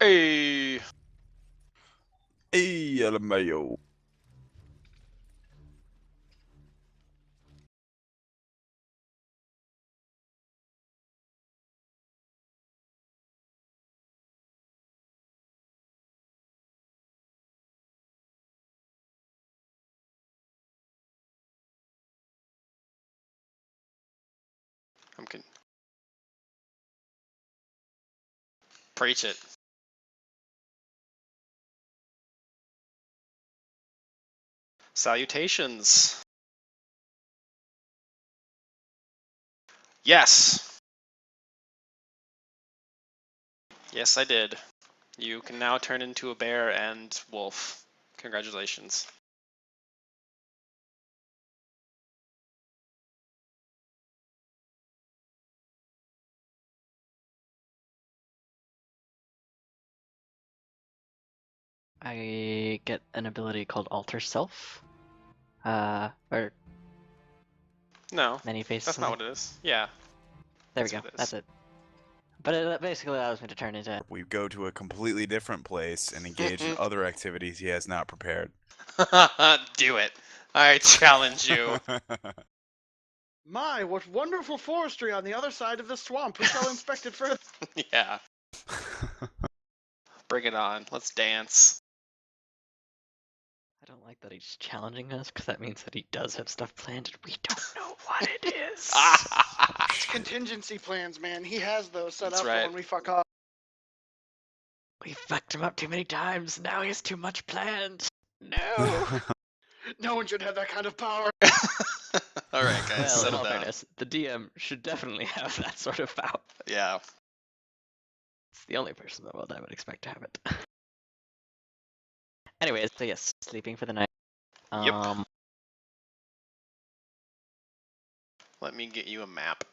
Hey! Hey, LMAO. Preach it. Salutations. Yes. Yes, I did. You can now turn into a bear and wolf. Congratulations. I get an ability called Alter Self. Or No, many faces. that's not what it is. Yeah. There we That's go. what it is. That's it. But it basically allows me to turn into. We go to a completely different place and engage in other activities he has not prepared. Do it. I challenge you. My, what wonderful forestry on the other side of the swamp. Who shall inspect it further? Yeah. Bring it on. Let's dance. I don't like that he's challenging us, because that means that he does have stuff planned and we don't know what it is. It's contingency plans, man. He has those set That's up right. for when we fuck up. We fucked him up too many times. Now he has too much planned. No. No one should have that kind of power. Alright, guys, Well, in settle all down. fairness, the DM should definitely have that sort of power. Yeah. It's the only person in the world I would expect to have it. Anyways, so yes, sleeping for the night. Yep. Let me get you a map.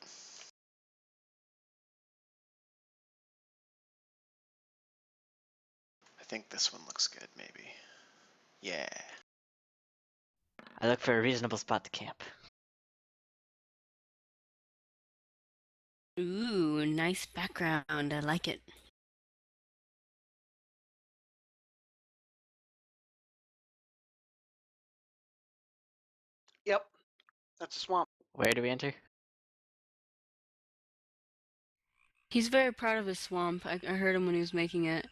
I think this one looks good, maybe. Yeah. I look for a reasonable spot to camp. Ooh, nice background. I like it. Yep, that's a swamp. Where do we enter? He's very proud of his swamp. I heard him when he was making it.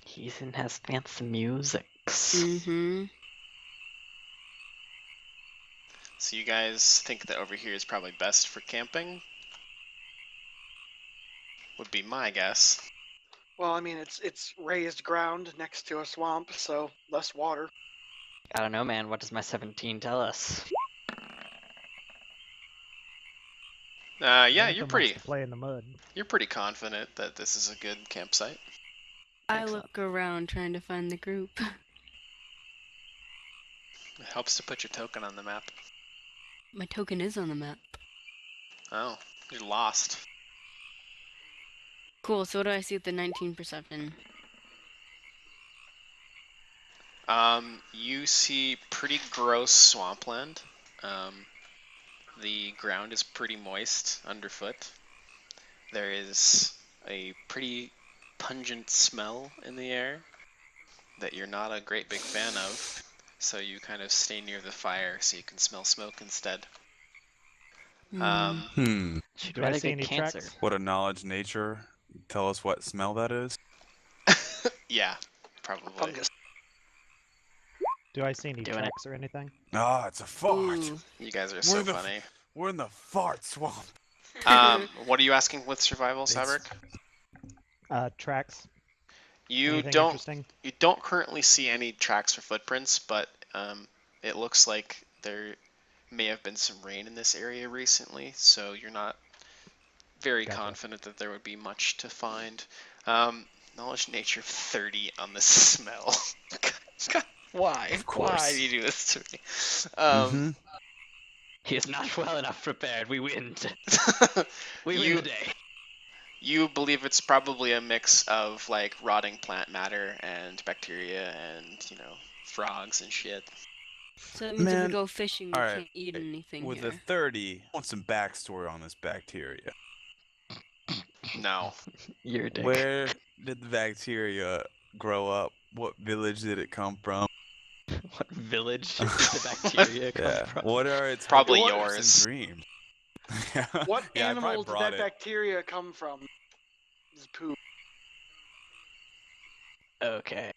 Heathen has fancy musics. Mm-hmm. So you guys think that over here is probably best for camping? Would be my guess. Well, I mean, it's raised ground next to a swamp, so less water. I don't know, man. What does my 17 tell us? Yeah, Zanthem you're wants pretty. to play in the mud. You're pretty confident that this is a good campsite. I Excellent. look around trying to find the group. It helps to put your token on the map. My token is on the map. Oh, you're lost. Cool, so what do I see with the 19 perception? You see pretty gross swampland. The ground is pretty moist underfoot. There is a pretty pungent smell in the air that you're not a great big fan of, so you kind of stay near the fire so you can smell smoke instead. She'd Do I rather see get any cancer. tracks? What a knowledge nature. Tell us what smell that is. Yeah, probably. Fungus. Do I see any Doing it. tracks or anything? Ah, it's a fart. Ooh. You guys are so the funny. We're in the fart swamp. What are you asking with survival, Cyberic? Tracks. You Anything don't. interesting? You don't currently see any tracks or footprints, but it looks like there may have been some rain in this area recently, so you're not very Gotcha. confident that there would be much to find. Knowledge nature 30 on the smell. God, why? Of course. Why do you do this to me? He is not well enough prepared. We win. We win You- the day. You believe it's probably a mix of like rotting plant matter and bacteria and, frogs and shit. So that means if Man, we go fishing, we alright, can't eat anything With here. a 30, I want some backstory on this bacteria. No. You're a dick. Where did the bacteria grow up? What village did it come from? What village did the bacteria come Yeah. from? What are its Probably hopes yours. and dreams? What Yeah, I probably animal did brought that it. bacteria come from? His poop. Okay.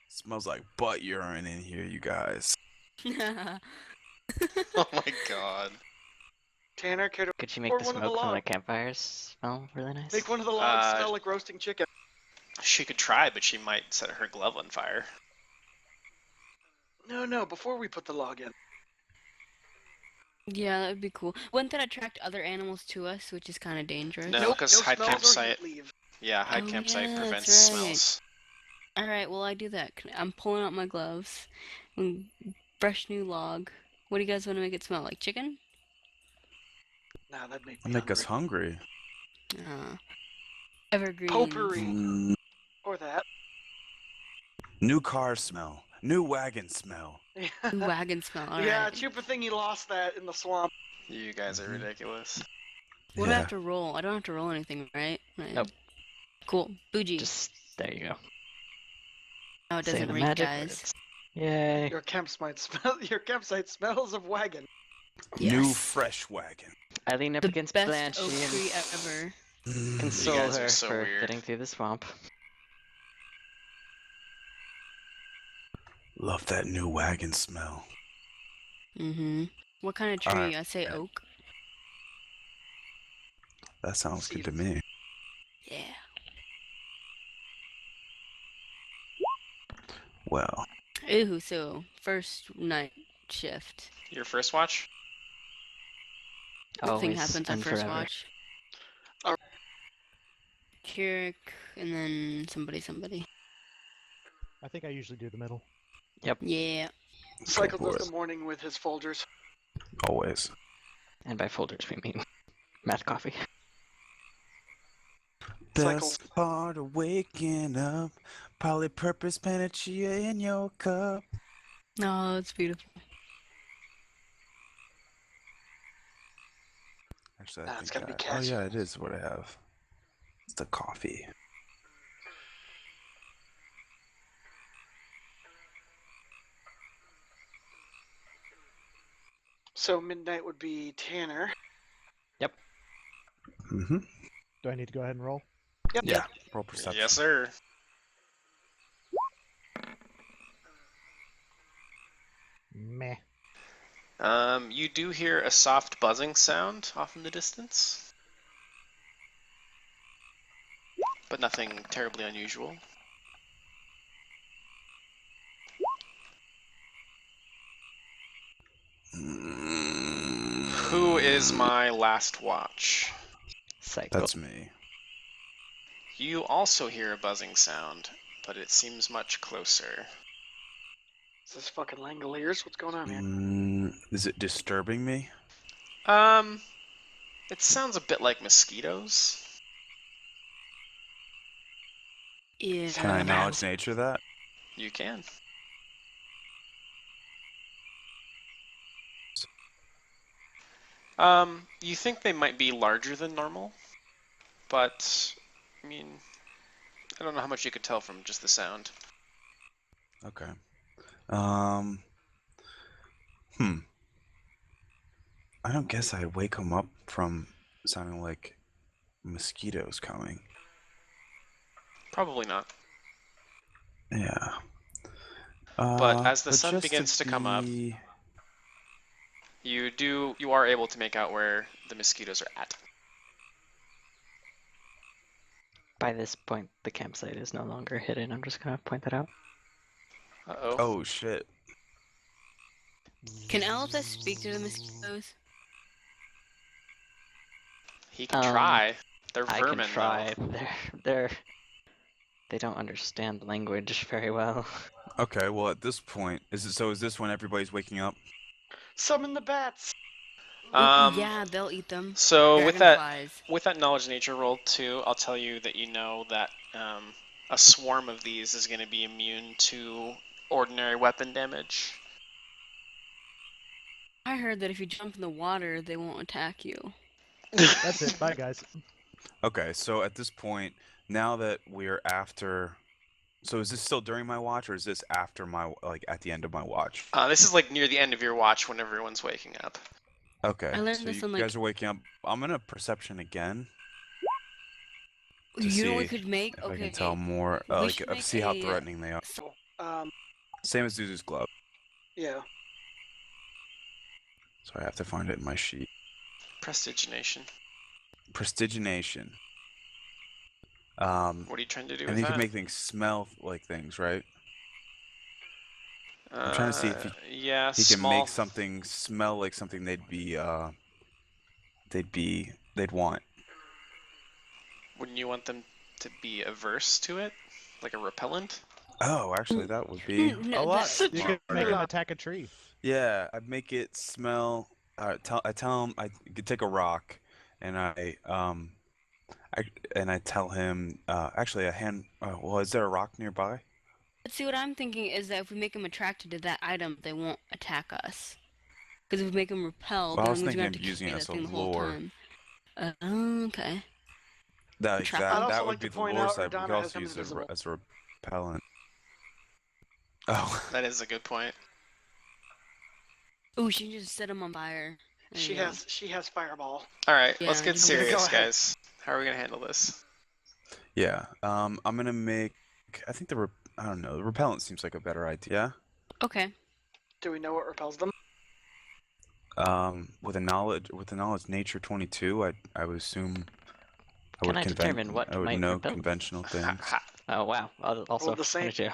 Smells like butt urine in here, you guys. Oh my god. Tanner, care to Could she make Or the one of the smoke from the logs. campfires smell really nice? make one of the logs Uh, smell like roasting chicken? She could try, but she might set her glove on fire. No, before we put the log in. Yeah, that would be cool. Wouldn't that attract other animals to us, which is kind of dangerous? No, Nope, 'cause hide smells or campsite- heat leave. Yeah, hide Oh, campsite yeah, prevents that's right. smells. Alright, well, I do that. I'm pulling out my gloves. Fresh new log. What do you guys want to make it smell like? Chicken? Nah, that'd make It'll me make us hungry. Evergreen. Potpourri. Mm, Or that. new car smell. New wagon smell. New wagon smell. Alright. Yeah, Chupa thingy lost that in the swamp. You guys are Mhm. ridiculous. What do I Yeah. have to roll? I don't have to roll anything, right? Nope. Cool. Bougie. Just there you go. Oh, it Say doesn't the rate, magic guys. words. Yay. Your campsite smells of wagon. New Yes. fresh wagon. I lean up The against best Blanchy oak and tree ever. console guys are her so for weird. getting through the swamp. Love that new wagon smell. Mm-hmm. What kind of tree? Alright. I say oak. That sounds good to me. Yeah. Well, Ooh, so first night shift. Your first watch? What thing Always happens on and first forever. watch? Alright. Kirrik, and then somebody. I think I usually do the middle. Yeah. Cycle for does it. the morning with his Folgers. always. And by folders we mean math coffee. Cycle. Best part of waking up, polypurpose panacea in your cup. Oh, it's beautiful. Actually, I Nah, it's think gotta be oh catchy. yeah, it is what I have. It's the coffee. So midnight would be Tanner. Mm-hmm. Do I need to go ahead and roll? Yep. Yeah. Roll perception. Yes, sir. Meh. You do hear a soft buzzing sound off in the distance, but nothing terribly unusual. Who is my last watch? Cycle. That's me. You also hear a buzzing sound, but it seems much closer. Is this fucking Langoliers? What's going on here? Is it disturbing me? It sounds a bit like mosquitoes. Yeah. Can I knowledge nature that? You can. You think they might be larger than normal, but I mean, I don't know how much you could tell from just the sound. Okay. I don't guess I'd wake him up from sounding like mosquitoes coming. Probably not. Yeah. But as the but sun just begins to come up, be- you are able to make out where the mosquitoes are at. By this point, the campsite is no longer hidden. I'm just gonna point that out. Uh-oh. Oh shit. Can Elvis speak to the mosquitoes? He can try. They're I vermin, can try. though. They don't understand language very well. Okay, well at this point, is this when everybody's waking up? Summon the bats! Yeah, they'll eat them. So with Dragonflies. that knowledge nature roll too, I'll tell you that you know that a swarm of these is going to be immune to ordinary weapon damage. I heard that if you jump in the water, they won't attack you. That's it. Bye, guys. Okay, so at this point, now that we're after, so is this still during my watch, or is this after my like at the end of my watch? This is like near the end of your watch when everyone's waking up. Okay, I learned so this you on, like- guys are waking up. I'm gonna perception again to You know what we see could make? if I Okay. can tell more, we like should make see how a- threatening they are. So, Same as Zuzu's glove. yeah. So I have to find it in my sheet. Prestigination. Prestigination. What are you trying to do And with you that? can make things smell like things, right? I'm trying to see if yeah, he can small. make something smell like something they'd want. Wouldn't you want them to be averse to it, like a repellent? Oh, actually, that would be No, a lot that's- You could make smarter. him attack a tree. Yeah, I'd make it smell. I tell him I could take a rock, and I tell him actually a hand. Well, is there a rock nearby? See, what I'm thinking is that if we make them attracted to that item, they won't attack us. Because if we make them repel, Well, I then was we're thinking gonna of have to using carry it that as a thing the whole lure. time. Okay. That Trap that, them. I'd that also would like be to the point lure out side. But we Erdana could has also him use it invisible. as a repellent. Oh, That is a good point. Ooh, she can just set them on fire. There She you go. has fireball. All right, Yeah, let's get I'm gonna go serious, ahead. guys. How are we gonna handle this? yeah. I'm gonna make. I think I don't know. The repellent seems like a better idea. Okay. Do we know what repels them? With the knowledge nature 22, I would assume I Can would I determine what I would might know repel? conventional Ha, things. ha. Oh wow! Also Well, the same- 22.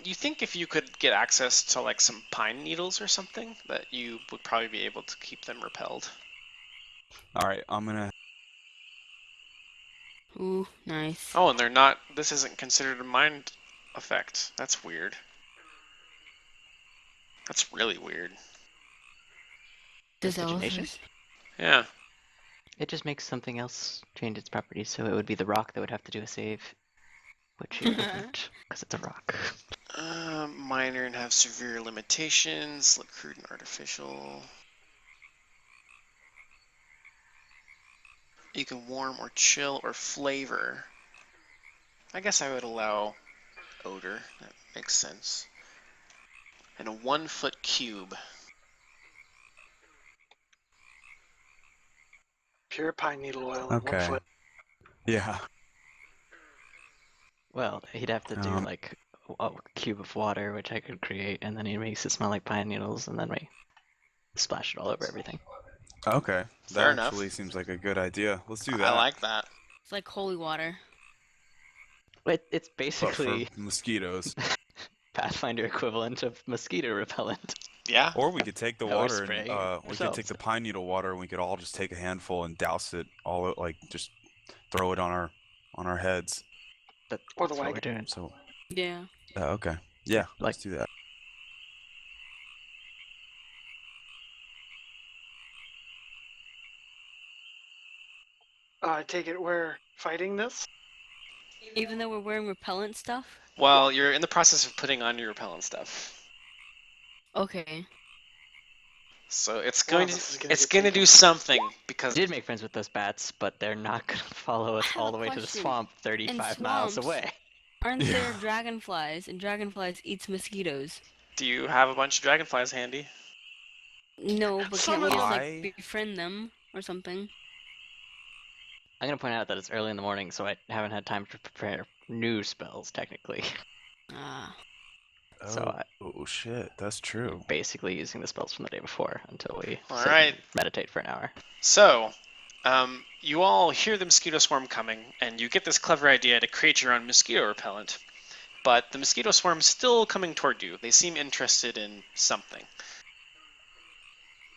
You think if you could get access to like some pine needles or something, that you would probably be able to keep them repelled? All right, I'm gonna. Ooh, nice. Oh, and they're not. This isn't considered a mind effect. That's weird. That's really weird. Does that Prestidigitation? also- Yeah. It just makes something else change its properties, so it would be the rock that would have to do a save, which it wouldn't, because it's a rock. Minor and have severe limitations. Look crude and artificial. You can warm or chill or flavor. I guess I would allow odor. That makes sense. And a 1-foot cube. Pure pine needle oil in Okay. 1 foot. Yeah. Well, he'd have to do Um, like a cube of water, which I could create, and then he makes it smell like pine needles, and then we splash it all over everything. Okay. Fair That enough. actually seems like a good idea. Let's do I that. like that. It's like holy water. It's But basically for mosquitoes. Pathfinder equivalent of mosquito repellent. Yeah. Or we could take the Or water spray and we could ourselves. take the pine needle water and we could all just take a handful and douse it all like just throw it on our heads. That's Or the what we're wagon. doing. Oh, So Yeah. okay. Yeah, Like- let's do that. I take it we're fighting this? Even though we're wearing repellent stuff? Well, you're in the process of putting on your repellent stuff. Okay. So it's Wow, going this is to gonna it's get going to painful. do something because We did make friends with those bats, but they're not gonna follow us I have all a the way to the question. swamp 35 miles swamps- away. Aren't Yeah. there dragonflies? And dragonflies eats mosquitoes. do you have a bunch of dragonflies handy? No, but Some can't we of just them- like befriend them or something? I'm gonna point out that it's early in the morning, so I haven't had time to prepare new spells, technically. Ah. So I- oh shit, that's true. Basically using the spells from the day before until we All sit right. and meditate for an hour. So, you all hear the mosquito swarm coming, and you get this clever idea to create your own mosquito repellent. But the mosquito swarm's still coming toward you. They seem interested in something.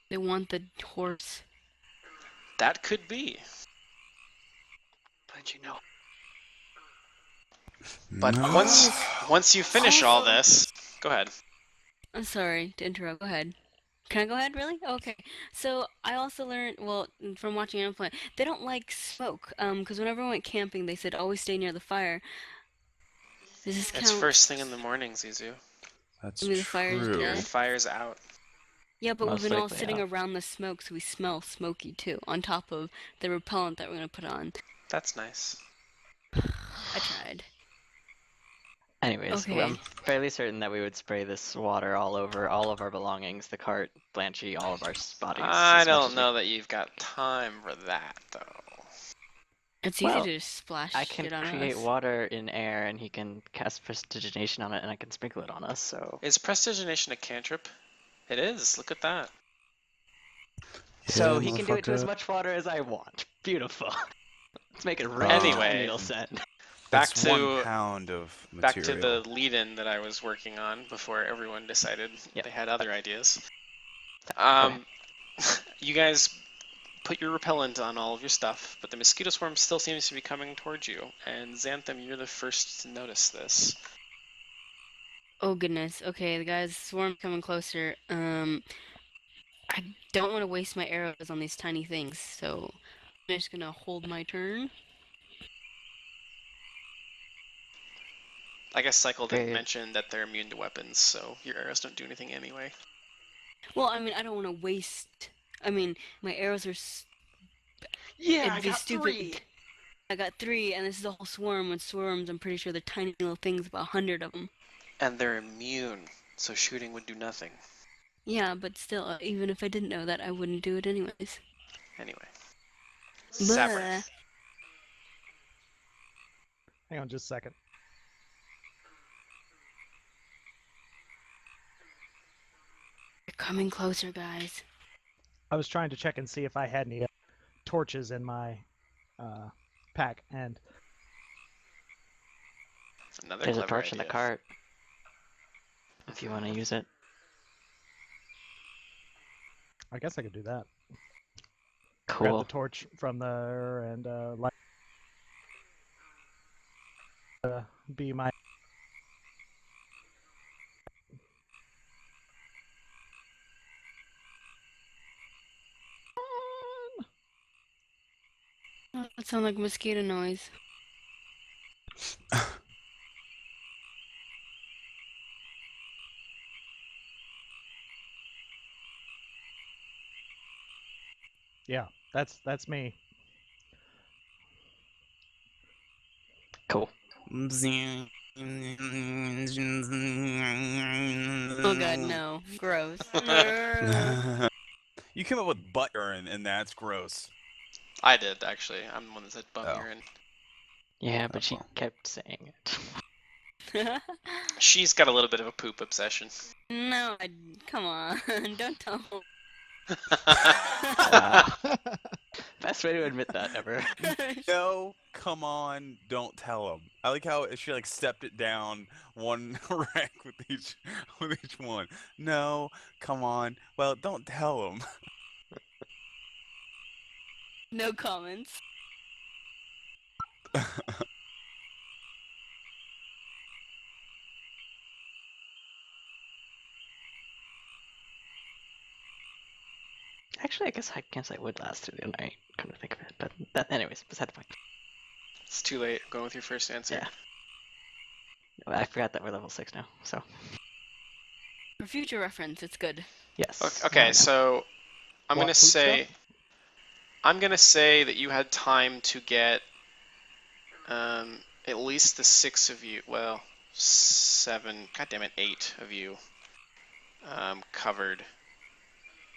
They want the horse. That could be. Blanchy, no. But No. once you finish all Also- this, go ahead. I'm sorry to interrupt. Go ahead. Can I go ahead, really? Okay. So I also learned, well, from watching Animal Planet, they don't like smoke. Because whenever I went camping, they said always stay near the fire. Does this It's count? first thing in the morning, Zizu. That's Maybe the fire's true. dead. The fire's out. Yeah, but we've Most been all likely, sitting yeah. around the smoke, so we smell smoky too, on top of the repellent that we're gonna put on. That's nice. I tried. Anyways, Okay. I'm fairly certain that we would spray this water all over all of our belongings, the cart, Blanchy, all of our bodies. I as much don't as know that you've got time for that, though. It's easy Well, to just splash I can it on create us. water in air, and he can cast prestidigitation on it, and I can sprinkle it on us. So, Is prestidigitation a cantrip? It is. Look at that. so Yeah, he can do it to as motherfucker. much water as I want. Beautiful. Let's make it rain Anyway. needle scent. Back It's to 1 pound of back material. to the lead-in that I was working on before everyone decided Yep. they had other ideas. Okay. You guys put your repellent on all of your stuff, but the mosquito swarm still seems to be coming towards you. And Zanthem, you're the first to notice this. Oh goodness. Okay, the guys swarm coming closer. I don't want to waste my arrows on these tiny things, so I'm just gonna hold my turn. I guess Cycle didn't Very- mention that they're immune to weapons, so your arrows don't do anything anyway. Well, I mean, I don't want to waste. I mean, my arrows are. Yeah, It'd I be got stupid. 3. I got 3, and this is a whole swarm. With swarms, I'm pretty sure they're tiny little things, about 100 of them. And they're immune, so shooting would do nothing. Yeah, but still, even if I didn't know that, I wouldn't do it anyways. Anyway. Blah. Savra. Hang on just a second. They're coming closer, guys. I was trying to check and see if I had any torches in my pack, and Another There's a clever torch in the idea. cart. If you want to use it. I guess I could do that. Grab Cool. the torch from there and light. Be my. Oh, that sounds like mosquito noise. Yeah, that's me. Cool. Oh god, no. Gross. You came up with butt urine, and that's gross. I did, actually. I'm the one that said bum Oh. urine. Yeah, but she well. kept saying it. She's got a little bit of a poop obsession. No, come on. Don't tell me. Best way to admit that ever. No, come on, don't tell him. I like how she like stepped it down one rank with each one. No, come on. Well, don't tell him. No comments. Actually, I guess high campsite would last through the night. Come to think of it, but anyways, beside the point. It's too late. Going with your first answer. Yeah. I forgot that we're level 6 now. So For future reference, it's good. yes. Okay, No. so I'm What, gonna poop say stuff? I'm gonna say that you had time to get at least the 6 of you. Well, 7. God damn it, 8 of you covered.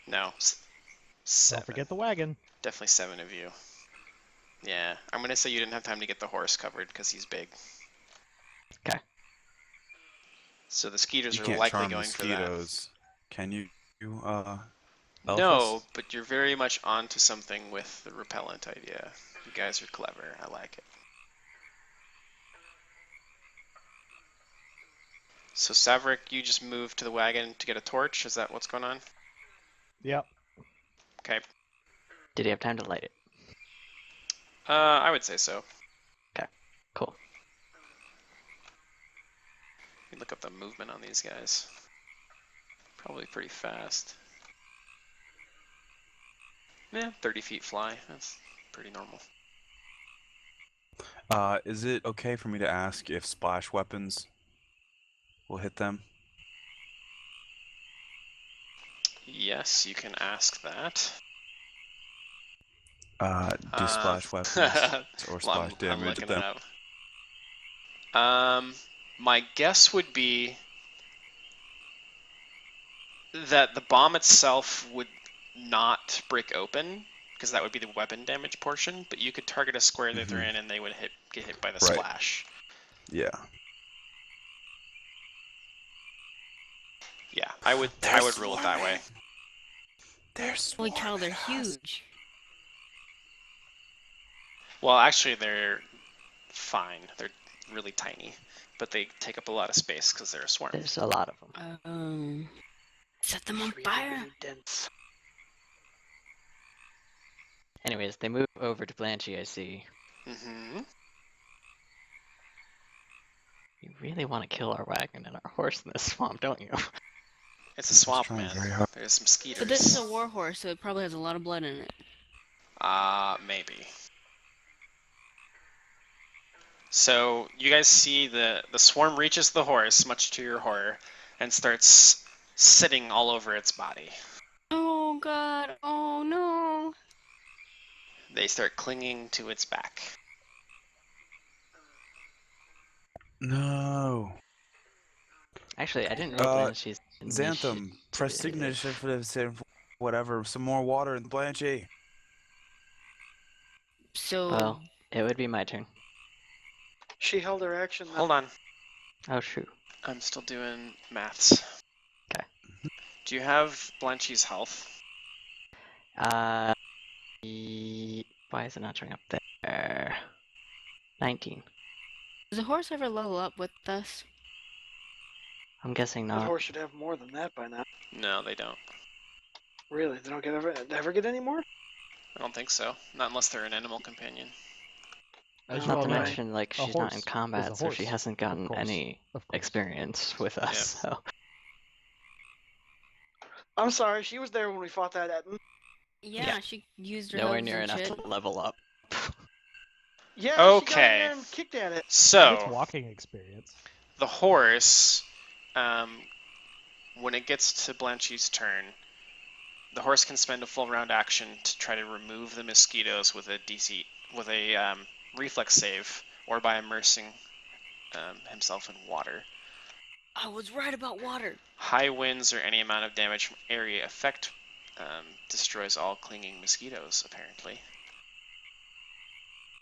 No, 7. Don't forget the wagon. Definitely 7 of you. Yeah, I'm gonna say you didn't have time to get the horse covered because he's big. Okay. So the skeeters You are can't likely charm going mosquitoes. Can you? for that. Elphus? No, but you're very much onto something with the repellent idea. You guys are clever. I like it. So Savrik, you just moved to the wagon to get a torch. Is that what's going on? Yep. Okay. Did he have time to light it? I would say so. Cool. Let me look up the movement on these guys. Probably pretty fast. Yeah, 30 feet fly. That's pretty normal. Is it okay for me to ask if splash weapons will hit them? Yes, you can ask that. Do splash weapons or Well, splash I'm damage looking at them. it up. My guess would be that the bomb itself would not break open, because that would be the weapon damage portion, but you could target a square that they're in and they would get hit by the Right. splash. Yeah. Yeah, I would rule it that way. They're Holy cow, they're swarming us. huge. Well, actually, they're fine. They're really tiny, but they take up a lot of space because they're a swarm. There's a lot of them. Set them on Really, fire. really dense. Anyways, they move over to Blanchy, I see. Mm-hmm. You really want to kill our wagon and our horse in this swamp, don't you? It's a swamp, trying man. very hard. There's mosquitoes. But this is a war horse, so it probably has a lot of blood in it. Maybe. So you guys see the swarm reaches the horse, much to your horror, and starts sitting all over its body. Oh god, oh no. They start clinging to its back. No. Actually, I didn't roll Blanchy's Xanthem, press initiative. initiative, whatever. Some more water in Blanchy. So Well, it would be my turn. She held her action. Hold on. Oh, shoot. I'm still doing maths. Okay. Do you have Blanchy's health? Why is it not showing up there? 19. does the horse ever level up with us? I'm guessing That not. horse should have more than that by now. No, they don't. Really? They don't ever get any more? I don't think so. Not unless they're an animal companion. As Not well to know, mention, like, a she's not in horse is combat, a so she horse, hasn't gotten course, any of course. experience with us. Yeah. So I'm sorry, she was there when we fought that Etten. Yeah, she used her nowhere hooves near and enough shit. to level up. Yeah, she got in Okay. there and kicked at it. It's So, walking experience. the horse, when it gets to Blanchy's turn, the horse can spend a full round action to try to remove the mosquitoes with a reflex save, or by immersing himself in water. I was right about water. High winds or any amount of damage from area effect destroys all clinging mosquitoes, apparently.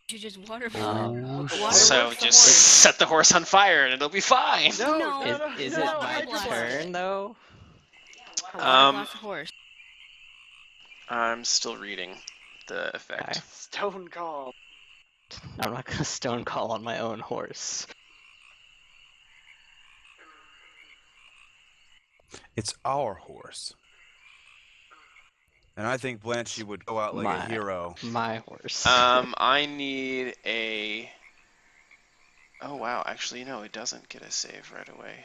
You just water Oh, water So works the just horse. set the horse on fire and it'll be fine. No, No. no, no, Is no, it no, my Hydro Blast. Blast. turn, though? Water Um, blast the horse. I'm still reading the effect. Okay. Stone Call. I'm not gonna stone call on my own horse. It's our horse. And I think Blanchy would go out like My- a hero. My horse. I need a... Oh wow, actually no, it doesn't get a save right away.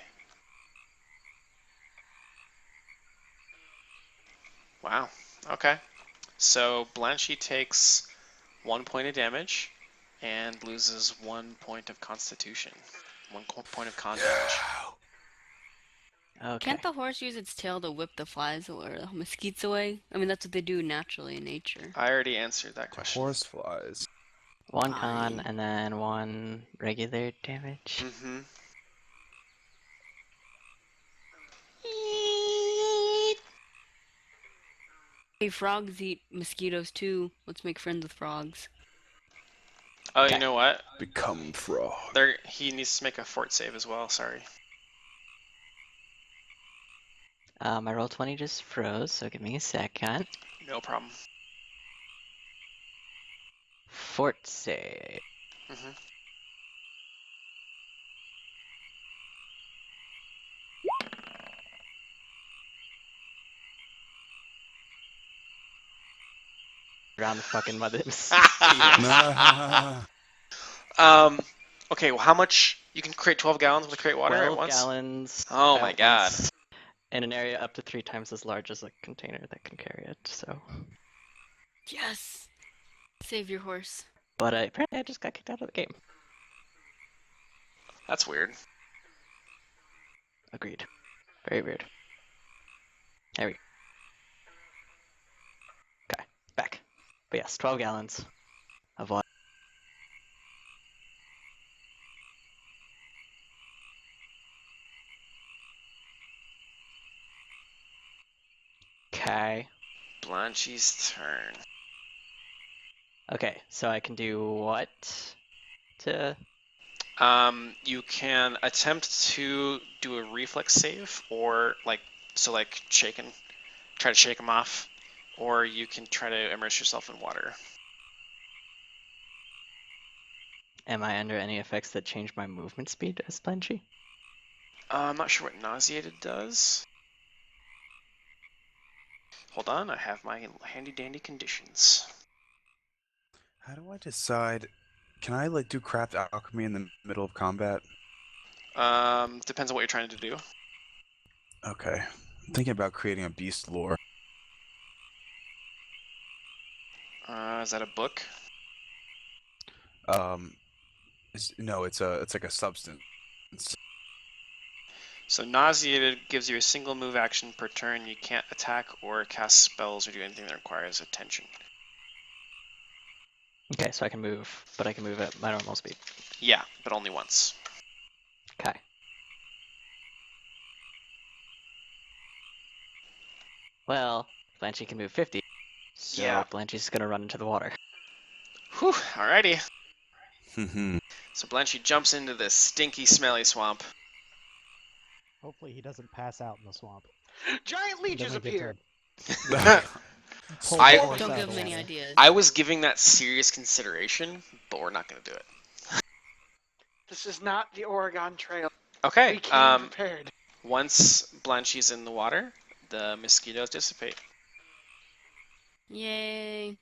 Wow, okay. So Blanchy takes 1 point of damage and loses 1 point of constitution. 1 point of con damage. Okay. Can't the horse use its tail to whip the flies or the mosquitoes away? I mean, that's what they do naturally in nature. I already answered that question. Horse flies. One con Fine. and then one regular damage. Mm-hmm. Hey, frogs eat mosquitoes too. Let's make friends with frogs. Oh, Okay. you know what? Become frog. He needs to make a fort save as well, sorry. My roll 20 just froze, so give me a second. No problem. Fort save. Mm-hmm. Around the fucking mothers. Okay, well, how much? You can create 12 gallons with a crate water at 12 once? gallons. Oh my at god. once, in an area up to 3 times as large as a container that can carry it, so. Yes! Save your horse. But apparently I just got kicked out of the game. That's weird. Agreed. Very weird. There we go. But yes, 12 gallons of water. Okay. Blanchy's turn. Okay, so I can do what to... You can attempt to do a reflex save, or try to shake him off, or you can try to immerse yourself in water. Am I under any effects that change my movement speed as Blanchy? I'm not sure what nauseated does. Hold on, I have my handy dandy conditions. How do I decide? Can I like do craft alchemy in the middle of combat? Depends on what you're trying to do. Okay. I'm thinking about creating a beast lore. Is that a book? No, it's like a substance. So nauseated gives you a single move action per turn. You can't attack or cast spells or do anything that requires attention. Okay, so I can move, but I can move at my normal speed. Yeah, but only once. Okay. Well, Blanchy can move 50, so Yeah. Blanchy's gonna run into the water. Whew, alrighty. So Blanchy jumps into this stinky, smelly swamp. Hopefully he doesn't pass out in the swamp. Giant leeches Then we get to appeared. pull I- the horse Don't out of give the him any water. ideas. I was giving that serious consideration, but we're not going to do it. This is not the Oregon Trail. Okay, We came prepared. once Blanchy's in the water, the mosquitoes dissipate. Yay.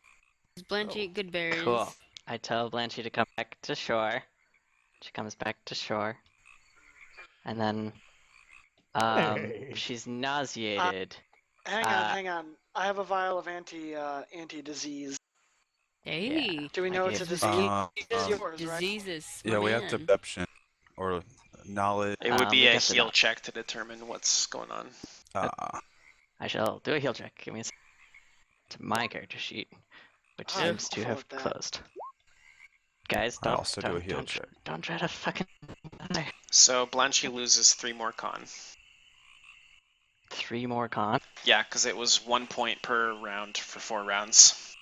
Does Blanchy eat good berries? Cool. I tell Blanchy to come back to shore. She comes back to shore. And then, Hey. she's nauseated. Hang on. I have a vial of anti-disease. Hey. Do we know it's a guess disease? disease- It's yours, right? Diseases. Yeah, we have man. deception or knowledge. It would be we a get to heal that. check to determine what's going on. I shall do a heal check. Give me a second. To my character sheet, which Oh, seems to I'll have vote that. closed. Guys, I don't, also do a heal don't, check. don't try to fucking... So Blanchy loses 3 more con. 3 more con. Yeah, because it was 1 point per round for 4 rounds.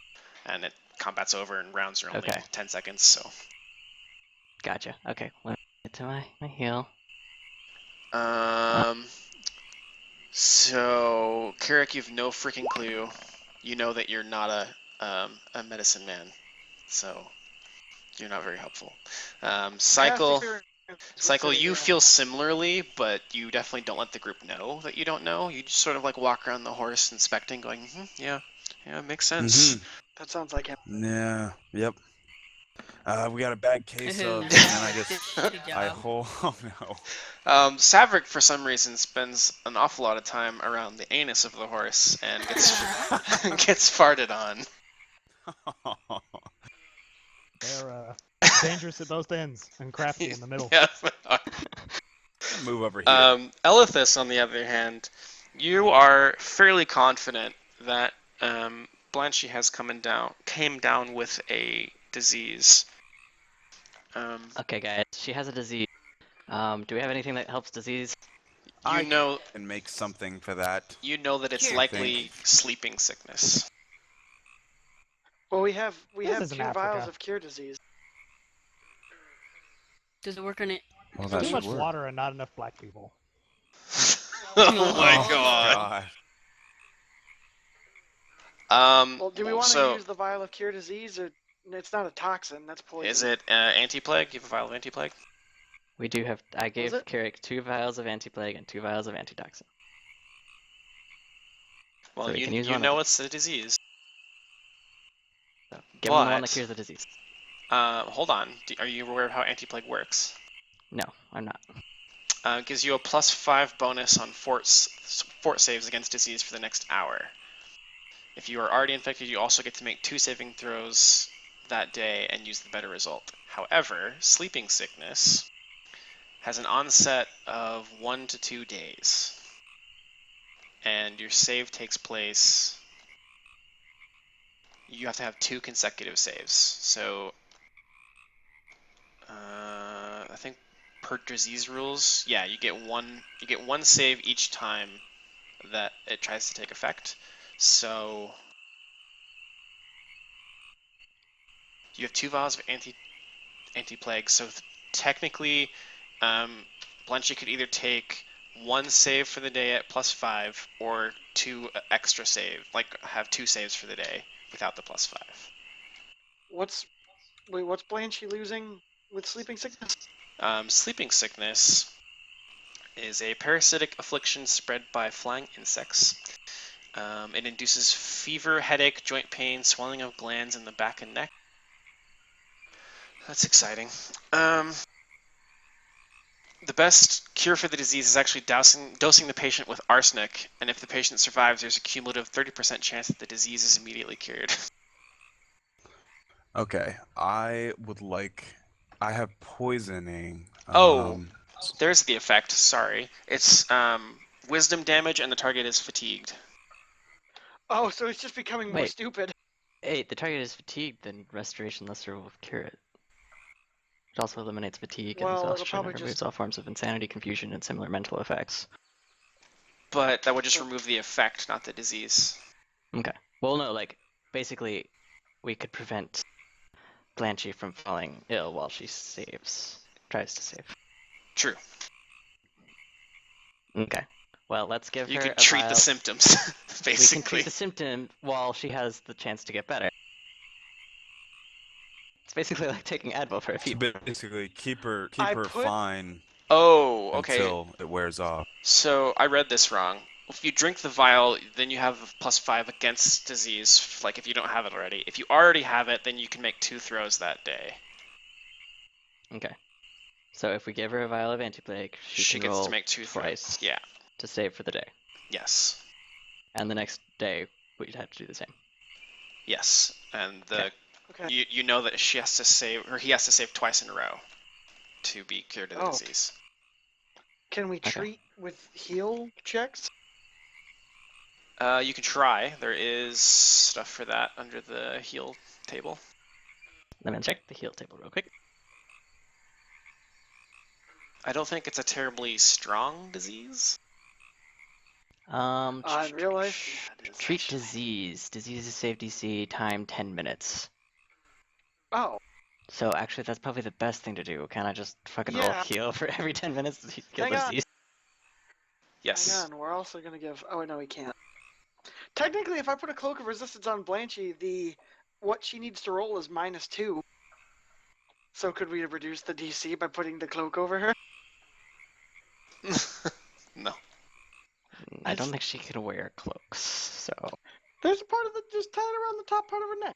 And combat's over and rounds are only Okay. 10 seconds, so... Gotcha. Okay, let me get to my heal. So, Kirrik, you've no freaking clue. You know that you're not a medicine man, so you're not very helpful. Cycle, you feel similarly, but you definitely don't let the group know that you don't know. You just sort of like walk around the horse inspecting, going, yeah, it makes sense. That sounds like him. Yeah. Yep. We got a bad case of, and Good I job. oh no. Saverick, for some reason, spends an awful lot of time around the anus of the horse and gets farted on. They're dangerous at both ends and crafty in the middle. Yeah. Move over here. Elithus, on the other hand, you are fairly confident that Blanchy has came down with a disease. Okay, guys, she has a disease. Do we have anything that helps disease? You know And make something for that. that it's Here. likely sleeping sickness. Well, we have This 2 isn't vials Africa. of cure disease. Does it work on it? Well, that Too should much work. water and not enough black people. Oh my Oh, god. Well, do we want to so use the vial of cure disease, or it's not a toxin? That's poison. is it anti-plague? You have a vial of anti-plague? We do have. I gave it? Kirrik 2 vials of anti-plague and 2 vials of antitoxin. Well, So we you can use you one of know them. it's a disease. So give him the one that But- cures the disease. Hold on. Are you aware of how anti-plague works? No, I'm not. It gives you a +5 bonus on fort saves against disease for the next hour. If you are already infected, you also get to make 2 saving throws that day and use the better result. However, sleeping sickness has an onset of 1 to 2 days. And your save takes place... you have to have 2 consecutive saves. So, I think per disease rules, yeah, you get one save each time that it tries to take effect. So you have 2 vials of anti-plague. So technically, Blanchy could either take 1 save for the day at +5, or 2 extra save, like have 2 saves for the day without the +5. What's Blanchy losing with sleeping sickness? Sleeping sickness is a parasitic affliction spread by flying insects. It induces fever, headache, joint pain, swelling of glands in the back and neck. That's exciting. The best cure for the disease is actually dosing the patient with arsenic, and if the patient survives, there's a cumulative 30% chance that the disease is immediately cured. Okay, I have poisoning. Oh, there's the effect. Sorry. It's wisdom damage, and the target is fatigued. Oh, so it's just becoming more Wait. stupid. Hey, the target is fatigued, then Restoration Lesser will cure it. It also eliminates fatigue and Well, it'll exhaustion probably and removes just- all forms of insanity, confusion, and similar mental effects. But that would just remove the effect, not the disease. Okay. Well, no, like, basically, we could prevent Blanchy from falling ill while she tries to save. True. Okay. Well, let's give You her could a treat vial. the symptoms, We can basically. treat the symptom while she has the chance to get better. It's basically like taking Advil for a So fever. basically, keep her I put- fine Oh, okay. until it wears off. So I read this wrong. If you drink the vial, then you have a +5 against disease, like if you don't have it already. If you already have it, then you can make 2 throws that day. Okay. So if we give her a vial of anti-plague, she can gets roll to make 2 twice throws. Yeah. to save for the day. Yes. And the next day, we'd have to do the same. Yes. And the Okay. you know that she has to save, or he has to save twice in a row to be cured of the Oh. disease. Can we treat with heal checks? You can try. There is stuff for that under the heal table. Let me check the heal table real quick. I don't think it's a terribly strong disease. In real life, yeah, it is Treat actually. disease. Disease is save DC time 10 minutes. Oh, So actually, that's probably the best thing to do. Can I just fucking roll Yeah. heal for every 10 minutes to kill Hang the on. disease? Yes. hang on. We're also gonna give. Oh no, we can't. Technically, if I put a cloak of resistance on Blanchy, what she needs to roll is -2. So could we reduce the DC by putting the cloak over her? No. I don't think she can wear cloaks, so... There's a part of the just tie it around the top part of her neck.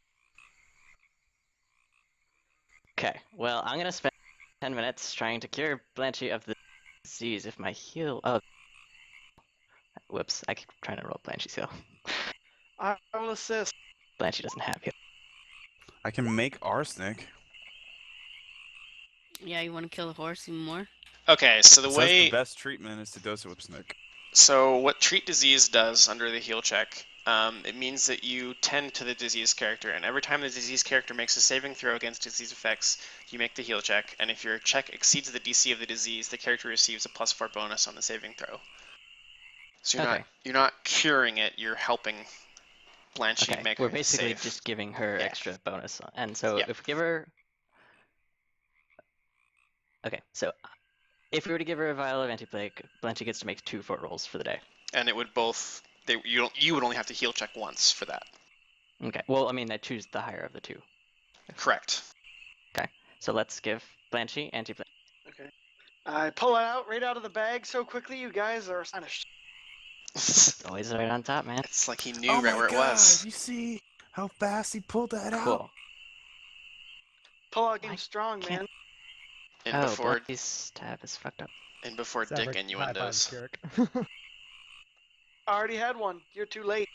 Okay, well, I'm gonna spend 10 minutes trying to cure Blanchy of the disease if my heal... Oh. Whoops, I keep trying to roll Blanchy's heal. I will assist. Blanchy doesn't have heal. I can make arsenic. Yeah, you want to kill the horse even more? Okay, so the It says way the best treatment is to dose it with arsenic. So what treat disease does under the heal check, it means that you tend to the disease character, and every time the disease character makes a saving throw against disease effects, you make the heal check, and if your check exceeds the DC of the disease, the character receives a +4 bonus on the saving throw. So you're not curing it, you're helping Blanchy Okay, make we're her basically save. just giving her Yeah. extra bonus. And so Yeah. if we give her... Okay, so if we were to give her a vial of anti-plague, Blanchy gets to make 2 fort rolls for the day. And it would both you would only have to heal check once for that. Okay, well, I mean, I choose the higher of the 2. Correct. So let's give Blanchy anti-plague. Okay. I pull it out right out of the bag so quickly. You guys are astonished. Always right on top, man. It's like he knew Oh right my where it God, was. you see how fast he pulled that out? Cool. Pull out game I strong, can't- man. And Oh, before Blanchy's tab is fucked up. dick innuendos. Kirrik. I already had one. You're too late.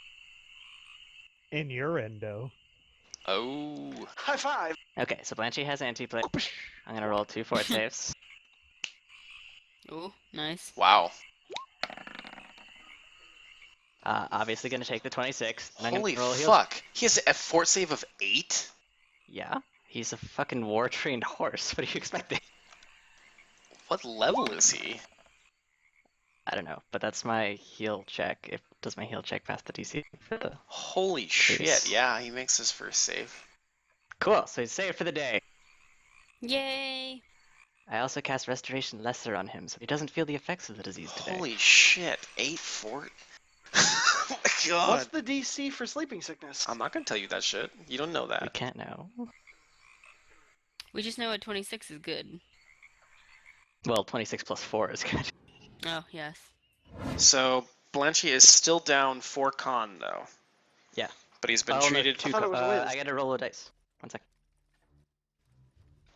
Innuendo. Oh. High five. Okay, so Blanchy has anti-plague. I'm gonna roll 2 fort saves. Oh, nice. Wow. Obviously gonna take the 26. And I'm Holy gonna roll heal. fuck! He has a fort save of 8? Yeah, he's a fucking war-trained horse. What do you expect? What level is he? I don't know, but that's my heal check. Does my heal check pass the DC for the... Holy shit, yeah, he makes his first save. Cool, so he's saved for the day. Yay! I also cast Restoration Lesser on him, so he doesn't feel the effects of the disease today. Holy shit, 8 fort? Oh my god! What's the DC for sleeping sickness? I'm not gonna tell you that shit. You don't know We that. can't know. We just know a 26 is good. Well, 26 plus 4 is good. Oh, yes. So, Blanchy is still down 4 con, though. Yeah. But he's been Oh, no, treated... two I thought it was Wiz. I gotta roll a dice. 1 sec.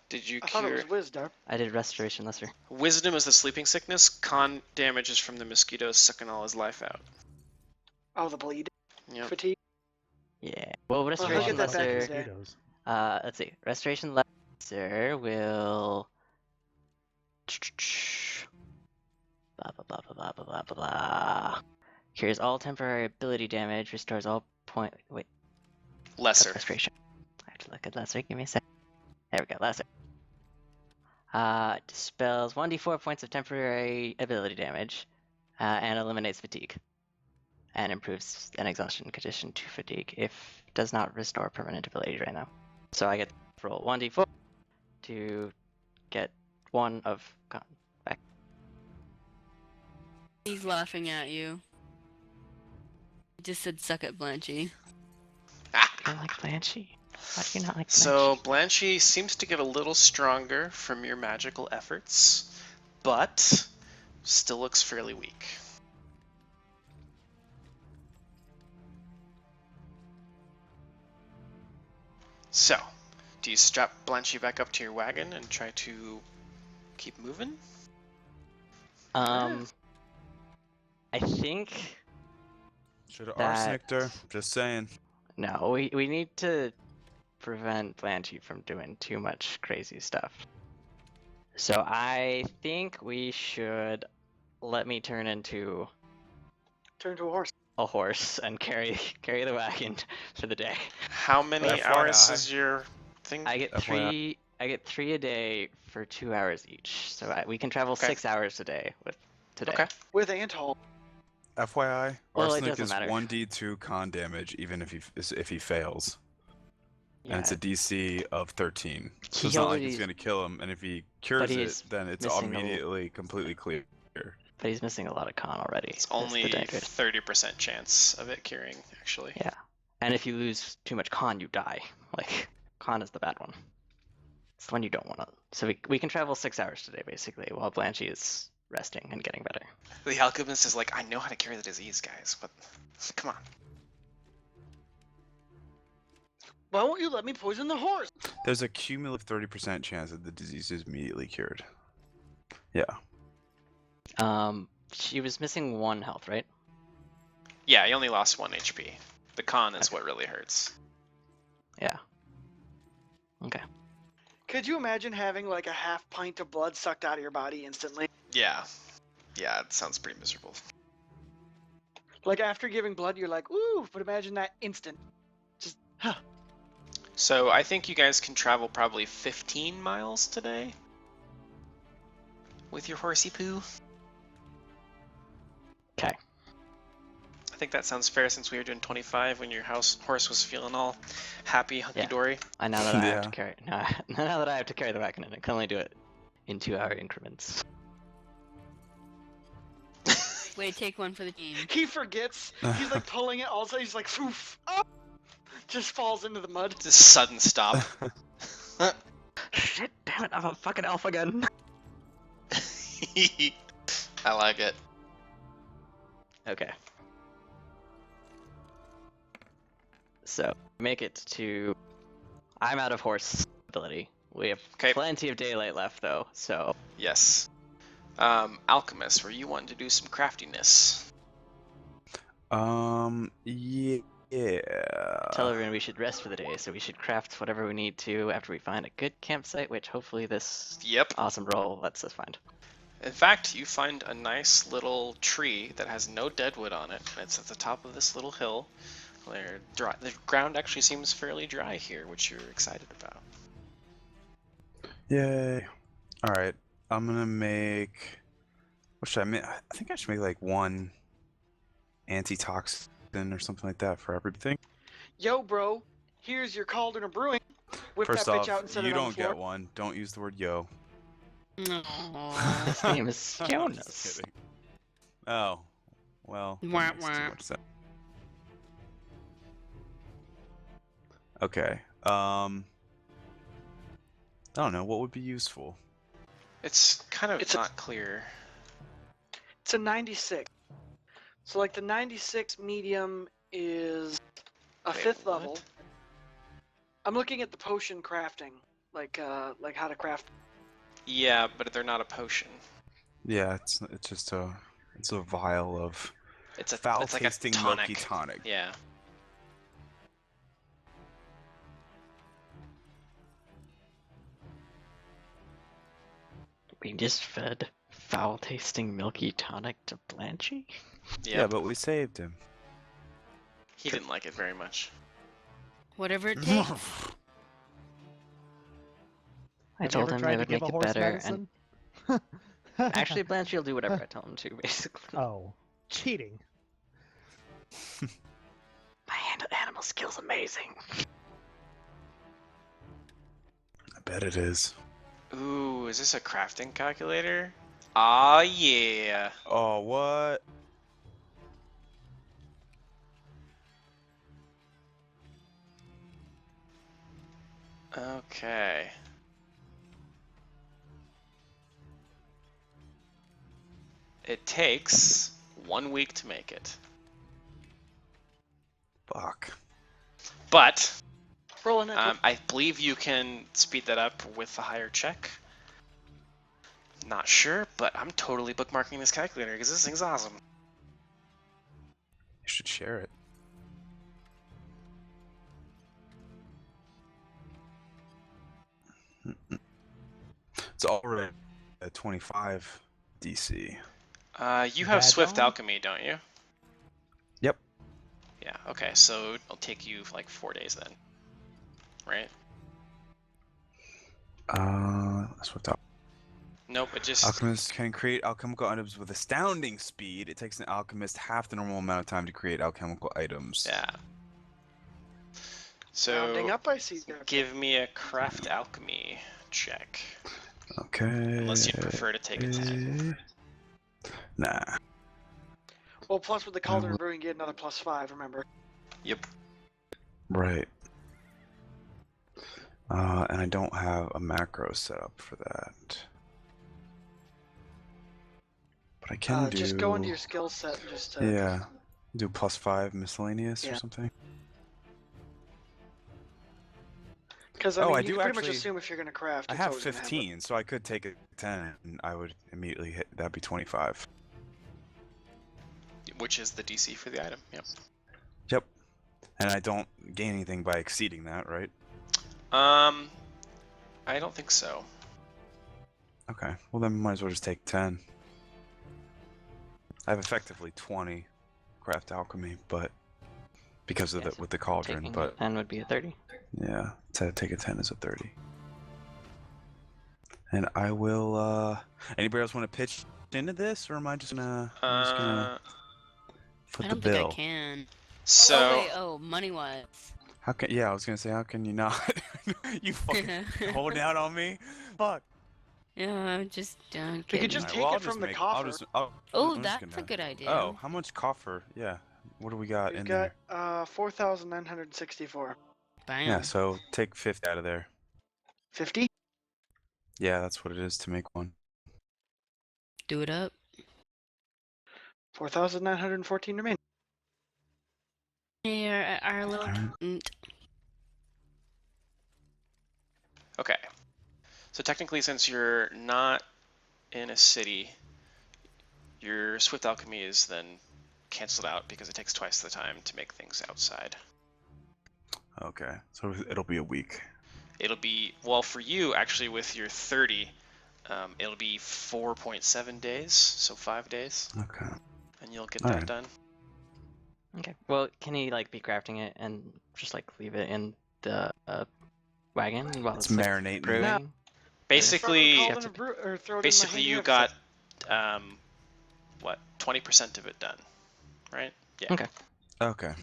Did you I thought it cure... was Wisdom. I did Restoration Lesser. Wisdom is the sleeping sickness. Con damage is from the mosquitoes sucking all his life out. Oh, the bleed. Yep. Fatigue. Yeah. Well, he'll Restoration get that back in his Lesser... day. Mosquitoes. Let's see. Restoration Lesser will... Blah, blah, blah, blah, blah, blah, blah, blah. Cures all temporary ability damage, restores all point... Wait, Lesser. Restoration. I have to look at Lesser. Give me a sec. There we go, Lesser. Dispels 1d4 points of temporary ability damage, and eliminates fatigue. And improves an exhaustion condition to fatigue if does not restore permanent ability right now. So I get to roll 1d4 to get 1 of con back. He's laughing at you. He just said suck it, Blanchy. I don't like Blanchy. Why do you not like Blanchy? So, Blanchy seems to get a little stronger from your magical efforts, but still looks fairly weak. So, do you strap Blanchy back up to your wagon and try to keep moving? I think Should have That- arsenic her. Just saying. no. We need to prevent Blanchy from doing too much crazy stuff. So I think we should let me turn into Turn to a horse. a horse and carry the wagon for the day. How many FYI. hours is your thing? I get FYI. three a day for 2 hours each. So we can travel Okay. 6 hours a day with today. Okay. With Antol. FYI, Well, it arsenic doesn't is matter. 1d2 con damage even if he fails, and it's Yeah. a DC of 13. So He it's not like already- it's gonna kill him, and if he cures he's it, then it's missing a- immediately completely clear. But he's missing a lot of con already. It's That's only the danger. 30% chance of it curing, actually. Yeah. And if you lose too much con, you die. Like, con is the bad one. It's the one you don't want to. So we can travel 6 hours today, basically, while Blanchy is resting and getting better. The Alchemist is like, I know how to cure the disease, guys, but come on. Why won't you let me poison the horse? There's a cumulative 30% chance that the disease is immediately cured. Yeah. She was missing 1 health, right? Yeah, he only lost 1 HP. The con is what really hurts. Yeah. Okay. Could you imagine having like a half pint of blood sucked out of your body instantly? Yeah. Yeah, it sounds pretty miserable. Like after giving blood, you're like, ooh, but imagine that instant. Just, huh. So I think you guys can travel probably 15 miles today with your horsey poo. Okay. I think that sounds fair since we were doing 25 when your horse was feeling all happy, hunky-dory. And now that I have to Yeah. carry, now that I have to carry the wagon, and I can only do it in 2-hour increments. Way to take one for the team. He forgets. He's like pulling it. Also, he's like, poof. Oh! Just falls into the mud. Just sudden stop. Shit! Damn it! I'm a fucking elf again. I like it. Okay. So make it to. I'm out of horse ability. We have 'Kay. plenty of daylight left, though. So Yes. Alchemist, were you wanting to do some craftiness? Yeah. tell everyone we should rest for the day. So we should craft whatever we need to after we find a good campsite, which hopefully this Yep. awesome roll lets us find. In fact, you find a nice little tree that has no deadwood on it. And it's at the top of this little hill. Where the ground actually seems fairly dry here, which you're excited about. Yay. Alright, I'm gonna make... What should I make? I think I should make like one antitoxin or something like that for everything. Yo, bro, here's your cauldron of brewing. Whip First that bitch off, out and set you it on the don't floor. get one. Don't use the word yo. His name is I'm Jonas. just kidding. Oh, well. that Wah, makes too wah. much sense. Okay. I don't know. What would be useful? It's kind of It's not clear. It's a 96. So like the 96 medium is a Wait, 5th what? level. I'm looking at the potion crafting, like how to craft. Yeah, but they're not a potion. Yeah, it's just a vial of It's like a foul-tasting milky tonic. tonic. Yeah. We just fed foul-tasting milky tonic to Blanchy? Yeah, but we saved him. He didn't like it very much. Whatever it takes. I Have you told ever him tried it to would give make a it horse better, and medicine? actually Blanchy will do whatever I tell him to, basically. Oh, cheating. My animal skill's amazing. I bet it is. Ooh, is this a crafting calculator? Ah, yeah. Oh, what? Okay. It takes 1 week to make it. Fuck. But Rolling it. I believe you can speed that up with a higher check. Not sure, but I'm totally bookmarking this calculator because this thing's awesome. You should share it. It's already at 25 DC. You Badge have Swift on? Alchemy, don't you? Yep. Yeah, okay, so it'll take you like 4 days then. Right? That's what that. Nope, it just... Alchemist can create alchemical items with astounding speed. It takes an alchemist half the normal amount of time to create alchemical items. Yeah. Rounding So, up, I see. There. give me a Craft Alchemy check. Okay. Unless you'd prefer to take a 10. Nah. Well, plus with the cauldron of brewing, you get another +5. Remember. Yep. Right. And I don't have a macro set up for that. But I can do... Just go into your skill set and just. Yeah. Do +5 miscellaneous or Yeah. something. Because Oh, I you do can pretty much actually- assume if you're going to craft. I it's have always gonna it. 15, so I could take a 10 and I would immediately hit... That'd be 25. Which is the DC for the item, yep. Yep. And I don't gain anything by exceeding that, right? I don't think so. Okay. Well, then might as well just take 10. I have effectively 20 craft alchemy, but because of Yeah, the with the cauldron, Taking but 10 would be a 30. yeah, to take a 10 is a 30. And I will. Anybody else want to pitch into this, or am I just gonna? I'm just gonna foot I the don't think bill. I can. So, Oh wait, oh, money-wise. How can? Yeah, I was gonna say, how can you not? You fucking holding out on me? Fuck. Yeah, just We could kidding. just Alright, take well, it I'll from just the make- coffer. I'll just, I'm Oh, just that's gonna- a good idea. Oh, how much coffer? Yeah. What do we got We've in got there? 4,964. Bam. Yeah, so take 50 out of there. 50. Yeah, that's what it is to make one. Do it up. 4,914 remain. Yeah, our little. Alright. okay. So technically, since you're not in a city, your Swift Alchemy is then canceled out because it takes twice the time to make things outside. Okay, so it'll be a week. It'll be, well, for you, actually, with your 30, It'll be 4.7 days, so 5 days, Okay. and you'll get All that right. done. Okay. Well, can he like be crafting it and just like leave it in the wagon while It's it's like marinating. brewing? No. Basically, Throw it in a brew, or throw it in my handy you mixer. got what, 20% of it done, right? Yeah. Okay. Okay.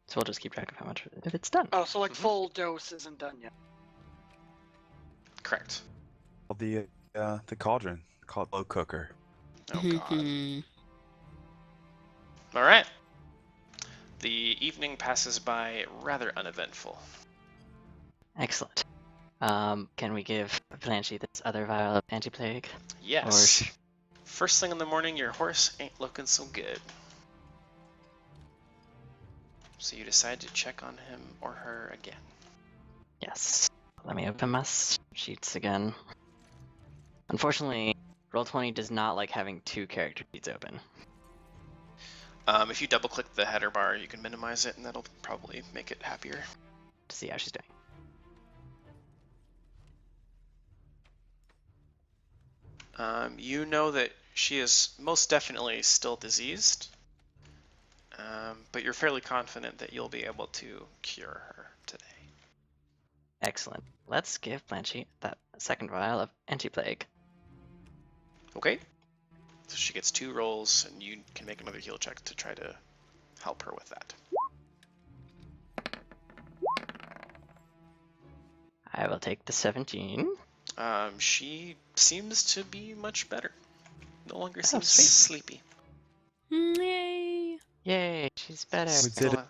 So we'll just keep track of how much if it's done. Oh, so like full dose isn't done yet. Correct. Well, the cauldron, called low cooker. Oh god. Mhm. All right. The evening passes by rather uneventful. Excellent. Can we give Blanchy this other vial of anti-plague? Yes. First thing in the morning, your horse ain't looking so good. So you decide to check on him or her again. Yes. Let me open my sheets again. Unfortunately, Roll20 does not like having two character sheets open. If you double click the header bar, you can minimize it, and that'll probably make it happier. To see how she's doing. You know that she is most definitely still diseased, but you're fairly confident that you'll be able to cure her today. Excellent. Let's give Blanchy that second vial of anti-plague. Okay? So she gets 2 rolls, and you can make another heal check to try to help her with that. I will take the 17. She seems to be much better. No longer Oh, seems sweet. sleepy. Yay! Yay, she's better. We did it.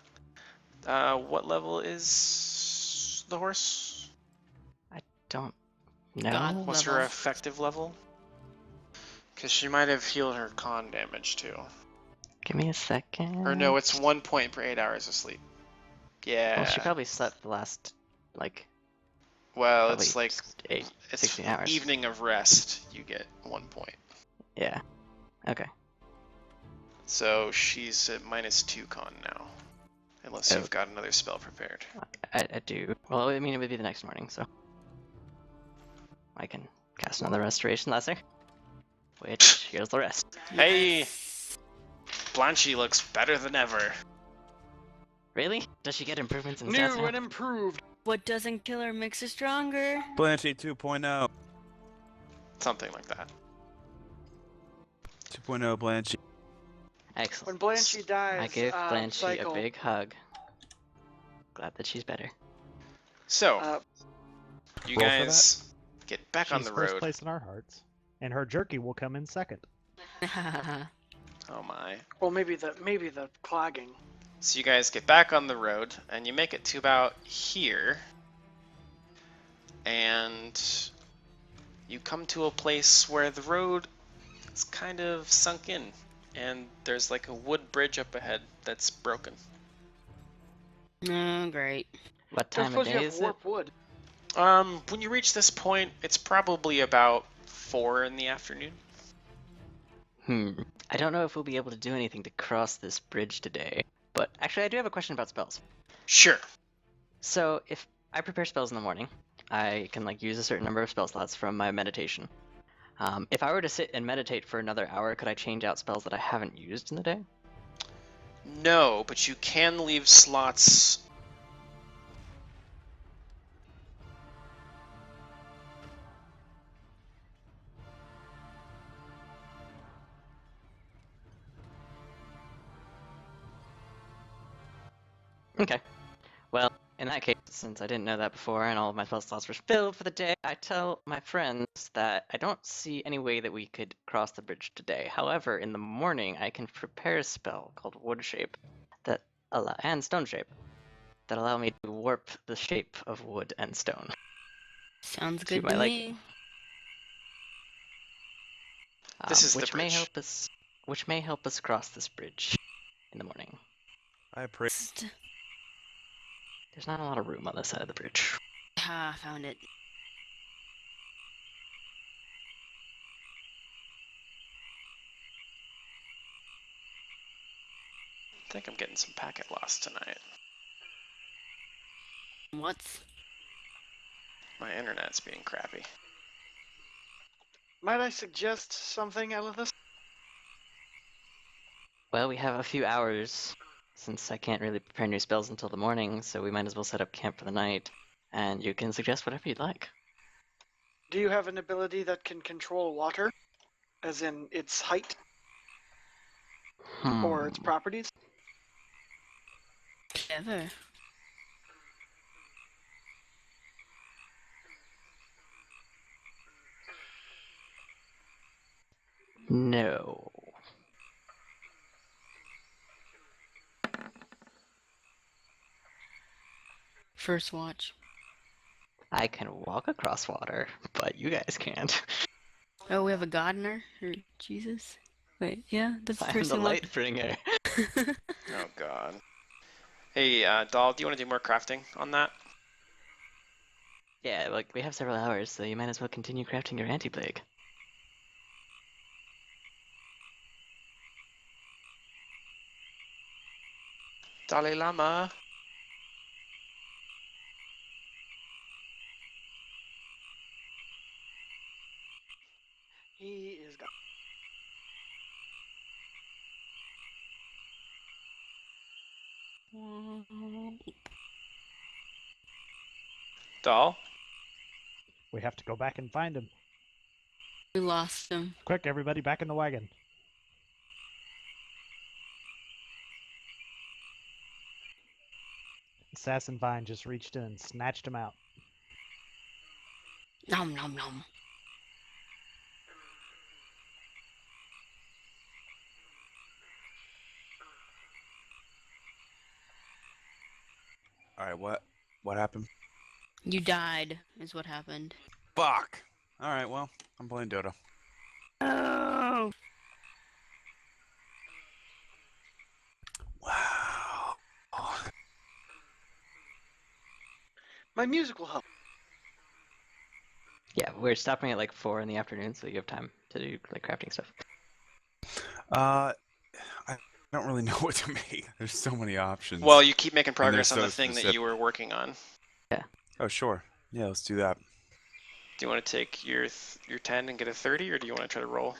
What level is the horse? Don't know. God. What's her Level. effective level? Because she might have healed her con damage too. Give me a second. Or no, it's 1 point per 8 hours of sleep. Yeah. Well, she probably slept the last, like, Well, probably it's like 16 hours. evening of rest. You get 1 point. Yeah. Okay. So she's at -2 con now, unless Oh. you've got another spell prepared. I do. Well, I mean, it would be the next morning, so I can cast another restoration lesser. Which, here's the rest. Hey! Yes. Blanchy looks better than ever. Really? Does she get improvements in New stats now? and improved. What doesn't kill her makes her stronger. Blanchy 2.0. Something like that. 2.0 Blanchy. Excellent. When Blanchy dies, I give Blanchy cycle. a big hug. Glad that she's better. So, you Roll for guys get back on She's the first road. place in our hearts, and her jerky will come in second. Oh my. Well, maybe the clogging. So you guys get back on the road, and you make it to about here. And you come to a place where the road is kind of sunk in. And there's like a wood bridge up ahead that's broken. Oh, great. What Don't time of suppose you day have is it? warp wood. When you reach this point, it's probably about 4 in the afternoon. I don't know if we'll be able to do anything to cross this bridge today. But actually, I do have a question about spells. Sure. So, if I prepare spells in the morning, I can like use a certain number of spell slots from my meditation. If I were to sit and meditate for another hour, could I change out spells that I haven't used in the day? No, but you can leave slots. Okay. Well, in that case, since I didn't know that before and all of my spell slots were filled for the day, I tell my friends that I don't see any way that we could cross the bridge today. However, in the morning, I can prepare a spell called Wood Shape and Stone Shape that allow me to warp the shape of wood and stone. Sounds To good my to liking. me. This is the which may bridge. help us cross this bridge in the morning. I pray. There's not a lot of room on this side of the bridge. Ah, found it. I think I'm getting some packet loss tonight. What's? My internet's being crappy. Might I suggest something, Elithus? Well, we have a few hours since I can't really prepare new spells until the morning, so we might as well set up camp for the night. And you can suggest whatever you'd like. Do you have an ability that can control water? As in its height or its properties? Clever. No. First watch. I can walk across water, but you guys can't. Oh, we have a gardener? Or Jesus? Wait, yeah, that's the I'm first the thing. light bringer. Oh god. Hey, Doll, do you want to do more crafting on that? Yeah, like, we have several hours, so you might as well continue crafting your anti-plague. Dalai Lama. He is gone. Doll? We have to go back and find him. We lost him. Quick, everybody, back in the wagon. Assassin Vine just reached in and snatched him out. Nom nom nom. All right, what happened? You died, is what happened. Fuck. All right, well, I'm playing Dota. Oh! Wow. My music will help. Yeah, we're stopping at like 4 in the afternoon, so you have time to do like crafting stuff. I don't really know what to make. There's so many options. Well, you keep making they're progress on so the thing that specific. you were working on. Oh, sure. Yeah, let's do that. Do you want to take your 10 and get a 30, or do you want to try to roll?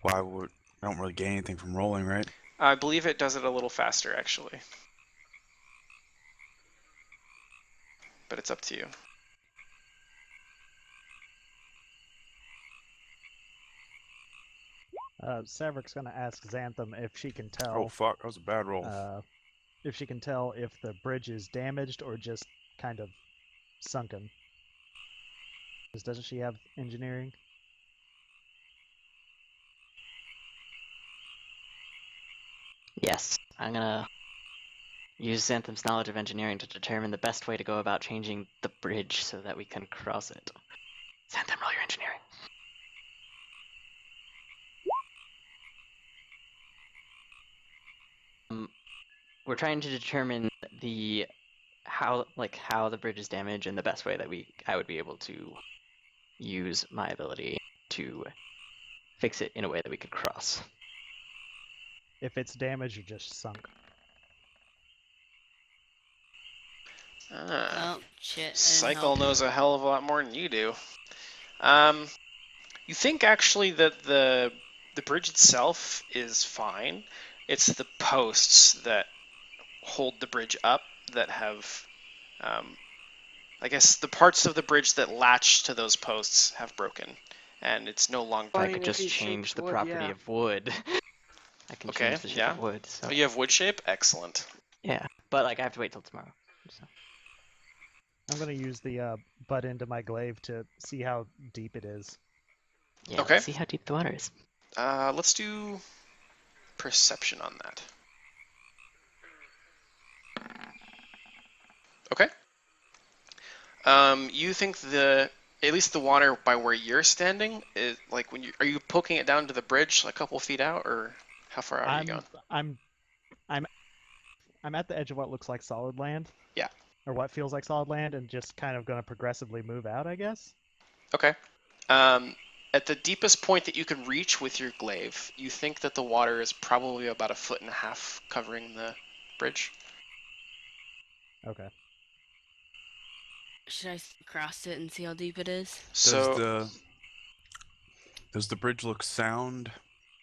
I don't really gain anything from rolling, right? I believe it does it a little faster, actually. But it's up to you. Savric's gonna ask Zanthem if she can tell. Oh, fuck. That was a bad roll. If she can tell if the bridge is damaged or just kind of sunken. Because doesn't she have engineering? Yes, I'm gonna use Zanthem's knowledge of engineering to determine the best way to go about changing the bridge so that we can cross it. Zanthem, roll your engineering. We're trying to determine how the bridge is damaged and the best way that I would be able to use my ability to fix it in a way that we could cross. If it's damaged or just sunk. Ah. Oh, shit. I didn't Cycle help. knows a hell of a lot more than you do. You think actually that the bridge itself is fine. It's the posts that hold the bridge up that have, I guess the parts of the bridge that latch to those posts have broken, and it's no longer. I Finding could a just piece change shaped the wood, property yeah. of wood. I can Okay, change the shape yeah. of wood. So Oh, you have wood shape? Excellent. yeah, but like I have to wait till tomorrow. So. I'm gonna use the butt end of my glaive to see how deep it is. Yeah, Okay. let's see how deep the water is. Let's do perception on that. Okay. You think at least the water by where you're standing is like are you poking it down to the bridge a couple feet out, or how far out are you going? I'm at the edge of what looks like solid land. Yeah. Or what feels like solid land, and just kind of gonna progressively move out, I guess. Okay. At the deepest point that you can reach with your glaive, you think that the water is probably about 1.5 feet covering the bridge. Okay. Should I cross it and see how deep it is? So Does Does the bridge look sound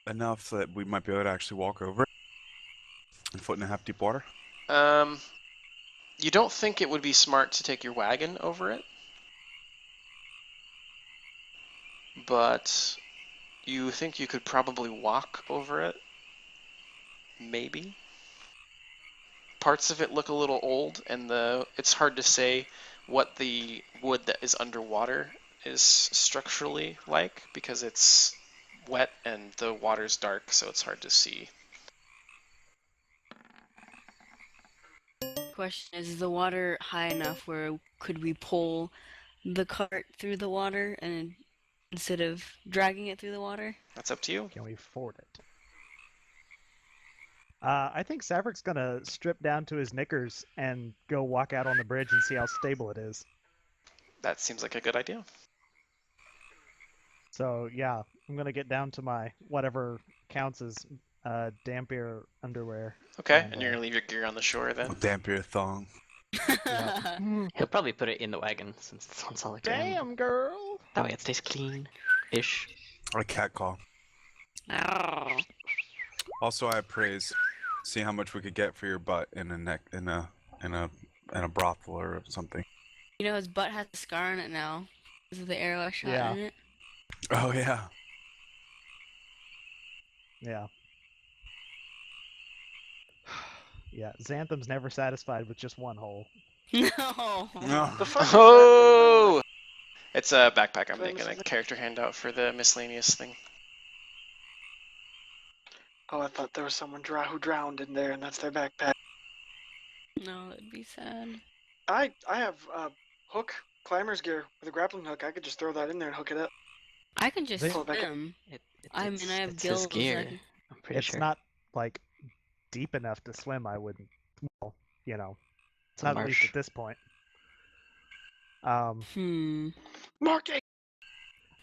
enough that we might be able to actually walk over it in 1.5 foot deep water? You don't think it would be smart to take your wagon over it, but you think you could probably walk over it. Maybe. Parts of it look a little old, and it's hard to say what the wood that is underwater is structurally like because it's wet and the water's dark, so it's hard to see. Question is the water high enough where could we pull the cart through the water and instead of dragging it through the water? That's up to you. Can we afford it? I think Savric's gonna strip down to his knickers and go walk out on the bridge and see how stable it is. That seems like a good idea. So yeah, I'm gonna get down to my whatever counts as dampier underwear. Okay, And, and you're gonna leave your gear on the shore then? Dampier thong. He'll probably put it in the wagon since this one's all like Damn, girl! That way it stays clean-ish. Or a cat call. Also, I praise. See how much we could get for your butt in a brothel or something. You know, his butt has a scar on it now because of the arrow I shot Yeah. in it. Oh yeah. Yeah. Yeah, Xanthem's never satisfied with just one hole. No. No. The fuck is Oh! It's a backpack. I'm Can I making miss a something? character handout for the miscellaneous thing. Oh, I thought there was someone who drowned in there, and that's their backpack. No, that'd be sad. I have hook, climber's gear with a grappling hook. I could just throw that in there and hook it up. I can just They- swim. I mean, I have it's gills. his gear. I can- I'm pretty It's sure. not like deep enough to swim. I wouldn't. Well, you know, It's a not at least marsh. at this point. Marky!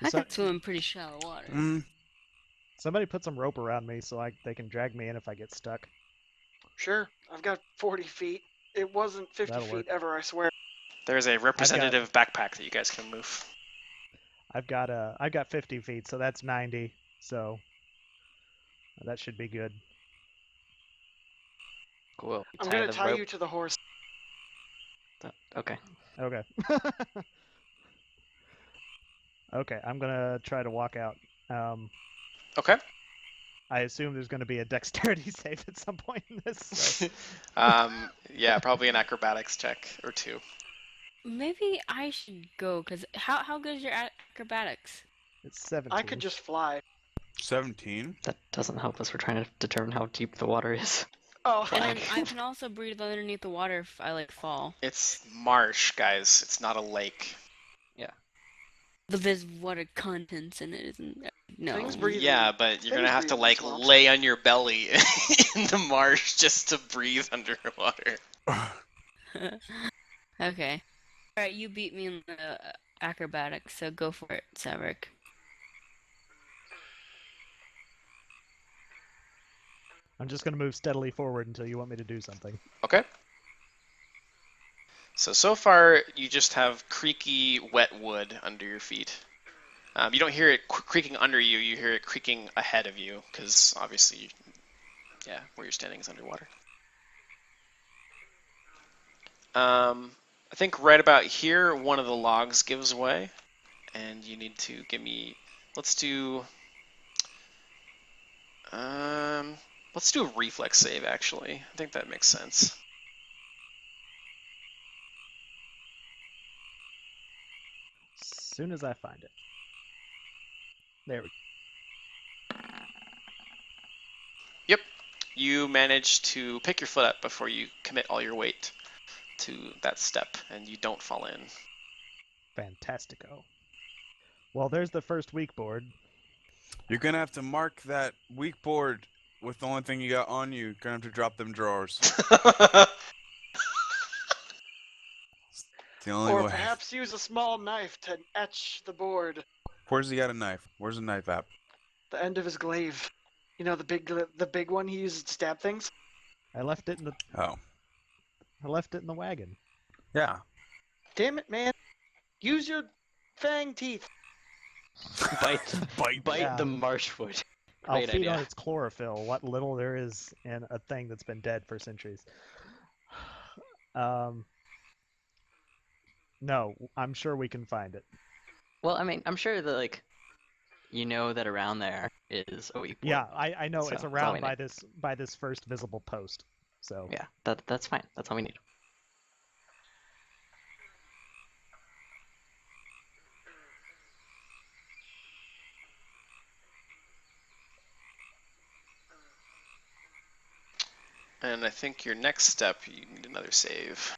I So- could swim in pretty shallow water. Somebody put some rope around me so they can drag me in if I get stuck. Sure, I've got 40 feet. It wasn't 50 That'll feet work. ever, I swear. There's a representative backpack that you guys can move. I've got 50 feet, so that's 90. So that should be good. Cool. I'm gonna tie you to the horse. Okay. Okay. Okay, I'm gonna try to walk out. Okay. I assume there's gonna be a dexterity save at some point in this. So. Yeah, probably an acrobatics check or two. Maybe I should go, because how good is your acrobatics? It's 17. I could just fly. 17. That doesn't help us. We're trying to determine how deep the water is. Oh, And then I can also breathe underneath the water if I fall. It's marsh, guys. It's not a lake. But there's water contents in it, isn't there? No. Things breathe. Yeah, but you're gonna Things have to breathe in like swamps. lay on your belly in the marsh just to breathe underwater. Okay. Alright, you beat me in the acrobatics, so go for it, Saverick. I'm just gonna move steadily forward until you want me to do something. Okay. So far, you just have creaky, wet wood under your feet. You don't hear it creaking under you, you hear it creaking ahead of you, because obviously, yeah, where you're standing is underwater. I think right about here, one of the logs gives way, and you need to give me, let's do a reflex save, actually. I think that makes sense. As soon as I find it. There we go. Yep. You manage to pick your foot up before you commit all your weight to that step, and you don't fall in. Fantastico. Well, there's the first weak board. You're gonna have to mark that weak board with the only thing you got on you. You're gonna have to drop them drawers. It's the only Or way. perhaps use a small knife to etch the board. Where's he got a knife? Where's the knife at? The end of his glaive. You know, the big one he uses to stab things? I left it in the Oh. wagon. Yeah. Damn it, man. Use your fang teeth. Bite Yeah. the marshwood. I'll Great feed idea. on its chlorophyll, what little there is in a thing that's been dead for centuries. No, I'm sure we can find it. Well, I mean, I'm sure that like you know that around there is a weak point. Yeah, I know So, it's that's all around we by this first visible post. So Yeah, that's fine. That's all we need. And I think your next step, you need another save.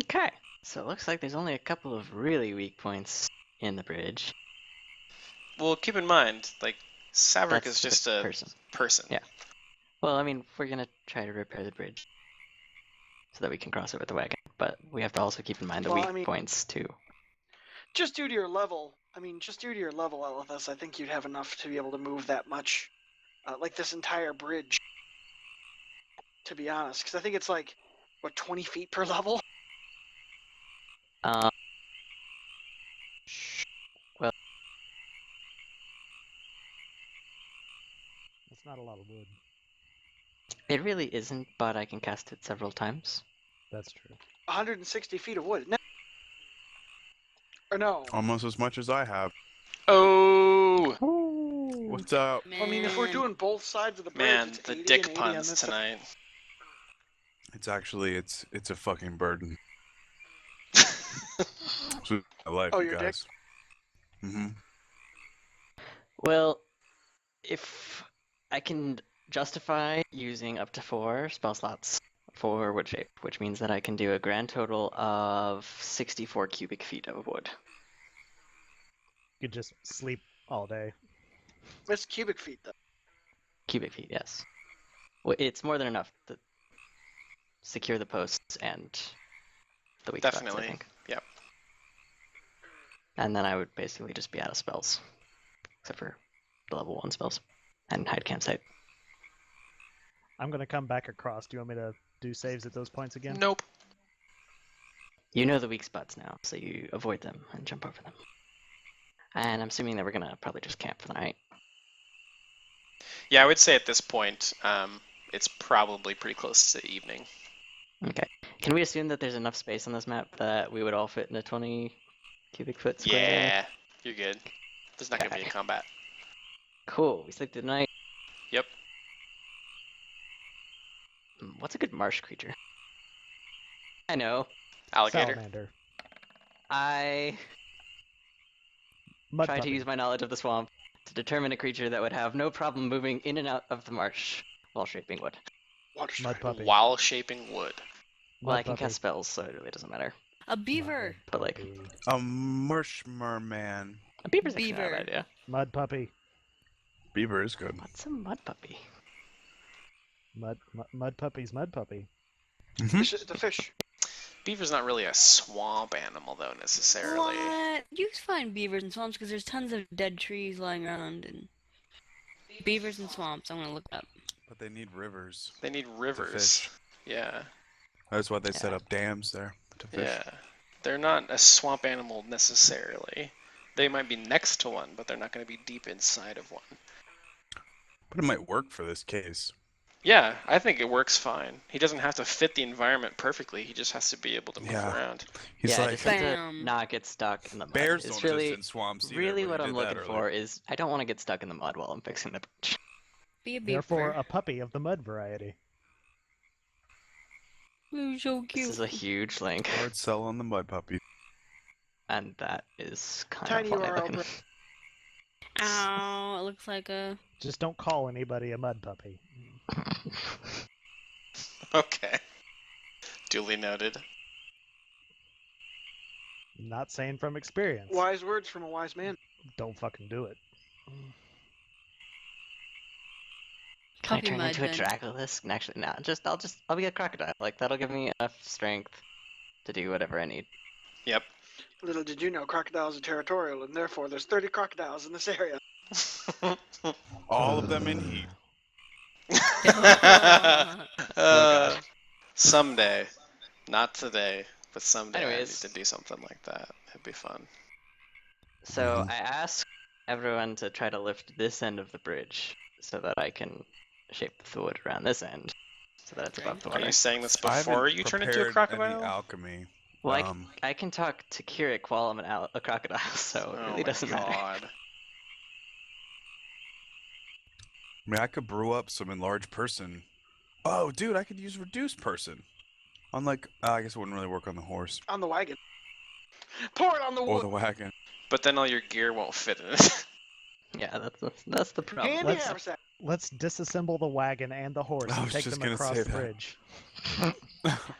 Okay, so it looks like there's only a couple of really weak points in the bridge. Well, keep in mind, like, Saverick That's is the just a person. Yeah. Well, I mean, we're gonna try to repair the bridge so that we can cross it with the wagon, but we have to also keep in mind the Well, weak I mean- points too. Just due to your level, Elithus, I think you'd have enough to be able to move that much, like this entire bridge. To be honest, because I think it's like, what, 20 feet per level? Well, it's not a lot of wood. it really isn't, but I can cast it several times. That's true. 160 feet of wood. No. Or no. Almost as much as I have. Oh, What's up? I mean, if we're Man. doing both sides of the bridge, man, it's the 80 dick and 80 on puns this side. tonight. It's actually it's a fucking burden. So I like Oh, you your guys. Mm-hmm. Well, if I can justify using up to 4 spell slots for wood shape, which means that I can do a grand total of 64 cubic feet of wood. You could just sleep all day. It's cubic feet, though. Cubic feet, yes. Well, it's more than enough to secure the posts and the weak spots, I Definitely. think. Yep. And then I would basically just be out of spells, except for the level 1 spells and hide campsite. I'm gonna come back across. Do you want me to do saves at those points again? Nope. You know the weak spots now, so you avoid them and jump over them. And I'm assuming that we're gonna probably just camp for the night. Yeah, I would say at this point, it's probably pretty close to evening. Okay. Can we assume that there's enough space on this map that we would all fit in a 20 cubic foot square? Yeah, you're good. There's not gonna be Okay. a combat. Cool. We sleep through the night. Yep. What's a good marsh creature? I know. Alligator. Salamander. I Mud try to puppy. use my knowledge of the swamp to determine a creature that would have no problem moving in and out of the marsh while shaping wood. Water Mud strike. puppy. While shaping wood. Well, Mud I can puppy. cast spells, so it really doesn't matter. A beaver. But, like- puppy. A marsh merman. A beaver's actually not a Beaver. bad idea. Mud puppy. Beaver is good. What's a mud puppy? Mud puppy's mud puppy. Fish, it's a fish. Beaver's not really a swamp animal, though, necessarily. What? You can find beavers in swamps because there's tons of dead trees lying around and beavers in swamps. I'm gonna look it up. But they need rivers. They need to rivers. fish. Yeah, That's why they set Yeah. up dams there to fish. yeah. They're not a swamp animal necessarily. They might be next to one, but they're not going to be deep inside of one. But it might work for this case. Yeah, I think it works fine. He doesn't have to fit the environment perfectly. He just has to be able to move Yeah. around. He's yeah, like, just have to Bam. not get stuck in the mud. bears It's don't really, exist in swamps either, really but what he I'm did that looking earlier. for is I don't want to get stuck in the mud while I'm fixing the bridge. Be a beaver. Therefore, a puppy of the mud variety. Ooh, so This cute. is a huge link, Hard sell on the mud puppy. and that is kind Tiny of funny URL, looking. bro. Ow! It looks like a. Just don't call anybody a mud puppy. Okay. Duly noted. Not saying from experience. Wise words from a wise man. Don't fucking do it. Can I Puppy turn mud into a then. Dracolisk? Actually, no. I'll be a crocodile. Like that'll give me enough strength to do whatever I need. Yep. Little did you know, crocodiles are territorial, and therefore there's 30 crocodiles in this area. All of them in heat. Uh, Someday. Not today, but someday Anyways. I need to do something like that. It'd be fun. So I asked everyone to try to lift this end of the bridge so that I can shape the wood around this end so that it's above the Are water. you saying this I haven't before you turn into a prepared any crocodile? alchemy. Well, I can talk to Kirrik while I'm a crocodile, so it Oh really my doesn't matter. god. I mean, I could brew up some enlarged person. Oh, dude, I could use reduced person. Unlike, I guess it wouldn't really work on the horse On the wagon. Pour it on the or wood. the wagon. But then all your gear won't fit in it. Yeah, that's the problem. Handy haversack. Let's disassemble the wagon and the horse I and was take just them gonna afross say the that. bridge.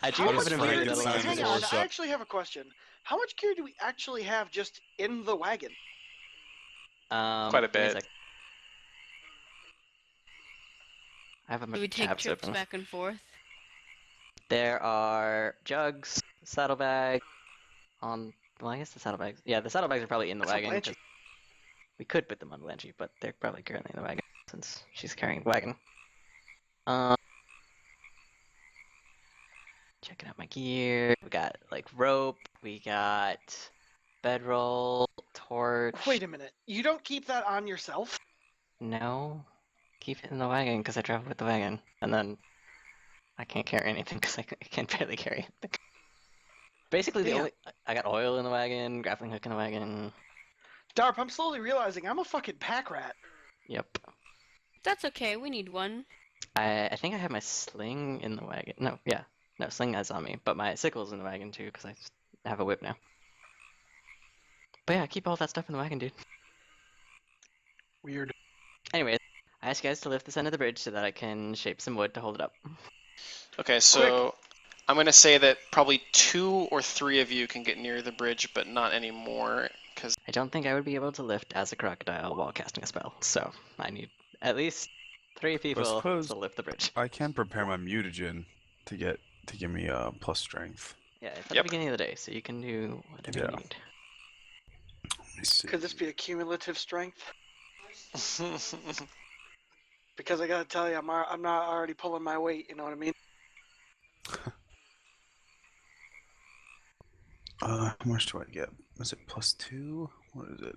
I do How have much an afraid gear ability do that we? allows me Hang to on, horse I up. actually have a question. How much gear do we actually have just in the wagon? Quite a give me bit. sec. I have a Do we take tabs trips open. back and forth? There are jugs, saddlebag, on. Well, I guess the saddlebags. Yeah, the saddlebags are probably in the That's on wagon. Blanchy. 'Cause we could put them on Blanchy, but they're probably currently in the wagon since she's carrying the wagon. Checking out my gear. We got like rope. We got bedroll, torch. Wait a minute. You don't keep that on yourself? No, keep it in the wagon because I travel with the wagon, and then I can't carry anything because I can barely carry anything. Basically, Damn. I got oil in the wagon, grappling hook in the wagon. Darp, I'm slowly realizing I'm a fucking pack rat. Yep. That's okay. We need one. I think I have my sling in the wagon. No, yeah, no sling is on me, but my sickle's in the wagon too because I have a whip now. But yeah, keep all that stuff in the wagon, dude. Weird. Anyways, I asked you guys to lift this end of the bridge so that I can shape some wood to hold it up. Okay, so I'm going to say that probably 2 or 3 of you can get near the bridge, but not anymore, because I don't think I would be able to lift as a crocodile while casting a spell, so I need at least 3 people suppose- to lift the bridge. I can prepare my mutagen to give me plus strength. Yeah, it's at the Yep. beginning of the day, so you can do whatever Yeah. you need. Let me see. Could this be a cumulative strength? Because I gotta tell you, I'm not already pulling my weight. You know what I mean? How much do I get? Is it +2? What is it?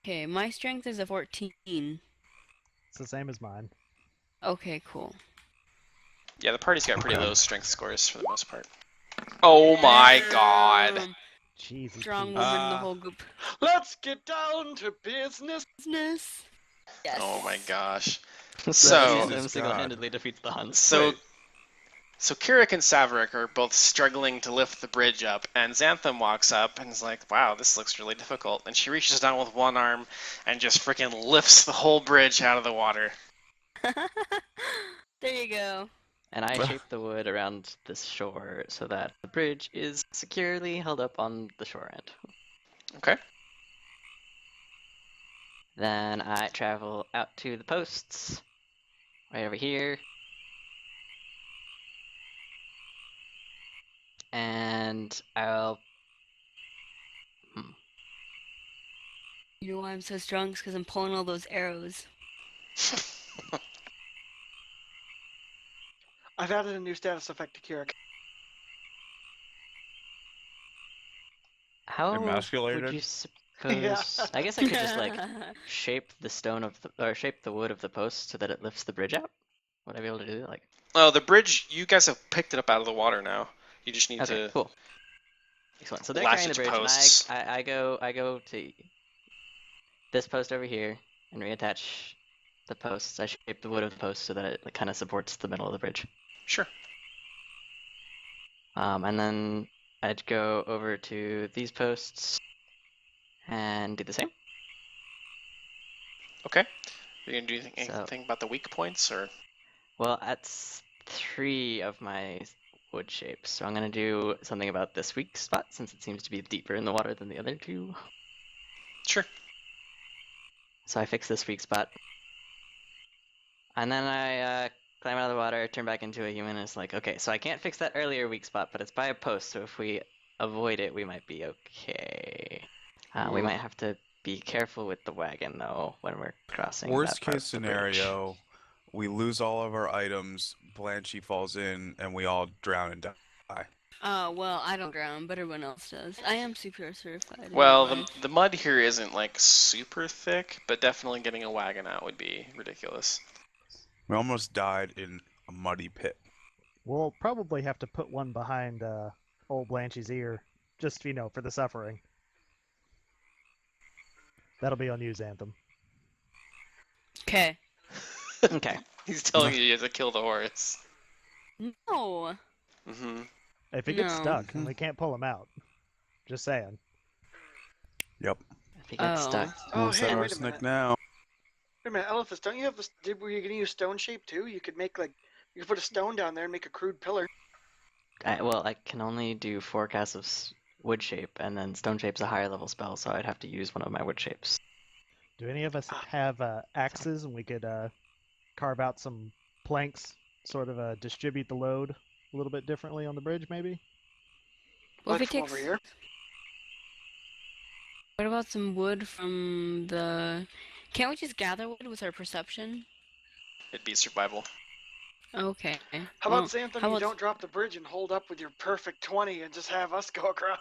Okay, my strength is a 14. It's the same as mine. Okay, cool. yeah, the party's got pretty Okay. low strength scores for the most part. Oh my god. Jeez. Strong woman in the Ah. whole group. Let's get down to business. Business. Yes. Oh my gosh. So, So- Zanthem single-handedly defeats the Huns. So, Wait. so Kirrik and Saverick are both struggling to lift the bridge up, and Zanthem walks up and is like, wow, this looks really difficult. And she reaches down with one arm and just freaking lifts the whole bridge out of the water. There you go. And I shaped the wood around this shore so that the bridge is securely held up on the shore end. Okay. Then I travel out to the posts, right over here. And I'll... You know why I'm so strong? It's because I'm pulling all those arrows. I've added a new status effect to Kirrik. How would Emasculated? you suppose... Yeah. I guess I could just, like, shape the stone of the... or shape the wood of the post so that it lifts the bridge out? Would I be able to do that? Like, Oh, the bridge, you guys have picked it up out of the water now. You just need okay, to... cool. Excellent. So they're lash carrying it the to bridge, posts. and I go to this post over here and reattach the posts. I shape the wood of the post so that it like, kind of supports the middle of the bridge. Sure. And then I'd go over to these posts and do the same. Okay. You're going to do anything, So- anything about the weak points, or... Well, that's 3 of my wood shapes, so I'm gonna do something about this weak spot since it seems to be deeper in the water than the other 2. Sure. So I fix this weak spot. And then I climb out of the water, turn back into a human, and it's like, okay, so I can't fix that earlier weak spot, but it's by a post, so if we avoid it, we might be okay. We might have to be careful with the wagon, though, when we're crossing Worst that part case of the bridge. scenario, We lose all of our items. Blanchy falls in, and we all drown and die. Oh, well, I don't drown, but everyone else does. I am CPR certified. in Well, real life. the mud here isn't like super thick, but definitely getting a wagon out would be ridiculous. We almost died in a muddy pit. We'll probably have to put one behind old Blanchy's ear, just, for the suffering. That'll be on you, Zanthem. Okay. Okay. He's telling you have to kill the horse. No. Mm-hmm. If he gets No. stuck, and we can't pull him out. Just saying. Yep. If he gets Oh. stuck. Oh, We'll set hey, wait a arsenic minute. now. Wait a minute, Elithus, don't you have this? Were you gonna use stone shape too? You could make you could put a stone down there and make a crude pillar. Well, I can only do 4 casts of wood shape, and then stone shape's a higher level spell, so I'd have to use one of my wood shapes. Do any of us have axes, and we could carve out some planks, sort of distribute the load a little bit differently on the bridge, maybe? What if Like it from takes? over here. What about some wood from the? Can't we just gather wood with our perception? It'd be survival. Okay. How Well, about Zanthem? how You about- don't drop the bridge and hold up with your perfect 20 and just have us go across.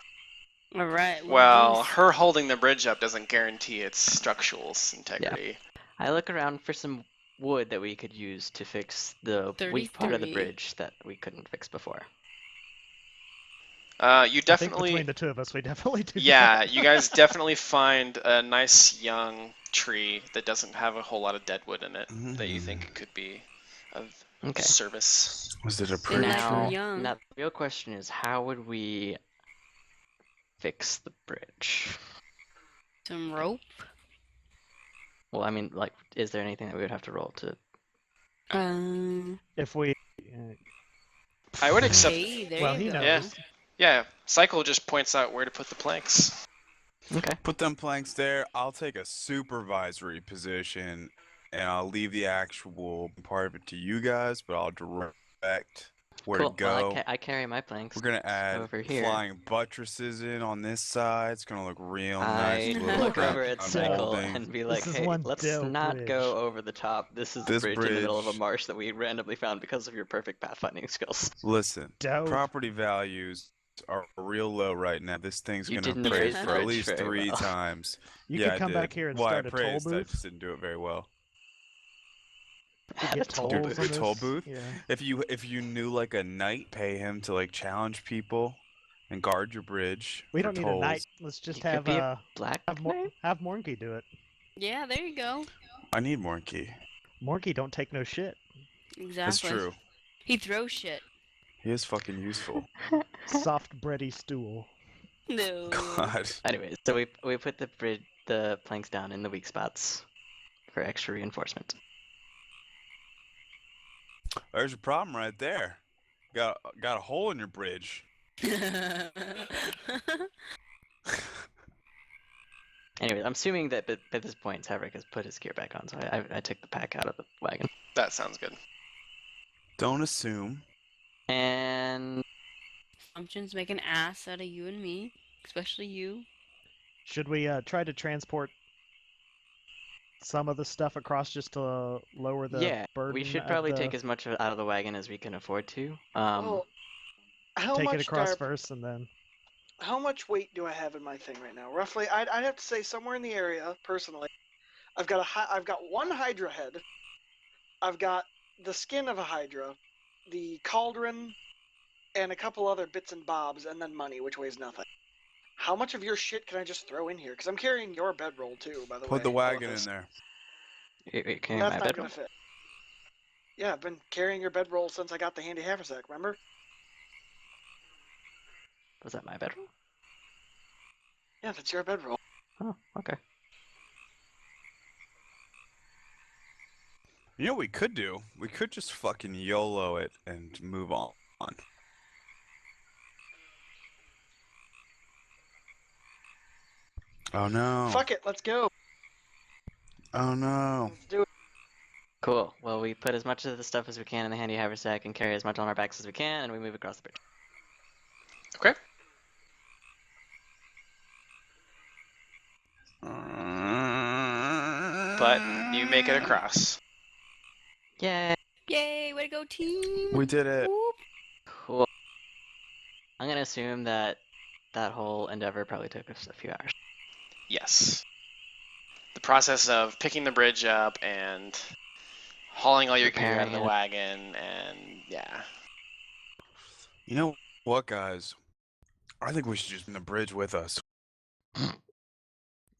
All right. Well, these- her holding the bridge up doesn't guarantee its structural integrity. I look around for some wood that we could use to fix the weak part of the 33. bridge that we couldn't fix before. You I think definitely, between the two of us, we definitely do. yeah, that. you guys definitely find a nice young tree that doesn't have a whole lot of dead wood in it that you think could be of Okay. service. Was it a Isn't pretty that Now, tree? young? now the real question is, how would we fix the bridge? Some rope. Well, I mean, like, is there anything that we would have to roll to? If we, I would accept. Hey, there well, you he go. knows. Yeah, Cycle just points out where to put the planks. Okay. Put them planks there. I'll take a supervisory position, and I'll leave the actual part of it to you guys, but I'll direct where Cool. to go. Well, I carry my planks. We're gonna add over here. flying buttresses in on this side. It's gonna look real I nice. look crap over at I'm Cycle holding. and be This like, is "Hey, one let's dope not bridge. go over the top. This is the This bridge in the middle of a bridge- marsh that we randomly found because of your perfect pathfinding skills." Listen, Dope. property values are real low right now. This thing's You gonna didn't appraise raise for the at bridge least very 3 well. times. You yeah, could come I back did. here and well, start I a toll appraised, I booth. just didn't do it very well. At Get a toll tolls booth. on The toll this, booth? Yeah. If you knew like a knight, pay him to like challenge people and guard your bridge. We for don't need tolls. a knight. Let's just You could have be a black knight? have Mornky do it. Yeah, there you go. I need more key. Mornky don't take no shit. Exactly. That's true. He throws shit. He is fucking useful. Soft bready stool. No. God. Anyways, so we put the planks down in the weak spots for extra reinforcement. There's your problem right there. Got a hole in your bridge. Anyways, I'm assuming that at this point, Tavrik has put his gear back on, so I took the pack out of the wagon. That sounds good. Don't assume. And Assumptions make an ass out of you and me, especially you. Should we try to transport some of the stuff across just to lower the yeah, burden? we should of probably the- take as much out of the wagon as we can afford to. Well, how take much it across Darp- first, and then How much weight do I have in my thing right now? Roughly, I'd have to say somewhere in the area. Personally, I've got one Hydra head. I've got the skin of a Hydra, the cauldron, and a couple other bits and bobs, and then money, which weighs nothing. How much of your shit can I just throw in here? Because I'm carrying your bedroll too, by the way. Put the wagon in Elithus. there. Wait, can That's my not bedroll? gonna fit. Yeah, I've been carrying your bedroll since I got the handy haversack. Remember? Was that my bedroll? Yeah, that's your bedroll. Oh, okay. You know what we could do? We could just fucking YOLO it and move on. Oh no. Fuck it, let's go. Oh no. Let's do it. Cool. Well, we put as much of the stuff as we can in the handy haversack and carry as much on our backs as we can, and we move across the bridge. Okay. But you make it across. Yay! Yay! Way to go, team! We did it. Whoop. Cool. I'm gonna assume that that whole endeavor probably took us a few hours. Yes. The process of picking the bridge up and hauling all your gear out of the Repairing it. wagon, and yeah. You know what, guys? I think we should just bring the bridge with us. You're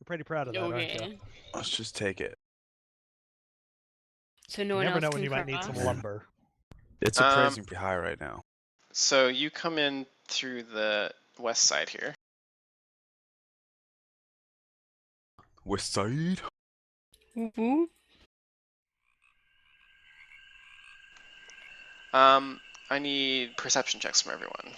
pretty proud of that, aren't Okay. you? Let's just take it. So no You one never else know can when you might need some cross? lumber. It's surprisingly pretty high right now. So you come in through the west side here. West side. Whoop. I need perception checks from everyone.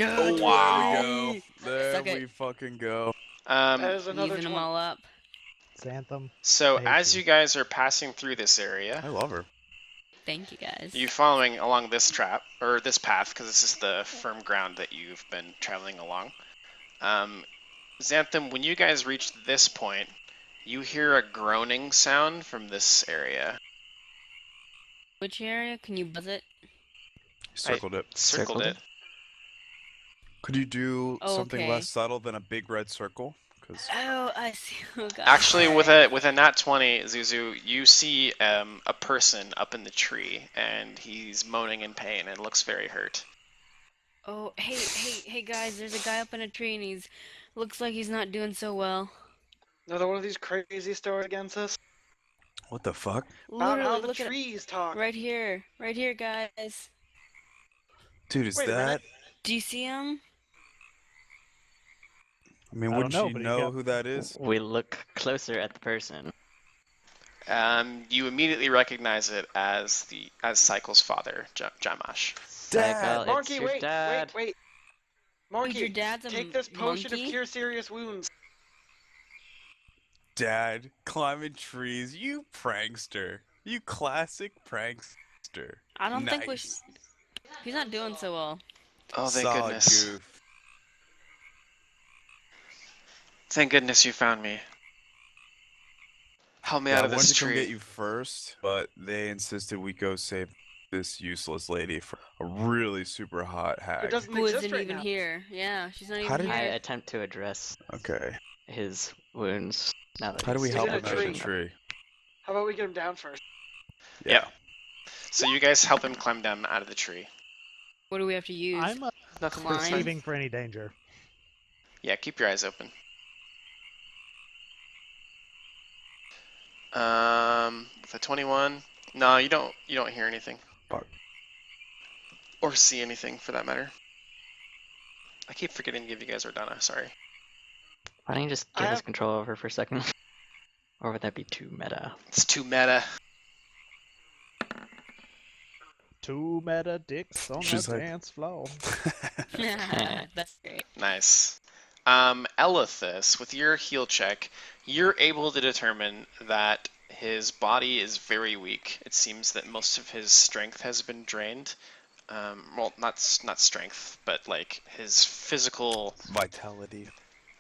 Oh, wow! There Suck it. we fucking go. That is another Even them 20. all up. Xanthem. So I hate as you. you guys are passing through this area, I love her. Thank you guys. you following along this trap or this path because this is the firm ground that you've been traveling along. Zanthem, when you guys reach this point, you hear a groaning sound from this area. Which area? Can you buzz it? Circled it. Circled it. Could you do Oh, something okay. less subtle than a big red circle? Because Oh, I see. Oh, God. Actually, with a nat 20, Zuzu, you see a person up in the tree, and he's moaning in pain and looks very hurt. Oh, hey, guys! There's a guy up in a tree, and he's looks like he's not doing so well. Another one of these crazy stories against us. what the fuck? About how Literally, the look at it. trees talk. Right here, guys. Dude, is Wait a that? minute. Do you see him? I mean, I wouldn't don't know, you but he's know got- who that is? We look closer at the person. You immediately recognize it as Cycle's father, Jamash. Cycle, it's Monkey, your wait, dad. wait. Wait, Monkey, your dad's a take this potion monkey? of cure serious wounds. Dad, climbing trees. You prankster. You classic prankster. I don't think we Nice. He's not doing so well. Oh, thank Solid goodness. goof. Thank goodness you found me. Help me Yeah, out I of wanted this to come tree. get you first, but they insisted we go save this useless lady for a really super hot It hag. doesn't Who exist isn't right even now. here? Yeah, she's not How even did- I here. attempt to address Okay. his wounds. Now that How do we he's help in a him out of the tree. tree? How about we get him down first? Yeah. So you guys help him climb down out of the tree. What do we have to use? I'm Nothing. Climb. It's fine. perceiving for any danger. Yeah, keep your eyes open. With a 21, no, you don't hear anything. Fuck. Or see anything, for that matter. I keep forgetting to give you guys Ordana. Sorry. Why don't you just I give us have- control over for a second? Or would that be too meta? It's too meta. 2 meta dicks on She's the like- dance floor. That's great. Nice. Elithus, with your heal check, you're able to determine that his body is very weak. It seems that most of his strength has been drained. Well, not strength, but like his physical. Vitality.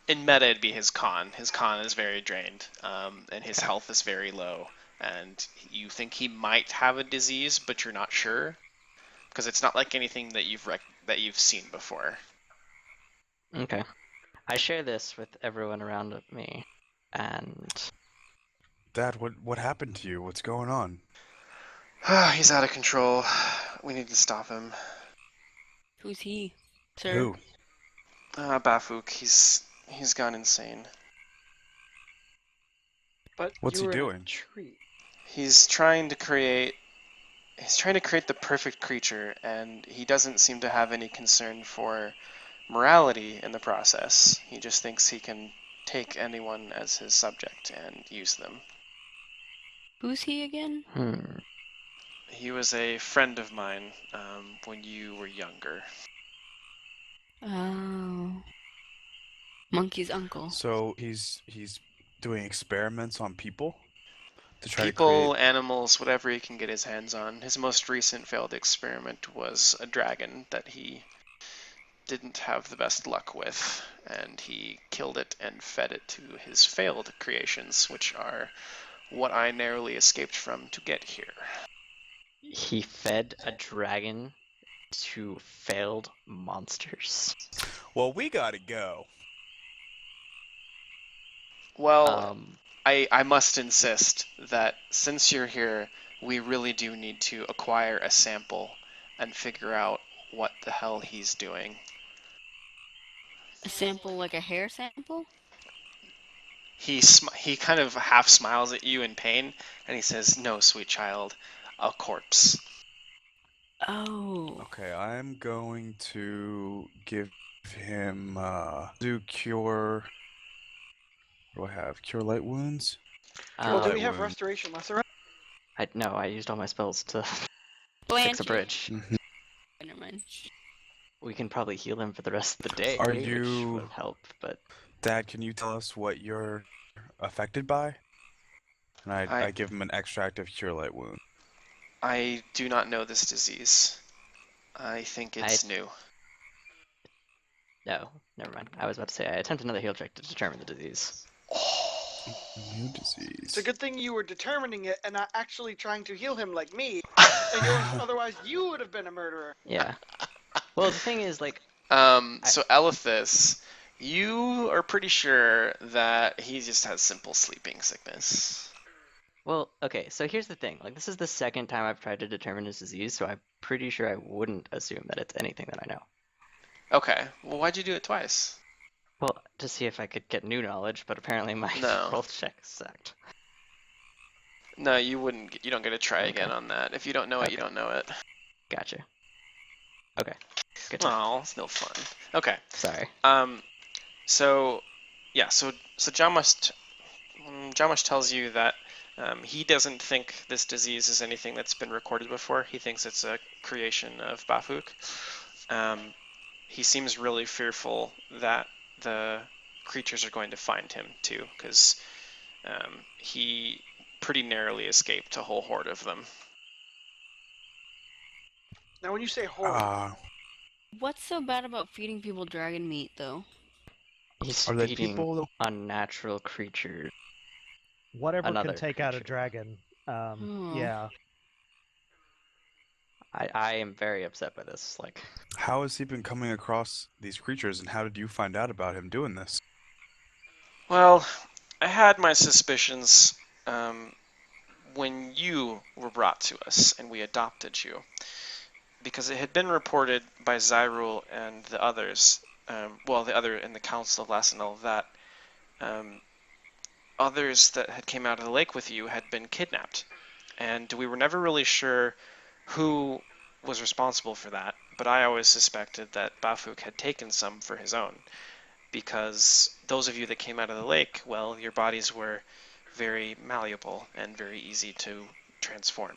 In meta, it'd be his con. His con is very drained, and his health is very low. And you think he might have a disease, but you're not sure, because it's not like anything that you've seen before. Okay. I share this with everyone around me, and Dad, what happened to you? What's going on? He's out of control. We need to stop him. Who's he, sir? Who? Bafuc. He's gone insane. But What's you he were in a doing? tree. He's trying to create the perfect creature, and he doesn't seem to have any concern for morality in the process. He just thinks he can take anyone as his subject and use them. Who's he again? He was a friend of mine when you were younger. Oh. Monkey's uncle. So he's doing experiments on people to try People, to create. animals, whatever he can get his hands on. His most recent failed experiment was a dragon that he didn't have the best luck with, and he killed it and fed it to his failed creations, which are what I narrowly escaped from to get here. He fed a dragon to failed monsters. Well, we gotta go. Well, I must insist that since you're here, we really do need to acquire a sample and figure out what the hell he's doing. A sample, like a hair sample? He kind of half smiles at you in pain, and he says, "No, sweet child, a corpse." Oh. Okay, I'm going to give him do cure. What do I have? Cure light wounds? Well, do Light we have wound. restoration lesser? No, I used all my spells to fix Blanchy. a bridge. Never mind. We can probably heal him for the rest of the day, Are which you- would help, but Dad, can you tell us what you're affected by? And I give him an extract of cure light wound. I do not know this disease. I think it's new. no, never mind. I was about to say I attempt another heal check to determine the disease. New disease. It's a good thing you were determining it and not actually trying to heal him like me. Otherwise, you would have been a murderer. Yeah. Well, the thing is, like, So Elithis, you are pretty sure that he just has simple sleeping sickness. well, okay, so here's the thing. Like, this is the second time I've tried to determine his disease, so I'm pretty sure I wouldn't assume that it's anything that I know. Okay, well, why'd you do it twice? Well, to see if I could get new knowledge, but apparently my No. roll check sucked. No, you wouldn't. You don't get to try Okay. again on that. If you don't know it, you don't know it. Gotcha. Okay. Good job. Oh, it's no fun. Okay. Sorry. So Jamash tells you that he doesn't think this disease is anything that's been recorded before. He thinks it's a creation of Bafuc. He seems really fearful that the creatures are going to find him too, because he pretty narrowly escaped a whole horde of them. Now, when you say horde, What's so bad about feeding people dragon meat, though? He's Are they feeding people? unnatural creatures. Whatever Another can take out a creature. dragon. Hmm. Yeah. I am very upset by this. Like, How has he been coming across these creatures, and how did you find out about him doing this? Well, I had my suspicions when you were brought to us and we adopted you, because it had been reported by Zyrul and the others, the other in the Council of Lasanel, that others that had came out of the lake with you had been kidnapped, and we were never really sure who was responsible for that, but I always suspected that Bafuc had taken some for his own, because those of you that came out of the lake, well, your bodies were very malleable and very easy to transform.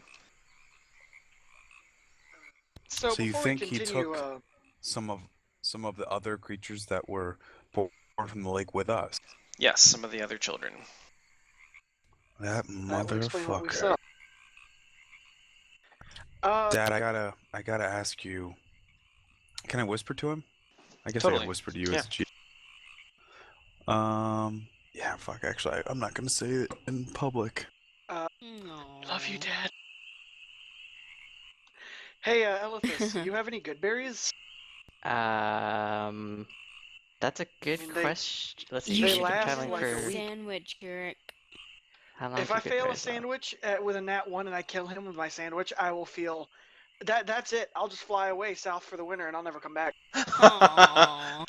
so So you before think we he continue, took some of the other creatures that were born from the lake with us? Yes, some of the other children. That that will explain what we motherfucker. saw. Dad, I gotta ask you. Can I whisper to him? I guess I Totally. can whisper to you Yeah. as G. Yeah, fuck. Actually, I'm not gonna say it in public. Love you, Dad. Hey, Elithis, you have any good berries? That's a good mean, they- question. Let's see. You They You've been last traveling like a for week. Sandwich, Kirrik. how long? If have I you been fail a berries on? sandwich with a nat 1 and I kill him with my sandwich, I will feel that's it. I'll just fly away south for the winter and I'll never come back. Aww.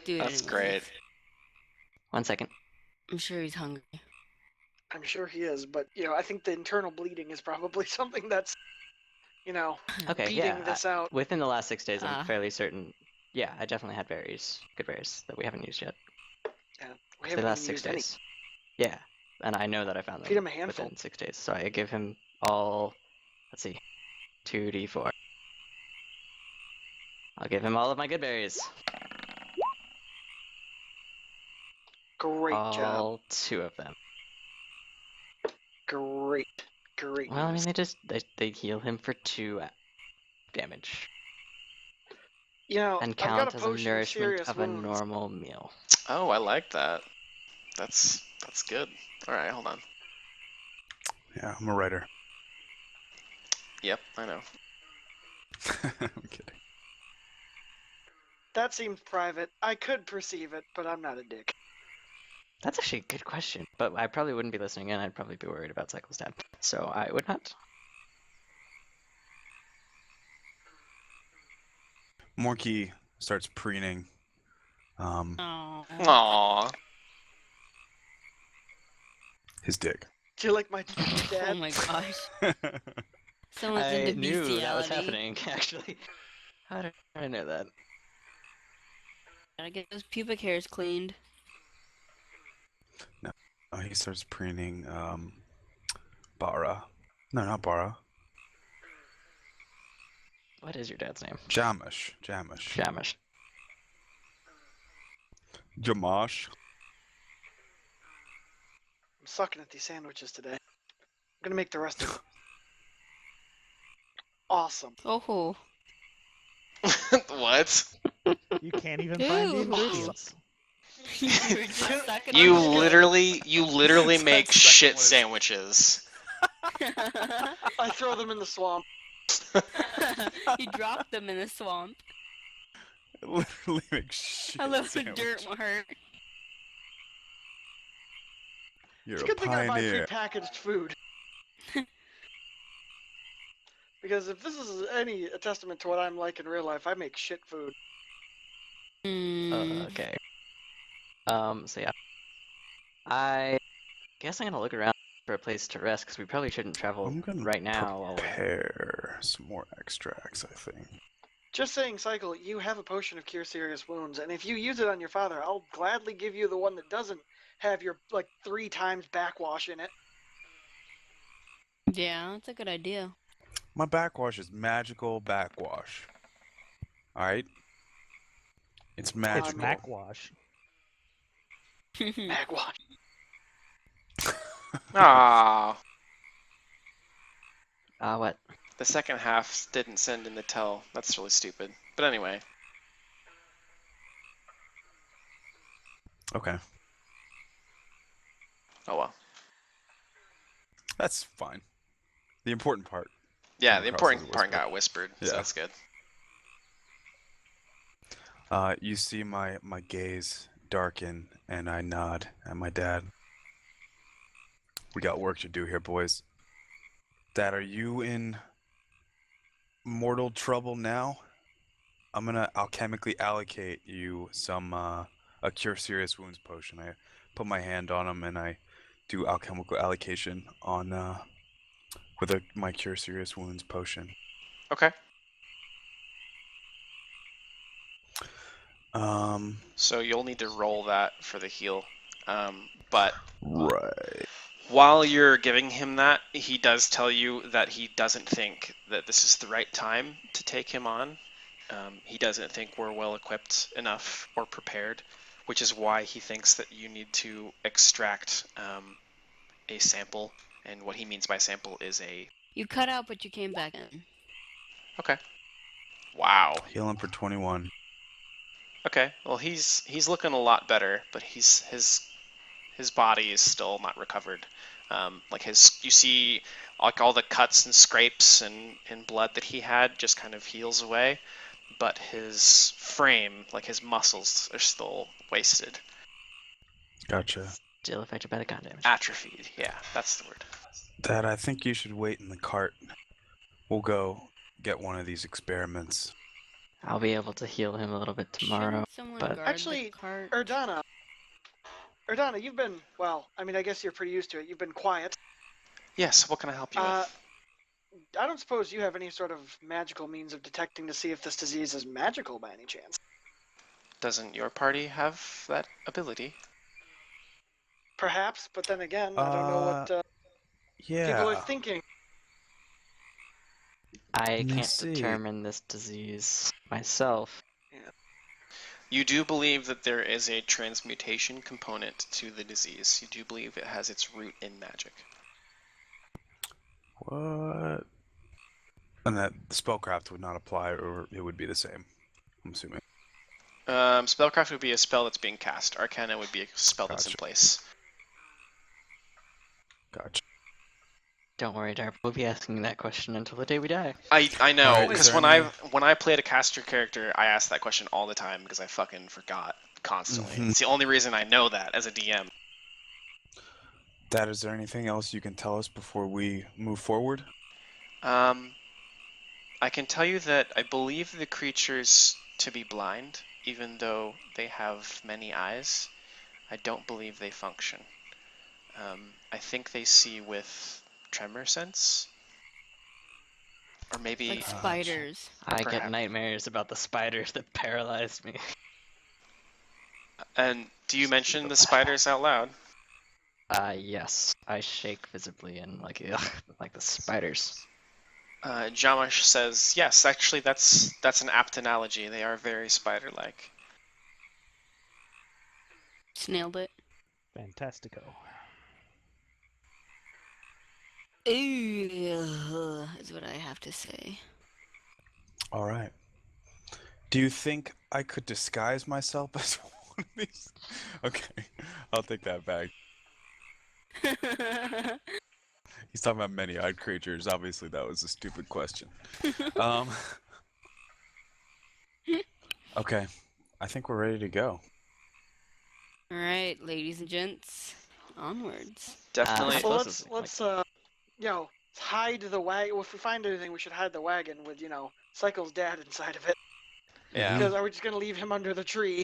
Dude, That's great. 1 second. I'm sure he's hungry. I'm sure he is, but I think the internal bleeding is probably something that's Okay, beating yeah. this out. Within the last 6 days, I'm Ah. fairly certain. Yeah, I definitely had berries, good berries that we haven't used yet. Yeah, we The haven't last even 6 used any. days. Yeah, and I know that I found Feed them him a handful. within 6 days. So I give him all. Let's see, 2d4. I'll give him all of my good berries. Great job. All 2 of them. Great Well, I news. mean, they heal him for 2 damage. You know, and I've got count a as a potion of nourishment serious of a wounds. normal meal. Oh, I like that. That's good. All right, hold on. Yeah, I'm a writer. Yep, I know. I'm kidding. That seems private. I could perceive it, but I'm not a dick. That's actually a good question, but I probably wouldn't be listening in. I'd probably be worried about cycle stat, so I would not. Morky starts preening. Oh. Aww. His dick. Do you like my Oh dad? my gosh. Someone's I into knew bestiality. that was happening, actually. How did I know that? Gotta get those pubic hairs cleaned. Oh, he starts preening. Bara. No, not Bara. What is your dad's name? Jamash. Jamash. Jamash. I'm sucking at these sandwiches today. I'm gonna make the rest of it. Awesome. Oh. What? You can't even find the Ooh. ingredients. You were just sucking You on literally So make that's the second shit one is- sandwiches. I throw them in the swamp. You dropped them in the swamp. Literally makes shit I love the sandwich. dirt hurt. You're It's a a good thing I buy pioneer. prepackaged food. Because if this is any a testament to what I'm like in real life, I make shit food. Okay. So yeah. I guess I'm gonna look around for a place to rest, because we probably shouldn't travel I'm gonna right now. while we're- prepare some more extracts, I think. Just saying, Cycle, you have a potion of Cure Serious Wounds, and if you use it on your father, I'll gladly give you the one that doesn't have your, 3 times backwash in it. Yeah, that's a good idea. My backwash is magical backwash. Alright? It's It's magical. Macwash. Backwash. Ah, What? the second half didn't send in the tell. That's really stupid. But anyway, Okay. oh well. That's fine. The important part. Yeah, Came the across as important part whispered. got whispered, so Yeah. that's good. You see my gaze darken, and I nod at my dad. We got work to do here, boys. Dad, are you in mortal trouble now? I'm gonna alchemically allocate you some a Cure Serious Wounds potion. I put my hand on him and I do alchemical allocation on with my Cure Serious Wounds potion. Okay. So you'll need to roll that for the heal. But Right. while you're giving him that, he does tell you that he doesn't think that this is the right time to take him on. He doesn't think we're well equipped enough or prepared, which is why he thinks that you need to extract a sample. And what he means by sample is a... You cut out, but you came back in. Okay. Wow. Heal him for 21. Okay. Well, he's looking a lot better, but his body is still not recovered. You see, like all the cuts and scrapes and blood that he had just kind of heals away, but his frame, like his muscles, are still wasted, Gotcha. Still affected by the con damage. atrophied. Yeah, that's the word. Dad, I think you should wait in the cart. We'll go get one of these experiments. I'll be able to heal him a little bit tomorrow. Shouldn't someone but- guard Actually, the cart? Erdana, you've been, I guess you're pretty used to it. You've been quiet. Yes. What can I help you with? I don't suppose you have any sort of magical means of detecting to see if this disease is magical by any chance. Doesn't your party have that ability? Perhaps, but then again, I don't know what people are Yeah. thinking. I Let me can't see. determine this disease myself. You do believe that there is a transmutation component to the disease. You do believe it has its root in magic. What? And that spellcraft would not apply, or it would be the same. I'm assuming. Spellcraft would be a spell that's being cast. Arcana would be a spell that's in Gotcha. place. Gotcha. Don't worry, Darp. We'll be asking that question until the day we die. I know, Alright, because is there when I played a caster character, I asked that question all the time because I fucking forgot constantly. Mhm. It's the only reason I know that as a DM. Dad, is there anything else you can tell us before we move forward? I can tell you that I believe the creatures to be blind, even though they have many eyes. I don't believe they function. I think they see with tremor sense, or maybe Like spiders. I get perhaps. nightmares about the spiders that paralyzed me. And do you mention the spiders out loud? Yes. I shake visibly and like, ugh, like the spiders. Jamash says, yes, actually that's an apt analogy. They are very spider-like. Snailed it. Fantastico. Ooh, is what I have to say. All right. Do you think I could disguise myself as one of these? Okay, I'll take that back. He's talking about many-eyed creatures. Obviously, that was a stupid question. Okay, I think we're ready to go. All right, ladies and gents, onwards. Definitely. How Well, close is let's it? hide the wagon. Well, if we find anything, we should hide the wagon with Cycle's dad inside of it. Yeah. Because are we just gonna leave him under the tree?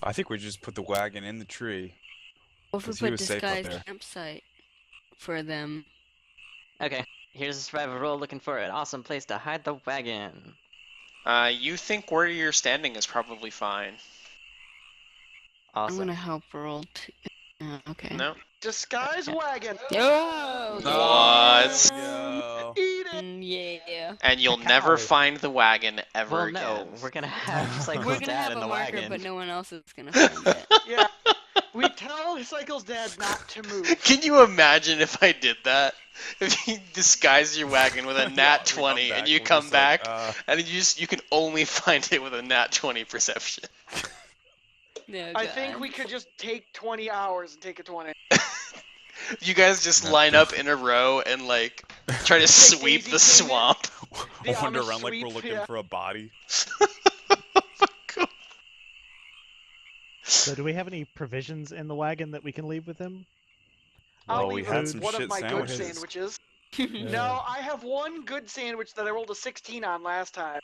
I think we just put the wagon in the tree. What if we 'Cause he put was safe up disguised there. campsite for them? Okay, here's a survival roll looking for an awesome place to hide the wagon. You think where you're standing is probably fine. I'm Awesome. gonna help roll. Okay. No? Disguise wagon. Oh. What? Yo. Eat it. Yeah. And you'll never Cow. find the wagon ever Well, again. no, we're gonna have We're Cycle's gonna dad have in a the marker, wagon. but no one else is gonna find it. Yeah. We tell Cycle's dad not to move. Can you imagine if I did that? If you disguise your wagon with a nat 20 and you come back and you can only find it with a nat 20 perception. No, I think we could just take 20 hours and take a 20. You guys just Not line good. up in a row and like try to sweep daisy the chain it. swamp. The Wander Amish around like we're sweep, looking yeah. for a body. So do we have any provisions in the wagon that we can leave with him? I'll Well, we leave had him some one of shit my good sandwiches. sandwiches. No, I have one good sandwich that I rolled a 16 on last time.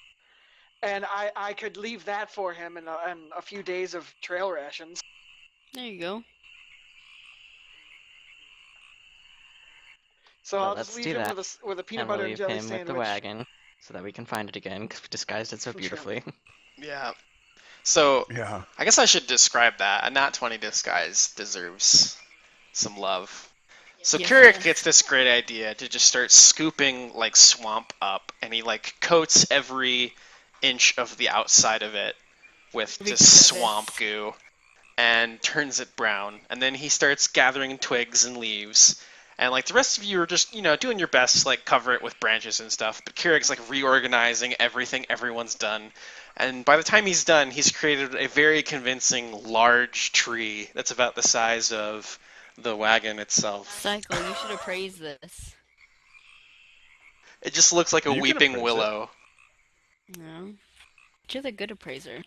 And I could leave that for him and a few days of trail rations. There you go. So Well, I'll just let's leave do him that. with a peanut And we'll butter and leave jelly him sandwich. with the wagon so that we can find it again because we disguised it so Sure. beautifully. Yeah. So Yeah. I guess I should describe that. A nat 20 disguise deserves some love. So Yes, Kirrik yes. gets this great idea to just start scooping like swamp up, and he like coats every inch of the outside of it with Every just crevice. swamp goo and turns it brown. And then he starts gathering twigs and leaves. And like the rest of you are just, doing your best to like cover it with branches and stuff. But Kirik's like reorganizing everything everyone's done. And by the time he's done, he's created a very convincing large tree that's about the size of the wagon itself. Cycle, you should have praised this. It just looks like a You can weeping appraise it. willow. No. You're the good appraiser. I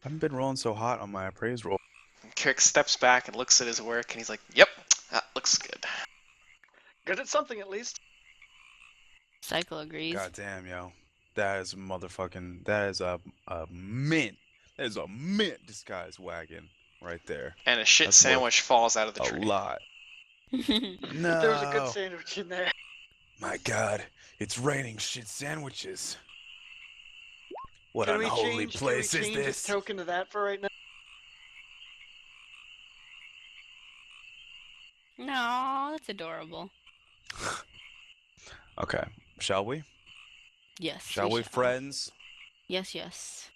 haven't been rolling so hot on my appraise roll. Kirk steps back and looks at his work, and he's like, "Yep, that looks good." Good at something at least. Cycle agrees. God damn, yo. That is motherfucking. That is a mint. That is a mint disguise wagon right there. And a shit That's worth sandwich falls out of the A tree. lot. No. There was a good sandwich in there. My God, it's raining shit sandwiches. What Can we unholy change, place can we is change this? a token to that for right now? No, that's adorable. Okay, shall we? Yes. Shall we, friends? Yes, yes.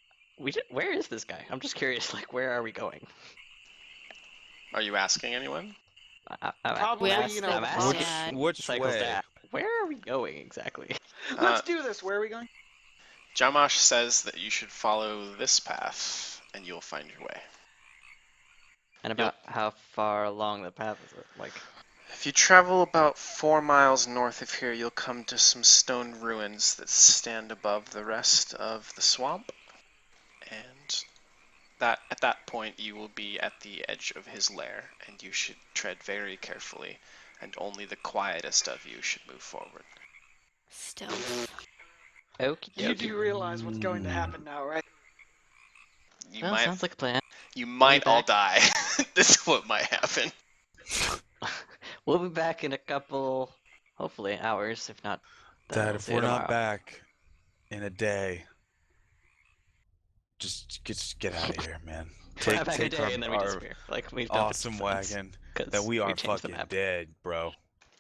Where is this guy? I'm just curious. Like, where are we going? Are you asking anyone? Probably, asked you know, that the best problem. dad. Which Cycle's way? dad. Where are we going exactly? Let's do this. Where are we going? Jamash says that you should follow this path, and you'll find your way. And about how far along the path is it? Like, If you travel about 4 miles north of here, you'll come to some stone ruins that stand above the rest of the swamp. And at that point, you will be at the edge of his lair, and you should tread very carefully, and only the quietest of you should move forward. Stealth. okie You dokie. do realize what's going to happen now, right? You Well, sounds like a plan. might all back. die. This is what might happen. We'll be back in a couple, hopefully, hours, if not. then Dad, we'll if see you we're not tomorrow. back in a day, just get out of here, man. We're not back in a Take day and then we our disappear. Like we've done awesome wagon that we are fucking map. dead, bro.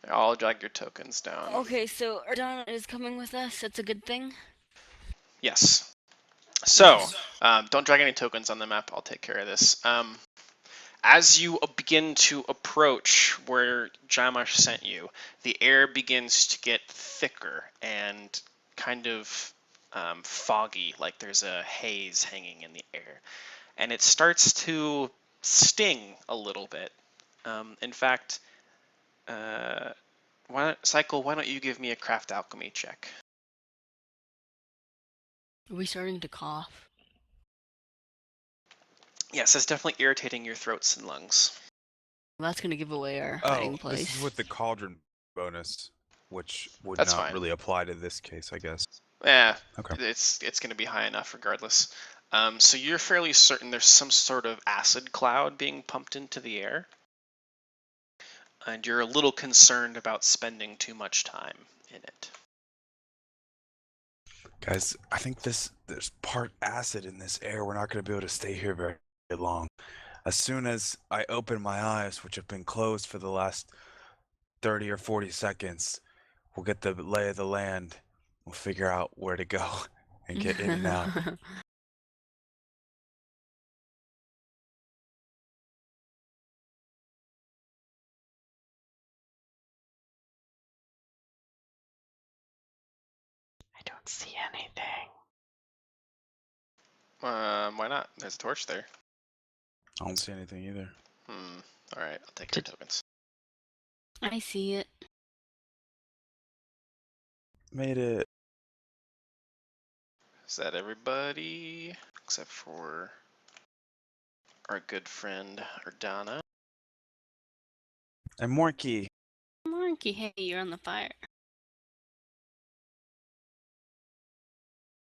I'll drag your tokens down. Okay, so Ardana is coming with us. That's a good thing. Yes. So, don't drag any tokens on the map. I'll take care of this. As you begin to approach where Jamash sent you, the air begins to get thicker and kind of foggy, like there's a haze hanging in the air. And it starts to sting a little bit. In fact, Cycle, why don't you give me a craft alchemy check? Are we starting to cough? Yes, it's definitely irritating your throats and lungs. Well, that's gonna give away our Oh, hiding place. this is with the cauldron bonus, which would That's not fine. really apply to this case, I guess. Yeah, Okay. it's going to be high enough regardless. So you're fairly certain there's some sort of acid cloud being pumped into the air, and you're a little concerned about spending too much time in it. Guys, I think there's part acid in this air. We're not going to be able to stay here very long. As soon as I open my eyes, which have been closed for the last 30 or 40 seconds, we'll get the lay of the land. We'll figure out where to go and get in and out. I don't see anything. Why not? There's a torch there. I don't see anything either. All right, I'll take your tokens. I see it. Made it. Is that everybody except for our good friend Ardana? And Morky. Monkey, hey, you're on the fire.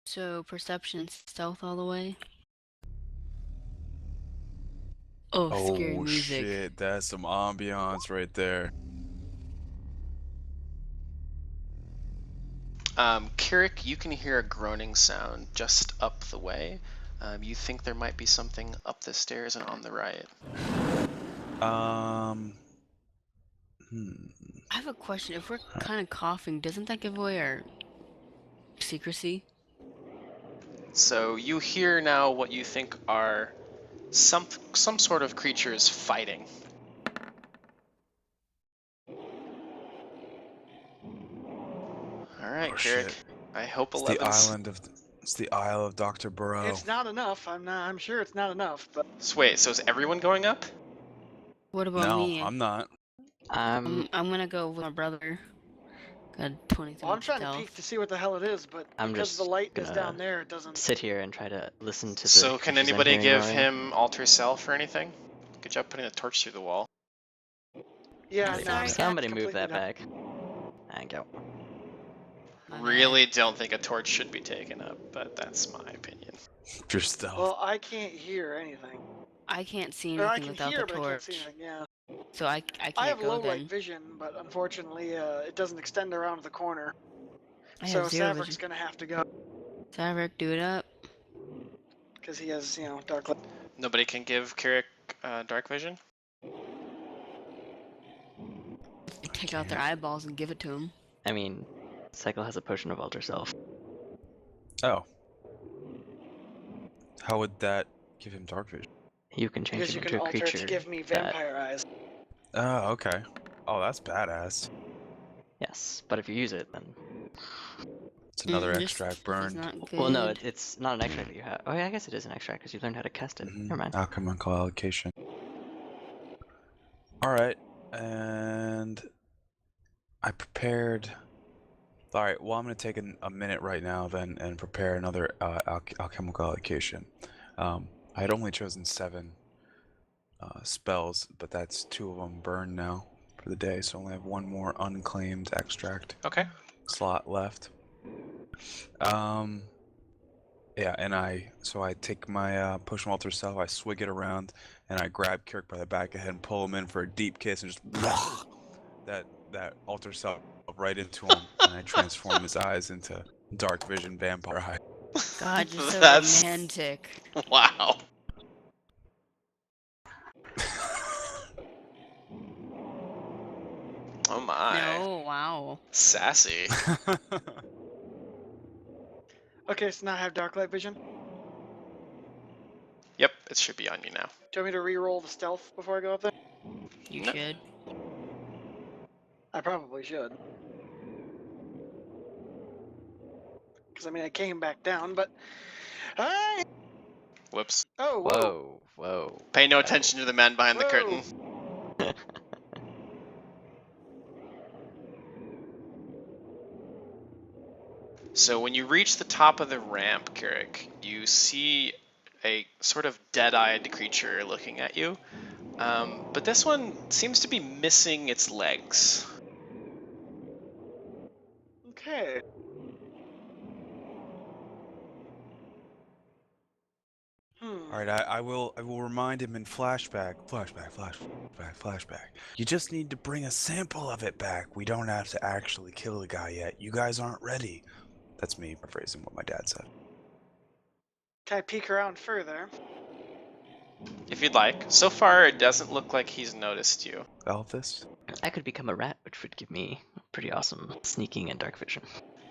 So perception, stealth all the way. Oh, scary Oh music. shit, that's some ambiance right there. Kirrik, you can hear a groaning sound just up the way. You think there might be something up the stairs and on the right. I have a question. If we're kind of coughing, doesn't that give away our secrecy? So you hear now what you think are some sort of creatures fighting. All right, Oh, Kirrik. shit. I hope It's 11's... the island of it's the Isle of Dr. Burrow. It's not enough. I'm sure it's not enough, but Wait, so is everyone going up? What about No, me? I'm not. I'm gonna go with my brother. Got 23 well, I'm trying to stealth. peek to see what the hell it is, but I'm because just the light is gonna down there, it doesn't. sit here and try to listen to the So can creatures I'm anybody hearing give roaring. him alter self or anything? Good job putting a torch through the wall. Yeah, Sorry, no, I can't Somebody move completely that not- back. Thank you. My Really don't think a torch should be taken up, but that's my opinion. Your stealth. Well, I can't hear anything. I can't see Or I anything can without hear, the but I can't see torch, anything. Yeah. so I can't I have go low then. light vision, but unfortunately, it doesn't extend around the corner. I So have zero Savrik's vision. gonna have to go Savrik, do it up. because he has, dark light. Nobody can give Kirrik dark vision? Take out their eyeballs and give it to him. I mean, Cycle has a potion of alter self. Oh. How would that give him dark vision? You can change Because him you into can a alter it creature. to give me that- vampire eyes. Oh, okay. Oh, that's badass. Yes, but if you use it, then It's another Just extract because it's burned. not good. Well, no, it's not an extract that you have. Oh, yeah, I guess it is an extract because you learned how to cast it. Never mind. Alchemical allocation. Alright, and I prepared. Alright, well, I'm going to take a minute right now then and prepare another alchemical allocation. I had only chosen 7 spells, but that's 2 of them burned now for the day, so I only have 1 more unclaimed extract Okay. slot left. Yeah, and I take my potion altar self, I swig it around, and I grab Kirrik by the back of the head and pull him in for a deep kiss, and just that altar self right into him, and I transform his eyes into dark vision vampire eyes. God, you're so That's- romantic. Wow. Oh my. No, wow. Sassy. Okay, so now I have dark light vision. Yep, it should be on you now. Do you want me to re-roll the stealth before I go up there? You No. should. I probably should. Because, I mean, I came back down, but... Alright! Whoops. Oh, whoa! Whoa. Pay no attention to the man behind the Whoa. curtain. So when you reach the top of the ramp, Kirrik, you see a sort of dead-eyed creature looking at you. But this one seems to be missing its legs. Okay. Alright, I will remind him in flashback. You just need to bring a sample of it back. We don't have to actually kill the guy yet. You guys aren't ready. That's me paraphrasing what my dad said. Can I peek around further? If you'd like. So far, it doesn't look like he's noticed you. Elvis? I could become a rat, which would give me pretty awesome sneaking and dark vision.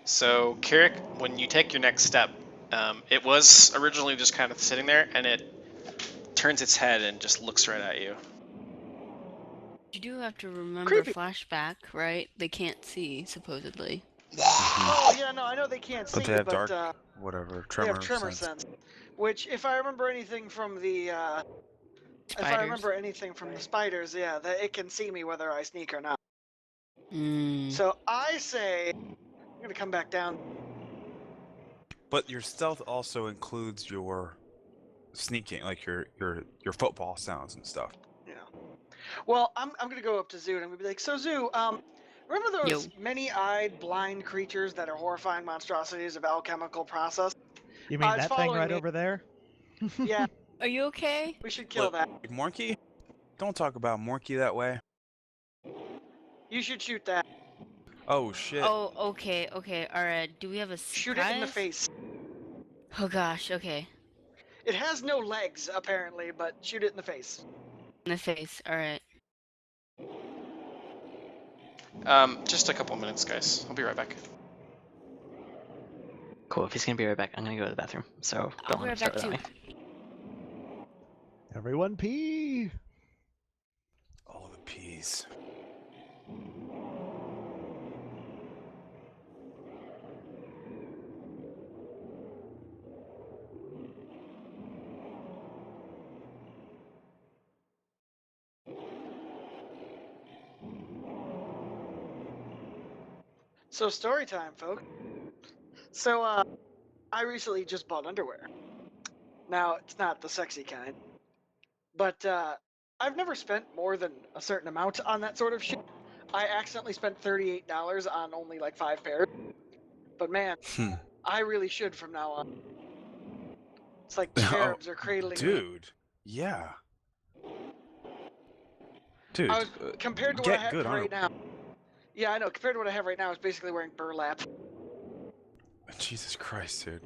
So, Kirrik, when you take your next step, it was originally just kind of sitting there, and it turns its head and just looks right at you. You do have to remember Creepy. flashback, right? They can't see, supposedly. Oh, yeah, no, I know they can't see, But they have but dark, whatever, they have tremor tremor sense. sense. Which, if I remember anything from the, if I Spiders. remember anything from the spiders, yeah, that it can see me whether I sneak or not. Mm. So I say, I'm gonna come back down. But your stealth also includes your sneaking, like your football sounds and stuff. Yeah. Well, I'm gonna go up to Zoo and I'm gonna be like, so Zoo, remember those Yo. many-eyed blind creatures that are horrifying monstrosities of alchemical process? You mean it's that thing following right me. over there? Yeah, Are you okay? we should kill Look, that. Morky? Don't talk about Morky that way. You should shoot that. Oh shit. Oh, okay, alright. Do we have a surprise? Shoot it in the face. Oh gosh, okay. It has no legs, apparently, but shoot it in the face. In the face, alright. Just a couple minutes, guys. I'll be right back. Cool. If he's gonna be right back, I'm gonna go to the bathroom. So I'll don't be let right him start back without too. me. Everyone pee! All the peas. So story time, folks. So, I recently just bought underwear. Now, it's not the sexy kind, but I've never spent more than a certain amount on that sort of shit. I accidentally spent $38 on only like 5 pairs. But man, I really should from now on. It's like cherubs are cradling me. Dude. Yeah. Dude. I was, compared to what I get have good right now. Yeah, I know. Compared to what I have right now, I was basically wearing burlap. Jesus Christ, dude.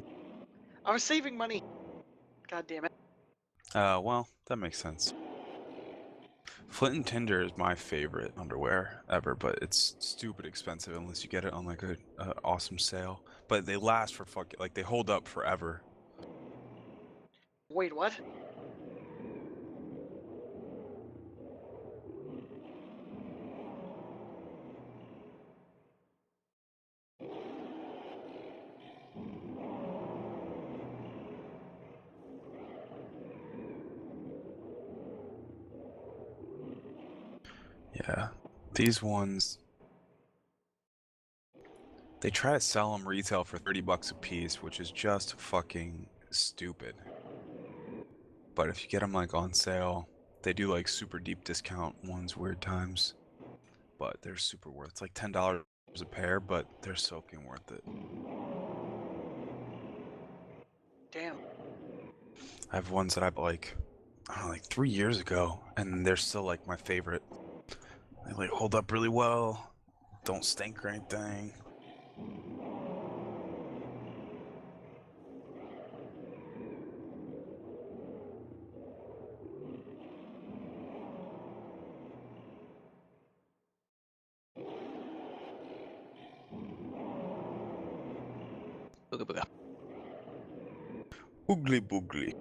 I was saving money. God damn it. Well, that makes sense. Flint and Tinder is my favorite underwear ever, but it's stupid expensive unless you get it on like a awesome sale. But they last for like they hold up forever. Wait, what? Yeah. These ones, they try to sell them retail for $30 a piece, which is just fucking stupid. But if you get them like on sale, they do like super deep discount ones weird times. But they're super worth. It's like $10 a pair, but they're so fucking worth it. Damn. I have ones that I bought like, I don't know, like 3 years ago, and they're still like my favorite. They like hold up really well, don't stink or anything. Booga booga. Boogly boogly.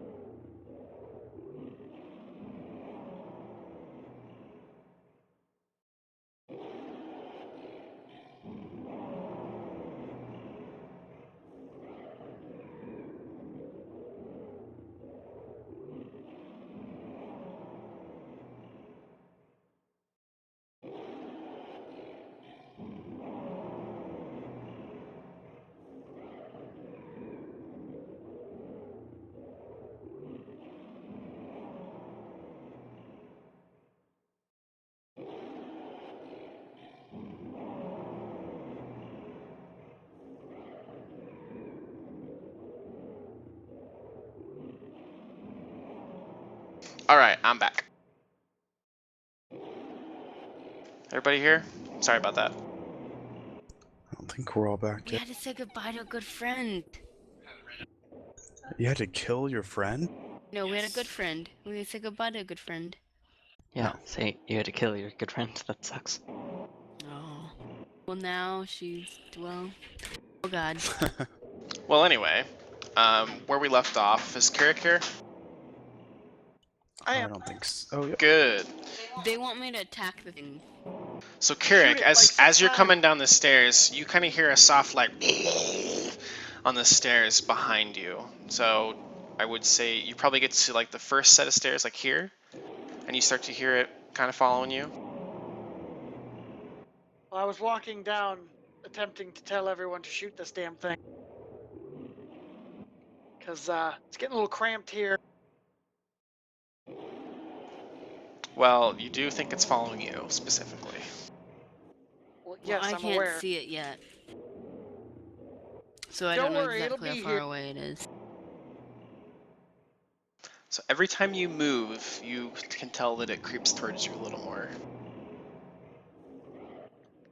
Alright, I'm back. Everybody here? Sorry about that. I don't think we're all back We yet. had to say goodbye to a good friend. You had to kill your friend? No, we had a good friend. We had to say goodbye to a good friend. Yeah, No. say you had to kill your good friend. That sucks. Oh. Well, now she's, well, oh god. Well, anyway, where we left off, is Kirrik here? I I am. don't think so. Oh, yeah. Good. They want me to attack the thing. So Shoot Kirrik, it, as like, as you're six coming down the stairs, you kind of hear a soft like on the stairs behind you. So I would say you probably get to like the first set of stairs, like here, and you start to hear it kind of following you. Well, I was walking down, attempting to tell everyone to shoot this damn thing. Because it's getting a little cramped here. Well, you do think it's following you specifically. Well, Well, yes, I I'm can't aware. see it yet. So I Don't don't know worry, it'll exactly how be far here. away it is. So every time you move, you can tell that it creeps towards you a little more.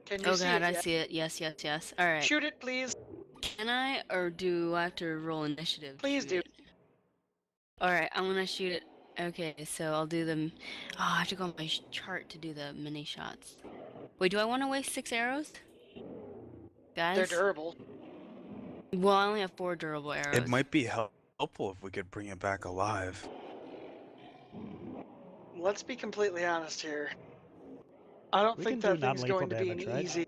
Can you Oh see god, it I yet? see it. Yes, yes, yes. Alright. Shoot it, please. Can I, or do I have to roll initiative? to Please shoot do. it? Alright, I'm gonna shoot it. Okay, so I'll do them. Oh, I have to go on my chart to do the mini shots. Wait, do I want to waste 6 arrows? They're Guys? durable. Well, I only have 4 durable arrows. It might be helpful if we could bring it back alive. Let's be completely honest here. I don't We think can do that thing's non-lethal going to be damage, an right? easy.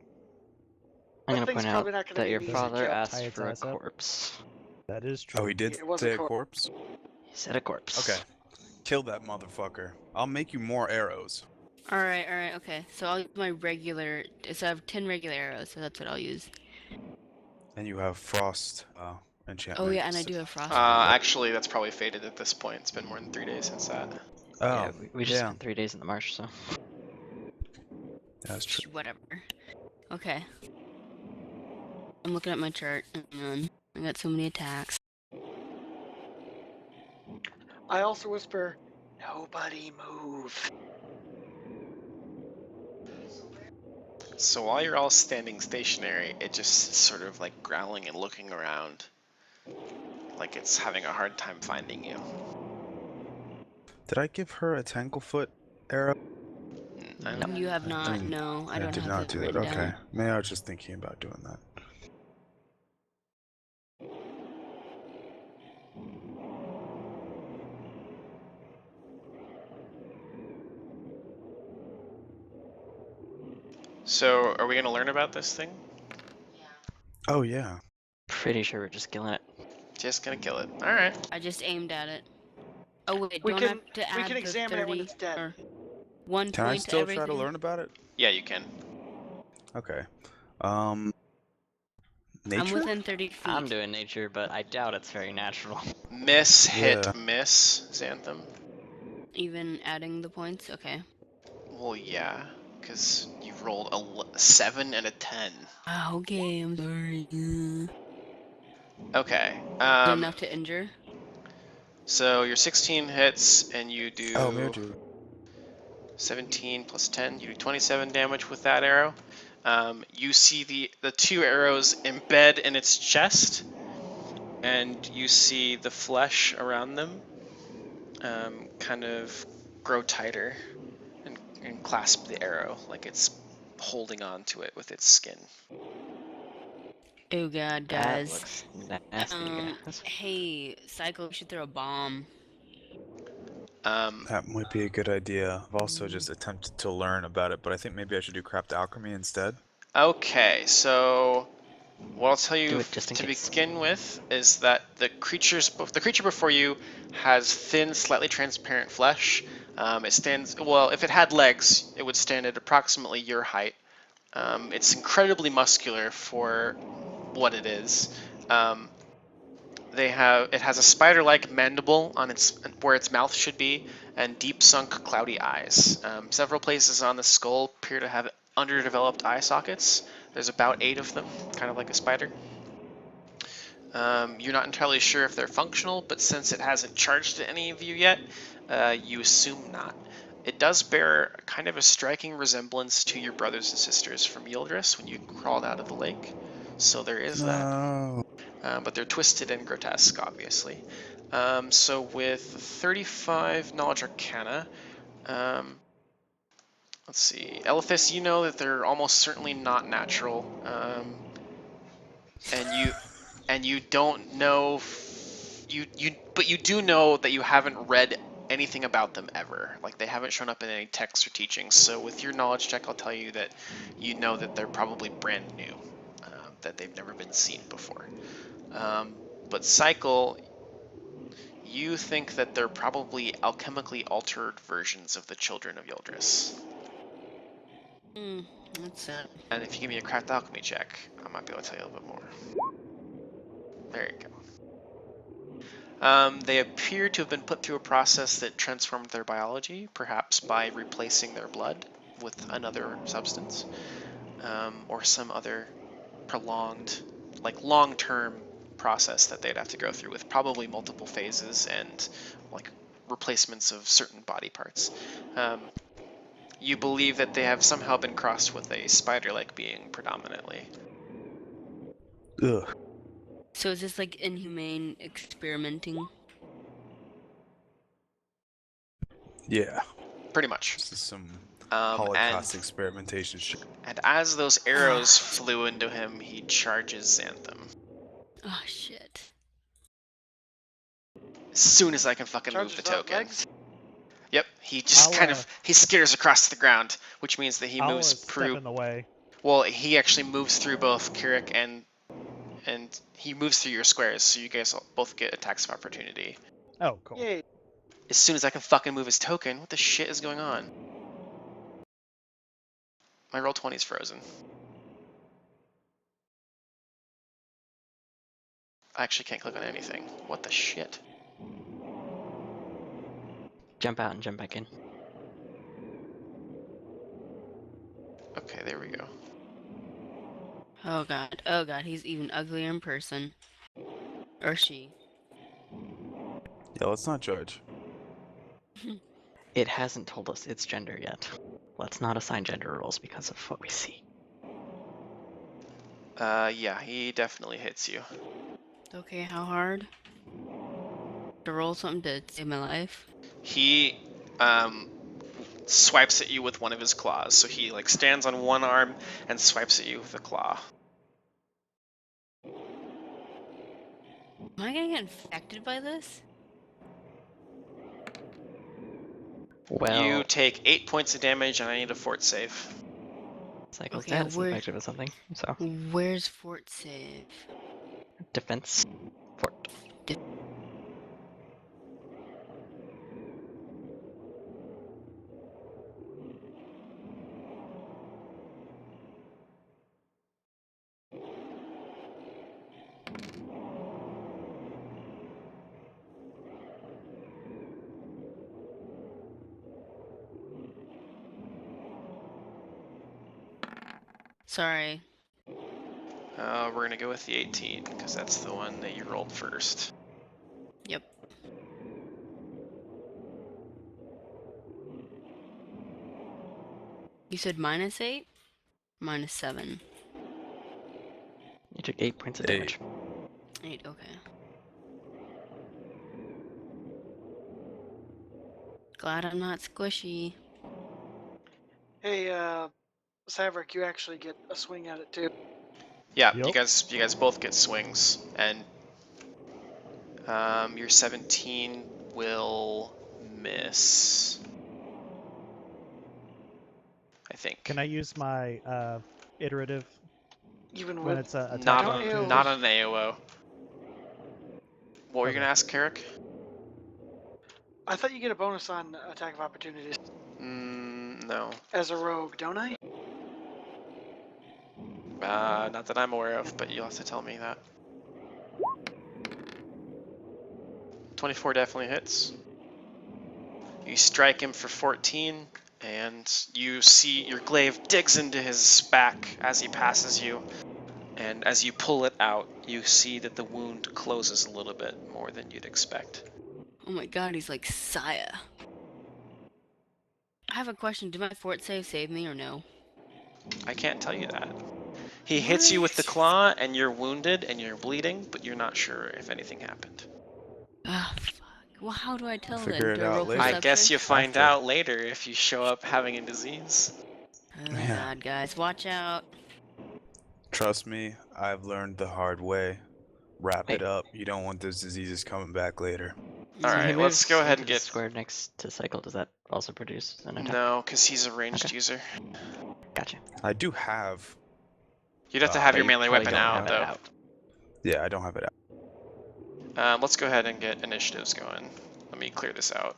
I'm That gonna thing's point out probably not going to that be your an easy father kill. asked Tie its for a ass up. corpse. That is true. Oh, he did It was a say a corpse. corpse? He said a corpse. Okay. Kill that motherfucker. I'll make you more arrows. Alright, okay. So I'll use my regular. So I have 10 regular arrows, so that's what I'll use. And you have frost enchantment. Oh, yeah, and I do have frost. Actually, that's probably faded at this point. It's been more than 3 days since that. Oh, Yeah, we just yeah. spent 3 days in the marsh, so. That's true. Whatever. Okay. I'm looking at my chart. And I got so many attacks. I also whisper, nobody move. So while you're all standing stationary, it just sort of like growling and looking around, like it's having a hard time finding you. Did I give her a Tanglefoot arrow? And You have not. didn't- No, I don't did have not that do that. written Okay. down. Maybe I was just thinking about doing that. so, are we gonna learn about this thing? Oh, yeah. Pretty sure we're just killing it. Just gonna kill it. All right. I just aimed at it. Oh wait, We don't can- have to we add can the examine it when 30 it's dead. or- 1 Can I point to still everything. try to learn about it? Yeah, you can. Okay. I'm Nature? within 30 feet. I'm doing nature, but I doubt it's very natural. Miss, hit, Yeah. miss, Zanthem. Even adding the points? Okay. Well, yeah, because you rolled a 7 and a 10. Okay, I'm sorry. Okay. Enough to injure? So your 16 hits, and you Oh, do Mewtwo. 17 plus 10. You do 27 damage with that arrow. You see the 2 arrows embed in its chest, and you see the flesh around them kind of grow tighter and clasp the arrow like it's holding on to it with its skin. Oh god, That guys. looks nasty, guys. Hey, Cycle, we should throw a bomb. That might be a good idea. I've also just attempted to learn about it, but I think maybe I should do craft alchemy instead. Okay, so what I'll tell you Do it just in to case. begin with is that the creature before you has thin, slightly transparent flesh. It stands well. If it had legs, it would stand at approximately your height. It's incredibly muscular for what it is. It has a spider-like mandible on where its mouth should be, and deep-sunk, cloudy eyes. Several places on the skull appear to have underdeveloped eye sockets. There's about 8 of them, kind of like a spider. You're not entirely sure if they're functional, but since it hasn't charged any of you yet, you assume not. It does bear kind of a striking resemblance to your brothers and sisters from Yildris when you crawled out of the lake. So there is that. No. But they're twisted and grotesque, obviously. So with 35 Knowledge Arcana, let's see. Elithis, you know that they're almost certainly not natural. And you don't know but you do know that you haven't read anything about them ever. Like they haven't shown up in any texts or teachings. So with your knowledge check, I'll tell you that you know that they're probably brand new, that they've never been seen before. But Cycle, you think that they're probably alchemically altered versions of the children of Yildris. That's sad. And if you give me a craft alchemy check, I might be able to tell you a little bit more. There you go. They appear to have been put through a process that transformed their biology, perhaps by replacing their blood with another substance, or some other prolonged, like long-term process that they'd have to go through with probably multiple phases and like replacements of certain body parts. You believe that they have somehow been crossed with a spider-like being predominantly. Ugh. So is this like inhumane experimenting? Yeah. Pretty much. This is some And Holocaust experimentation shit. And as those arrows flew into him, he charges Zanthem. Oh shit. As soon as I can fucking move the Charges up token. legs. Yep, he just he skitters across the ground, which means that he I'll moves step through. in the way. Well, he actually moves through both Kirrik and he moves through your squares, so you guys both get attacks of opportunity. Oh, cool. Yay. As soon as I can fucking move his token, what the shit is going on? My roll 20 is frozen. I actually can't click on anything. What the shit? Jump out and jump back in. Okay, there we go. Oh god, he's even uglier in person. Or she. Yeah, let's not judge. It hasn't told us its gender yet. Let's not assign gender roles because of what we see. Yeah, he definitely hits you. Okay, how hard? To roll something to save my life? He swipes at you with one of his claws. So he like stands on one arm and swipes at you with a claw. Am I gonna get infected by this? Well, You take 8 points of damage, and I need a fort save. Cycle's Okay, dad is where- infected with something, so Where's fort save? defense fort. Sorry. We're gonna go with the 18 because that's the one that you rolled first. Yep. You said -8? -7. You took 8 points of 8. damage. 8, okay. Glad I'm not squishy. Hey, Saverick, you actually get a swing at it too. Yeah, you Yep. guys both get swings, and your 17 will miss. I think. Can I use my iterative Even when with it's a attack Not of Don't you- opportunity? not on an AOO. What were you Okay. gonna ask, Kirrik? I thought you get a bonus on attack of opportunities No. as a rogue, don't I? Not that I'm aware of, but you'll have to tell me that. 24 definitely hits. You strike him for 14, and you see your glaive digs into his back as he passes you. And as you pull it out, you see that the wound closes a little bit more than you'd expect. Oh my god, he's like Saya. I have a question. Did my fort save me or no? I can't tell you that. He hits you with the claw, and you're wounded, and you're bleeding, but you're not sure if anything happened. Ah, fuck. Well, how do I tell Figure then? it Do I out roll later. I perception? guess you find After. out later if you show up having a disease. Oh my Yeah. god, guys, watch out. Trust me, I've learned the hard way. Wrap it Wait. up. You don't want those diseases coming back later. All So he right, moves let's go ahead into and the get. square next to Cycle. Does that also produce an attack? No, because he's a ranged Okay. user. Gotcha. I do have. You'd have to have But your you melee probably weapon don't out, have it though. out. Yeah, I don't have it out. Let's go ahead and get initiatives going. Let me clear this out.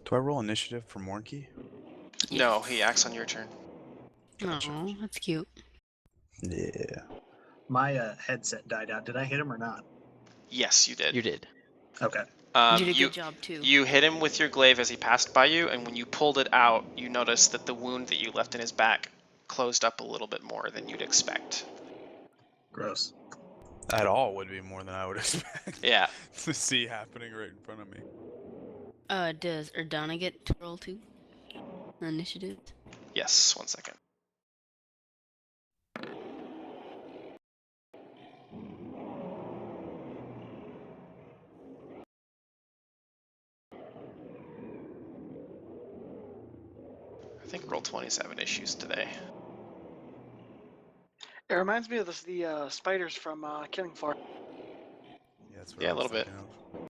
Do I roll initiative for Mornke? No, he acts on your turn. Gotcha. Oh, that's cute. Yeah. My headset died out. Did I hit him or not? Yes, you did. You did. Okay. You did a good job too. You hit him with your glaive as he passed by you, and when you pulled it out, you noticed that the wound that you left in his back closed up a little bit more than you'd expect. Gross. That all would be more than I would expect Yeah. to see happening right in front of me. Does Erdana get to roll too? Initiative? Yes, 1 second. I think roll 27 issues today. It reminds me of the spiders from Killing Floor. Yeah, that's what Yeah, I a was little bit. thinking of.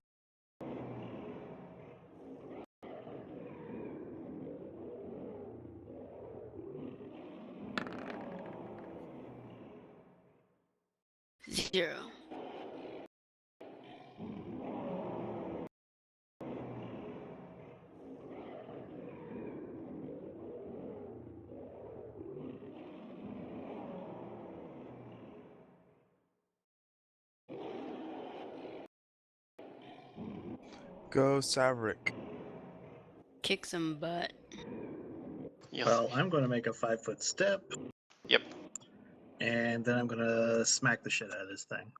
Zero. Go, Saverick. Kick some butt. You'll- Well, I'm going to make a 5-foot step, Yep. and then I'm going to smack the shit out of this thing.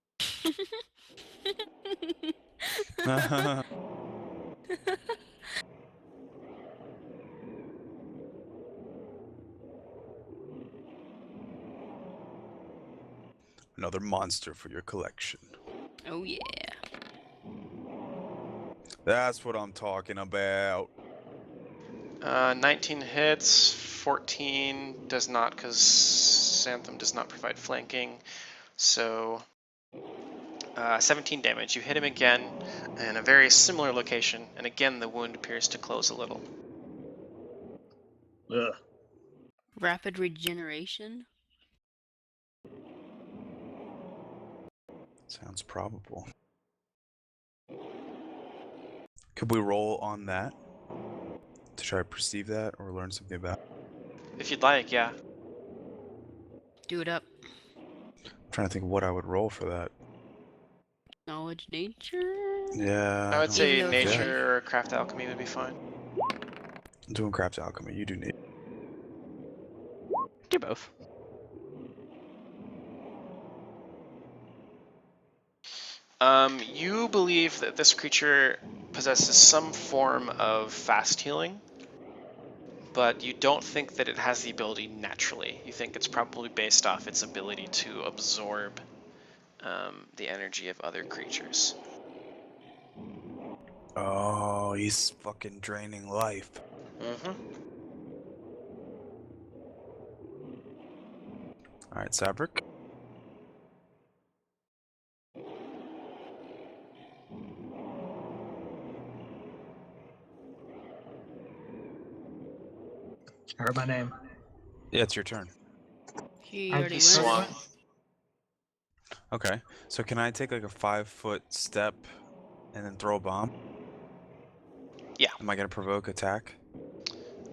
Another monster for your collection. Oh yeah. That's what I'm talking about. 19 hits, 14 does not, because Zanthem does not provide flanking. So 17 damage. You hit him again in a very similar location, and again the wound appears to close a little. Ugh. Rapid regeneration? Sounds probable. Could we roll on that? To try to perceive that or learn something about it? If you'd like, yeah. Do it up. I'm trying to think of what I would roll for that. Knowledge nature? Yeah. I would don't- say Even though it's nature or craft alchemy would be fine. I'm doing craft alchemy. You do need. Do both. You believe that this creature possesses some form of fast healing, but you don't think that it has the ability naturally. You think it's probably based off its ability to absorb the energy of other creatures. Oh, he's fucking draining life. Mm-hmm. All right, Sabric. I heard my name. Yeah, it's your turn. He I already just went. swung. Okay. So can I take like a 5-foot step and then throw a bomb? Yeah. Am I gonna provoke attack?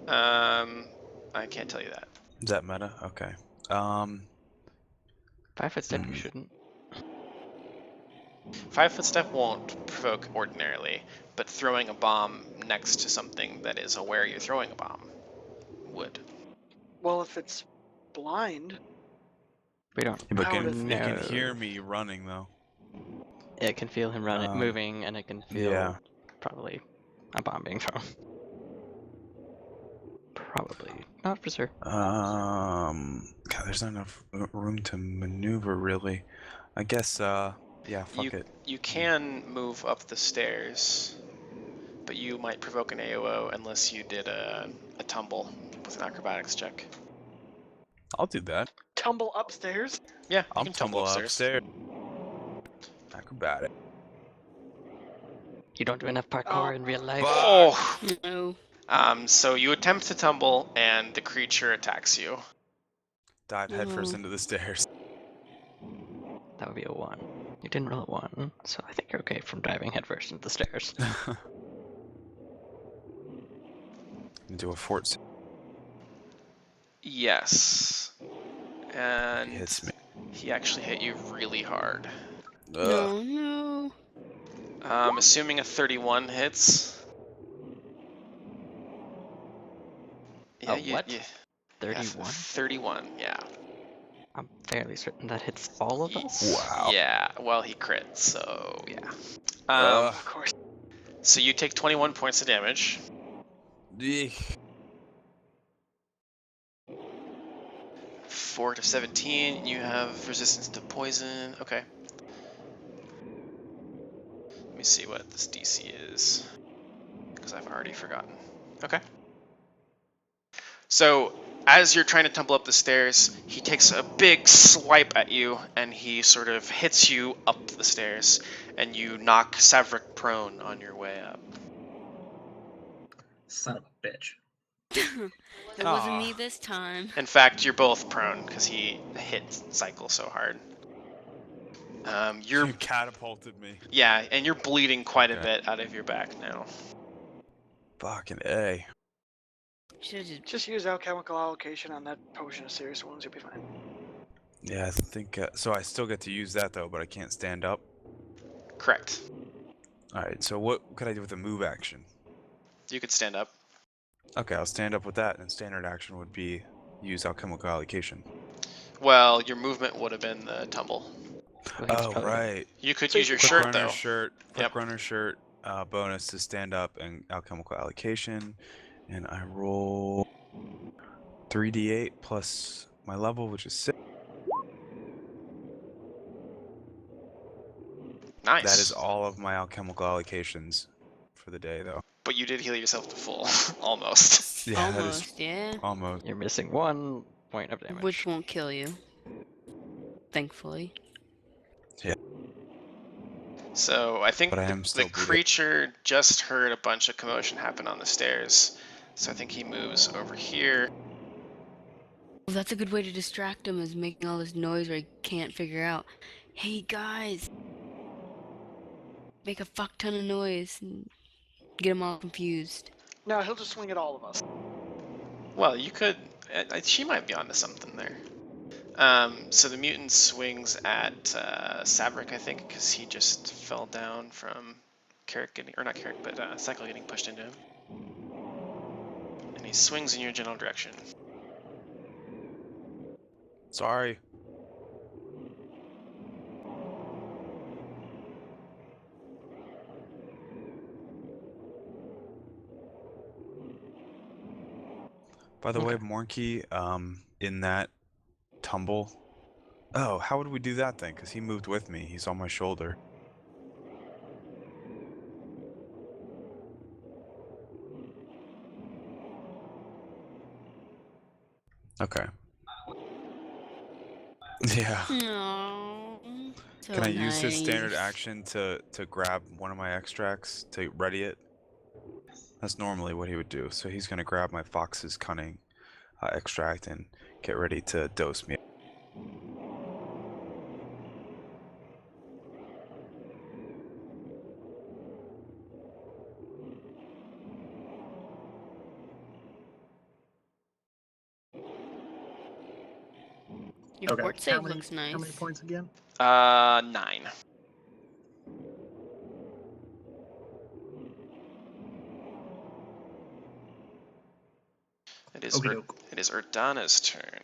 I can't tell you that. Is that meta? Okay. 5-foot step, you Hmm. shouldn't. 5-foot step won't provoke ordinarily, but throwing a bomb next to something that is aware you're throwing a bomb would. Well, if it's blind, We don't But How would it it can know. hear me running though. It can feel him running, Um, moving, and it can feel yeah. probably a bomb being thrown. Probably. Not for sure. God, there's not enough room to maneuver really. I guess, yeah, fuck it. You can move up the stairs, but you might provoke an AOO unless you did a tumble with an acrobatics check. I'll do that. tumble upstairs. Yeah, you I'll can tumble upstairs. Acrobatic. You don't do enough parkour Oh. in real life. Oh! No. So you attempt to tumble, and the creature attacks you. Dive headfirst No. into the stairs. That would be a 1. You didn't roll a 1, so I think you're okay from diving headfirst into the stairs. Do a fort. Yes. And He hits me. he actually hit you really hard. Ugh. No, no. Assuming a 31 hits. Yeah, what? yeah, 31? 31, yeah. I'm fairly certain that hits all of us. Wow. Yeah, well, he crit, so yeah. Ugh. Of course. So you take 21 points of damage. Eek. 4 to 17, you have resistance to poison. Okay. Let me see what this DC is, because I've already forgotten. Okay. So, as you're trying to tumble up the stairs, he takes a big swipe at you, and he sort of hits you up the stairs, and you knock Savrik prone on your way up. Son of a bitch. It wasn't me Aw. this time. In fact, you're both prone, because he hit Cycle so hard. You're You catapulted me. Yeah, and you're bleeding quite a Okay. bit out of your back now. Fucking A. Should have Just use alchemical allocation on that potion of serious wounds. You'll be fine. Yeah, I think, so I still get to use that though, but I can't stand up. Correct. Alright, so what could I do with a move action? You could stand up. Okay, I'll stand up with that, and standard action would be use alchemical allocation. Well, your movement would have been the tumble. Well, he's Oh, probably- right. You could So use you your could shirt, Quick though. runner shirt, quick Yep. runner shirt, bonus to stand up and alchemical allocation. And I roll 3d8 plus my level, which is 6. Nice. That is all of my alchemical allocations for the day, though. But you did heal yourself to full, almost. Yeah, that is almost, yeah. almost. You're missing 1 point of damage. Which won't kill you. Thankfully. So I think But I am still the bleeding. creature just heard a bunch of commotion happen on the stairs. So I think he moves over here. Well, that's a good way to distract him, is making all this noise where he can't figure out. Hey guys! Make a fuck ton of noise and get him all confused. No, he'll just swing at all of us. Well, you could... she might be onto something there. So the mutant swings at Savrik, I think, because he just fell down from Kirrik getting, or not Kirrik, but Cycle getting pushed into him. And he swings in your general direction. Sorry. By the way, Morky, in that tumble. Oh, how would we do that then? Because he moved with me. He's on my shoulder. Okay. Yeah. No. So Can I use his standard nice. action to grab one of my extracts to ready it? That's normally what he would do. So he's gonna grab my Fox's Cunning extract and get ready to dose me. Your Okay. fort save looks nice. How many points again? 9. It is it is Erdana's turn.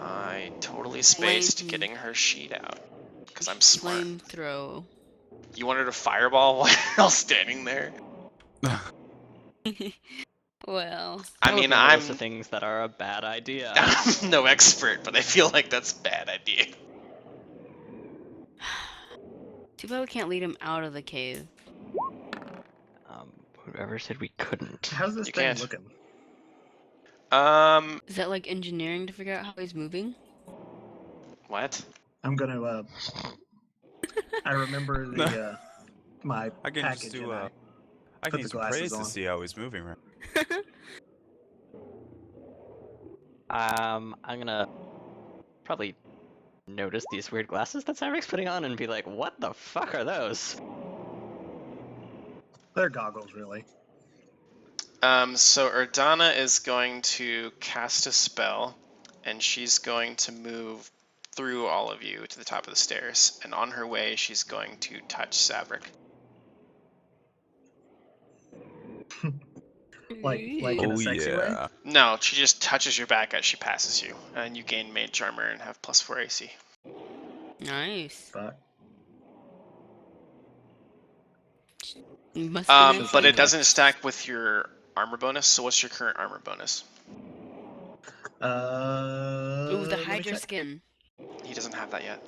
I totally spaced Flame. getting her sheet out because I'm smart. Flame throw. You wanted a fireball while standing there? Well. I mean, One I'm of the things that are a bad idea. I'm no expert, but I feel like that's a bad idea. Too bad we can't lead him out of the cave. Whoever said we couldn't. How's this You thing can't. looking? Is that like engineering to figure out how he's moving? What? I'm gonna. I remember the my I can package just and do I I put can the use glasses praise to on. see how he's moving, right? I'm gonna probably notice these weird glasses that Cyrick's putting on and be like, what the fuck are those? They're goggles, really. So Erdana is going to cast a spell, and she's going to move through all of you to the top of the stairs. And on her way, she's going to touch Savrik. like in a sexy way. No, she just touches your back as she passes you, and you gain Mage Armor and have +4 AC. Nice. Fuck. Must be nice But it anyway. doesn't stack with your armor bonus. So what's your current armor bonus? Ooh, the Let me Hydra check. skin. He doesn't have that yet.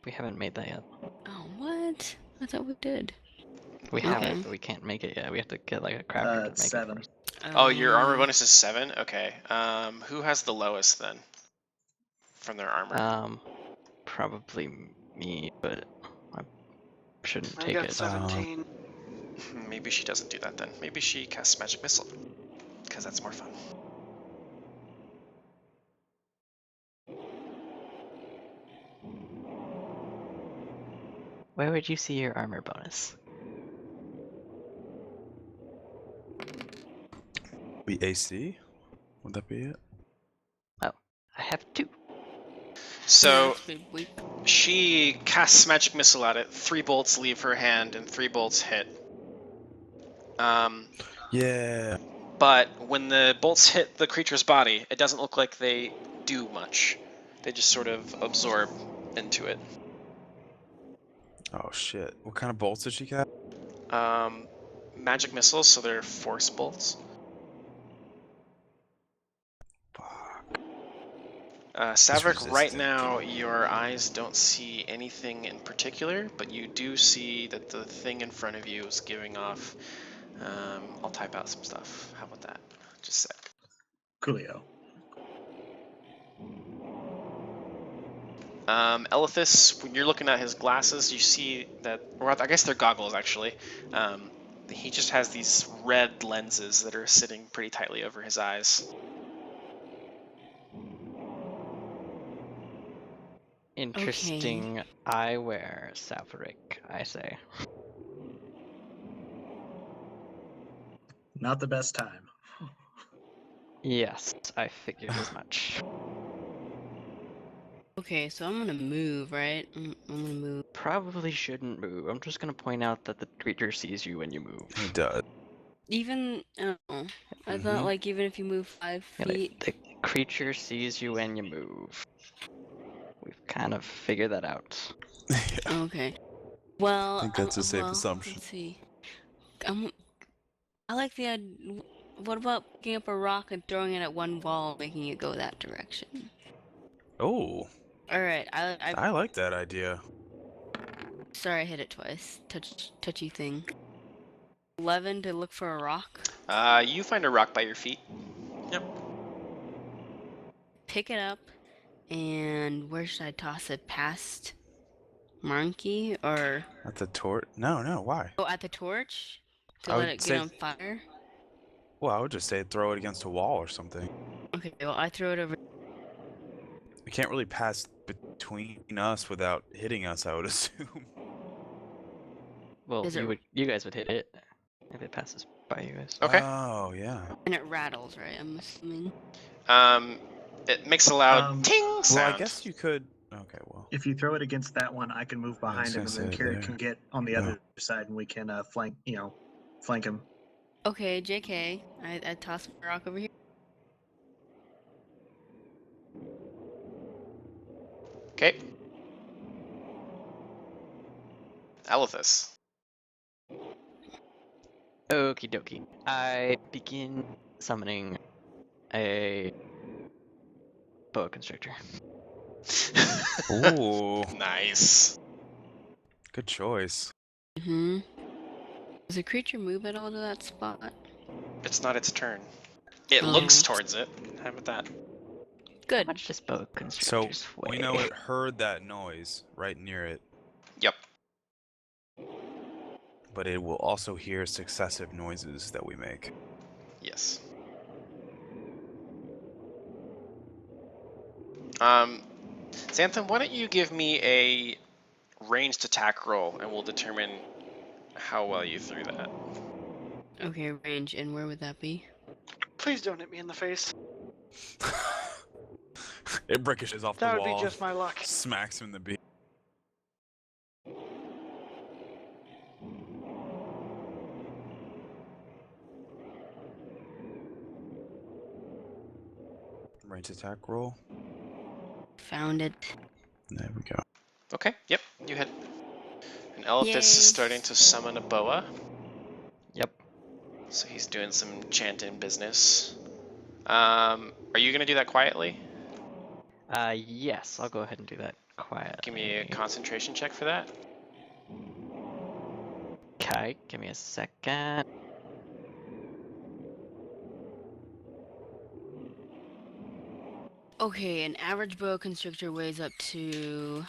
We haven't made that yet. Oh, what? I thought we did. We have Okay. it, but we can't make it yet. We have to get like a crafter to make 7. it Oh, your armor bonus is 7? Okay. Who has the lowest then? From their armor? for us. Probably me, but I shouldn't I take got it. 17. Maybe she doesn't do that then. Maybe she casts Magic Missile. Because that's more fun. Where would you see your armor bonus? Be AC? Would that be it? I have 2. So That's pretty weak. she casts Magic Missile at it. 3 bolts leave her hand and 3 bolts hit. Yeah. But when the bolts hit the creature's body, it doesn't look like they do much. They just sort of absorb into it. Oh shit. What kind of bolts did she cast? Magic missiles, so they're force bolts. Fuck. Savrik, right resistant. now your eyes don't see anything in particular, but you do see that the thing in front of you is giving off. I'll type out some stuff. How about that? Just a sec. Coolio. Elithis, when you're looking at his glasses, you see that, or I guess they're goggles actually. He just has these red lenses that are sitting pretty tightly over his eyes. Interesting eyewear, Savrik, I say. Not the best time. Yes, I figured as much. Okay, so I'm gonna move, right? I'm gonna move. Probably shouldn't move. I'm just gonna point out that the creature sees you when you move. He does. Even oh, I thought Mhm. like even if you move 5 Yeah, feet. the creature sees you when you move. We've kind of figured that out. Yeah. Okay. Well, I think that's a safe well, assumption. let's see. I like the idea. What about picking up a rock and throwing it at one wall, making it go that direction? Oh, All right. I like that idea. Sorry, I hit it twice. Touchy thing. 11 to look for a rock. You find a rock by your feet. Yep. Pick it up, and where should I toss it? Past Monkey or At the torch? No. Why? at the torch to I let would it say. get on fire? Well, I would just say throw it against a wall or something. Okay, well I throw it over. We can't really pass between us without hitting us, I would assume. Well, Is it- you guys would hit it if it passes by you guys. Okay. Oh, yeah. And it rattles, right? I'm assuming. It makes a loud ting Well, sound. I guess you could. Okay, well. If you throw it against that one, I can move behind him, and was then gonna say, Kirrik there can get on the you go. other side, and we can flank him. Okay, JK. I toss my rock over here. Okay. Alethus. Okie dokie. I begin summoning a boa constrictor. Ooh, Nice. good choice. Mm-hmm. Does the creature move at all to that spot? It's not its turn. It Oh. looks towards it. How about that? Good. How much does boa So, constrictors weigh? we know it heard that noise right near it, Yep. but it will also hear successive noises that we make. Yes. Zanthem, why don't you give me a ranged attack roll, and we'll determine how well you threw that. Okay, range, and where would that be? Please don't hit me in the face. It ricochets off That the would wall. be just my luck. Smacks him in the beak. Range attack roll. Found it. There we go. Okay, yep, you hit. And Elithus Yay. is starting to summon a boa, Yep. so he's doing some chanting business. Are you gonna do that quietly? Yes, I'll go ahead and do that quietly. Give me a concentration check for that. Okay, give me a second. Okay, an average boa constrictor weighs up to.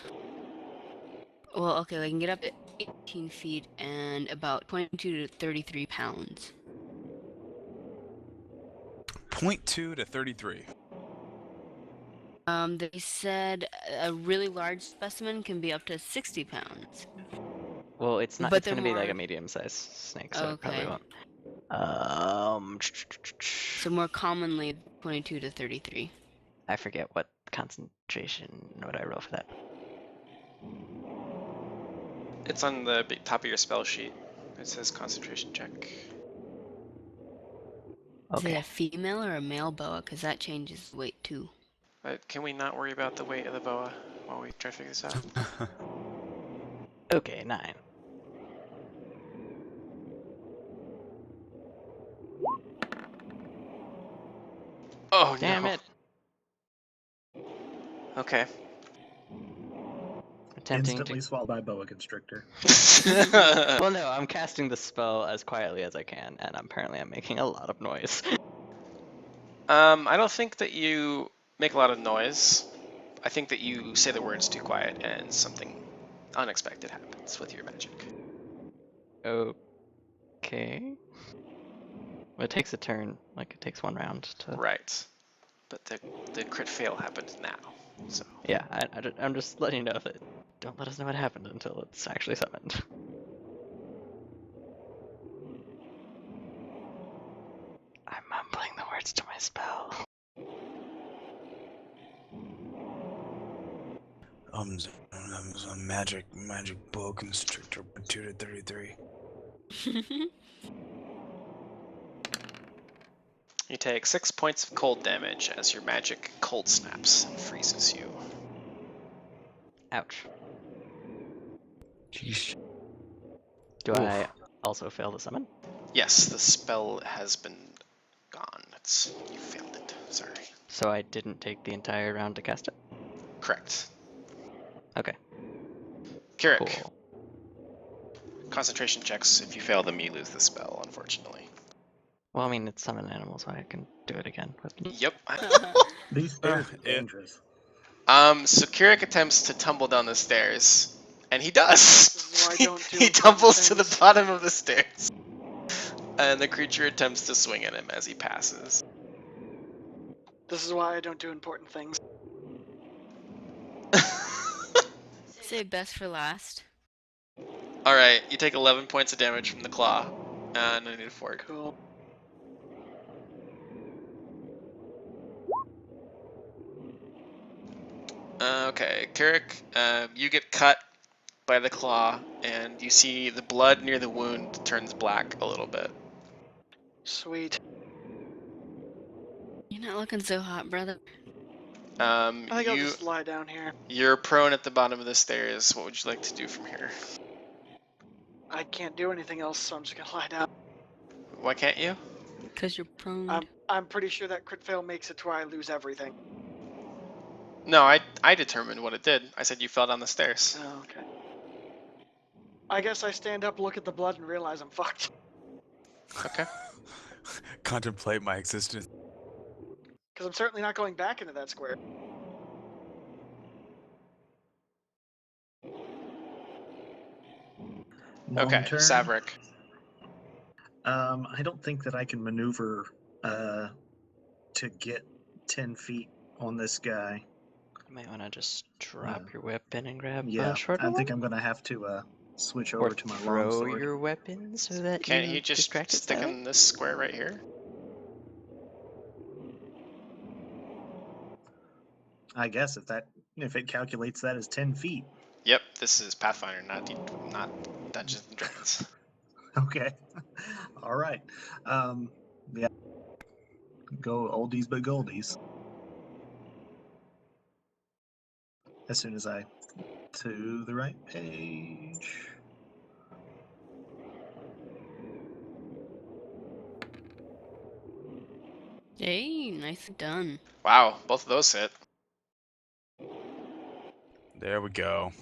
Well, okay, they can get up to 18 feet and about 22 to 33 pounds. 0.2 to 33. They said a really large specimen can be up to 60 pounds. Well, it's not. But It's gonna they're be like a more- medium-sized snake, so it probably Okay. won't. So more commonly 22 to 33. I forget what concentration. What I roll for that. It's on the top of your spell sheet. It says concentration check. Is it Okay. a female or a male boa? Because that changes weight too. Can we not worry about the weight of the boa while we try to figure this out? Okay, 9. Oh Damn no. it! Okay. Attempting Instantly swallowed by boa constrictor. to. Well, no, I'm casting the spell as quietly as I can, and apparently I'm making a lot of noise. I don't think that you make a lot of noise. I think that you say the words too quiet and something unexpected happens with your magic. Okay. Well, it takes a turn. Like it takes one round to. Right. But the crit fail happened now. So Yeah, I'm just letting you know that. Don't let us know what happened until it's actually summoned. I'm mumbling the words to my spell. a magic boa constrictor, 2 to 33. You take 6 points of cold damage as your magic cold snaps and freezes you. Ouch. Jeez. Do Oof. I also fail the summon? Yes, the spell has been gone. You failed it. Sorry. So I didn't take the entire round to cast it? Correct. Okay. Kirrik. Cool. Concentration checks. If you fail them, you lose the spell, unfortunately. Well, I mean, it's summon animal, so I can do it again. Yep. These stairs are Yeah. dangerous. So Kirrik attempts to tumble down the stairs, and he does. This is why I don't do He important tumbles to the things. bottom of the stairs, and the creature attempts to swing at him as he passes. This is why I don't do important things. Save best for last. All right, you take 11 points of damage from the claw, and I need a fork. Cool. Okay, Kirrik, you get cut by the claw, and you see the blood near the wound turns black a little bit. Sweet. You're not looking so hot, brother. I think I'll just lie down here. You're prone at the bottom of the stairs. What would you like to do from here? I can't do anything else, so I'm just gonna lie down. Why can't you? Because you're prone. I'm pretty sure that crit fail makes it to where I lose everything. No, I determined what it did. I said you fell down the stairs. Oh, okay. I guess I stand up, look at the blood, and realize I'm fucked. Okay. Contemplate my existence. Because I'm certainly not going back into that square. Long Okay, turn. Savrik. I don't think that I can maneuver to get 10 feet on this guy. You might want to just drop your weapon and grab Yeah, a shorter I think one? I'm gonna have to switch Or over to my long throw sword. your weapon so that Can't you you just distract it stick slightly? in this square right here? I guess if it calculates that as 10 feet. Yep, this is Pathfinder, not Dungeons and Dragons. Okay. All right. Yeah. Go oldies but goldies. As soon as I to the right page. Hey, nicely done. Wow, both of those hit. There we go.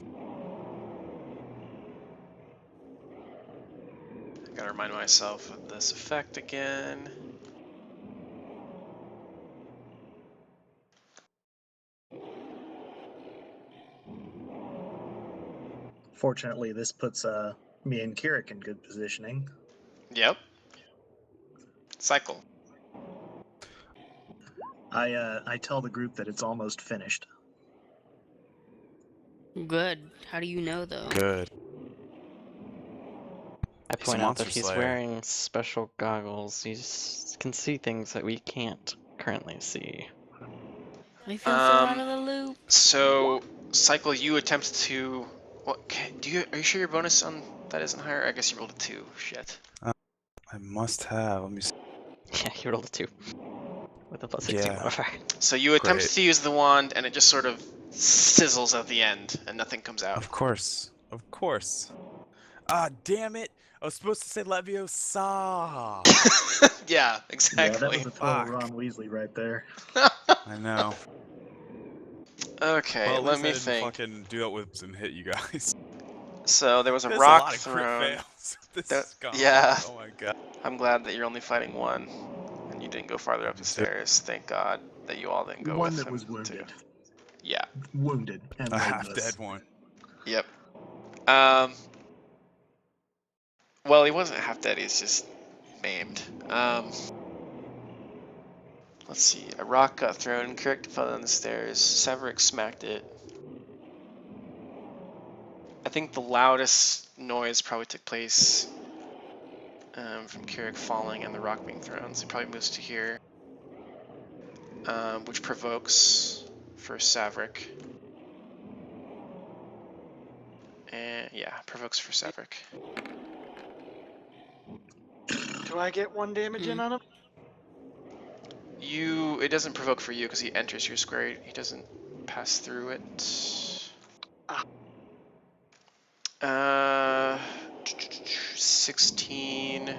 I gotta remind myself of this effect again. Fortunately, this puts me and Kirrik in good positioning. Yep. Cycle. I tell the group that it's almost finished. Good. How do you know, though? Good. I He's a point out that monster he's slayer. wearing special goggles. He can see things that we can't currently see. I feel so out of the loop. So, Cycle, you attempt to... Are you sure your bonus on that isn't higher? I guess you rolled a 2. Shit. I must have. Let me see. Yeah, he rolled a 2 with a plus 16 Yeah. modifier. So you attempt Great. to use the wand, and it just sort of sizzles at the end, and nothing comes out. Of course. Of course. Ah, damn it. I was supposed to say Leviosa. Yeah, Yeah, exactly. that was a total Fuck. Ron Weasley right there. I know. Okay, Well, at let least me I didn't think. fucking do that with and hit you guys. So there was a There's rock a lot of crit thrown. fails. This That- is gone. yeah. Oh my god. I'm glad that you're only fighting one, and you didn't go farther up the stairs. Thank God that you all didn't go One with that him was too. wounded. Yeah. Wounded and A half legless. dead one. Yep. Well, he wasn't half dead. He's just maimed. Let's see. A rock got thrown. Kirrik fell down the stairs. Savrik smacked it. I think the loudest noise probably took place from Kirrik falling and the rock being thrown. So he probably moves to here, which provokes for Savrik. And yeah, provokes for Saverick. Do I get 1 damage in on him? It doesn't provoke for you because he enters your square. He doesn't pass through it. Ah. 16.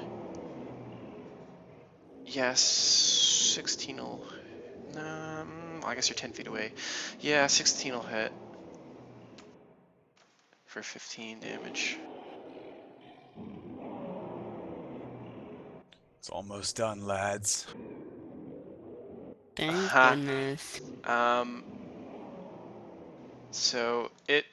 Yes, 16 will. I guess you're 10 feet away. Yeah, 16 will hit for 15 damage. It's almost done, lads. Thank Ha. goodness. So it,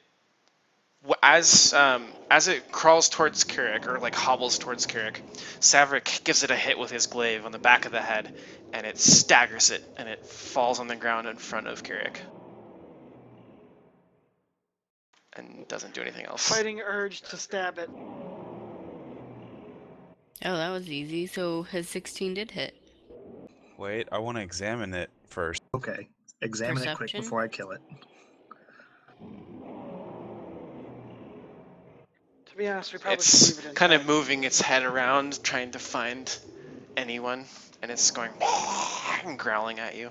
as it crawls towards Kirrik, or like hobbles towards Kirrik, Saverick gives it a hit with his glaive on the back of the head, and it staggers it, and it falls on the ground in front of Kirrik. And doesn't do anything else. Fighting urge to stab it. Oh, that was easy. So his 16 did hit. Wait, I want to examine it first. Okay. Examine it quick Perception? before I kill it. To be honest, we probably should leave it It's in. kind of moving its head around, trying to find anyone, and it's going and growling at you.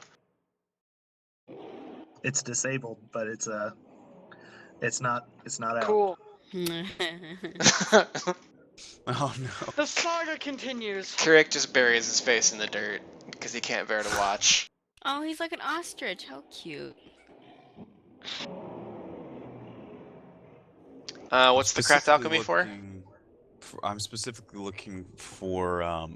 It's disabled, but it's not out. Cool. Oh no. The saga continues. Kirrik just buries his face in the dirt because he can't bear to watch. Oh, he's like an ostrich. How cute. What's the craft Specifically alchemy for? I'm specifically looking for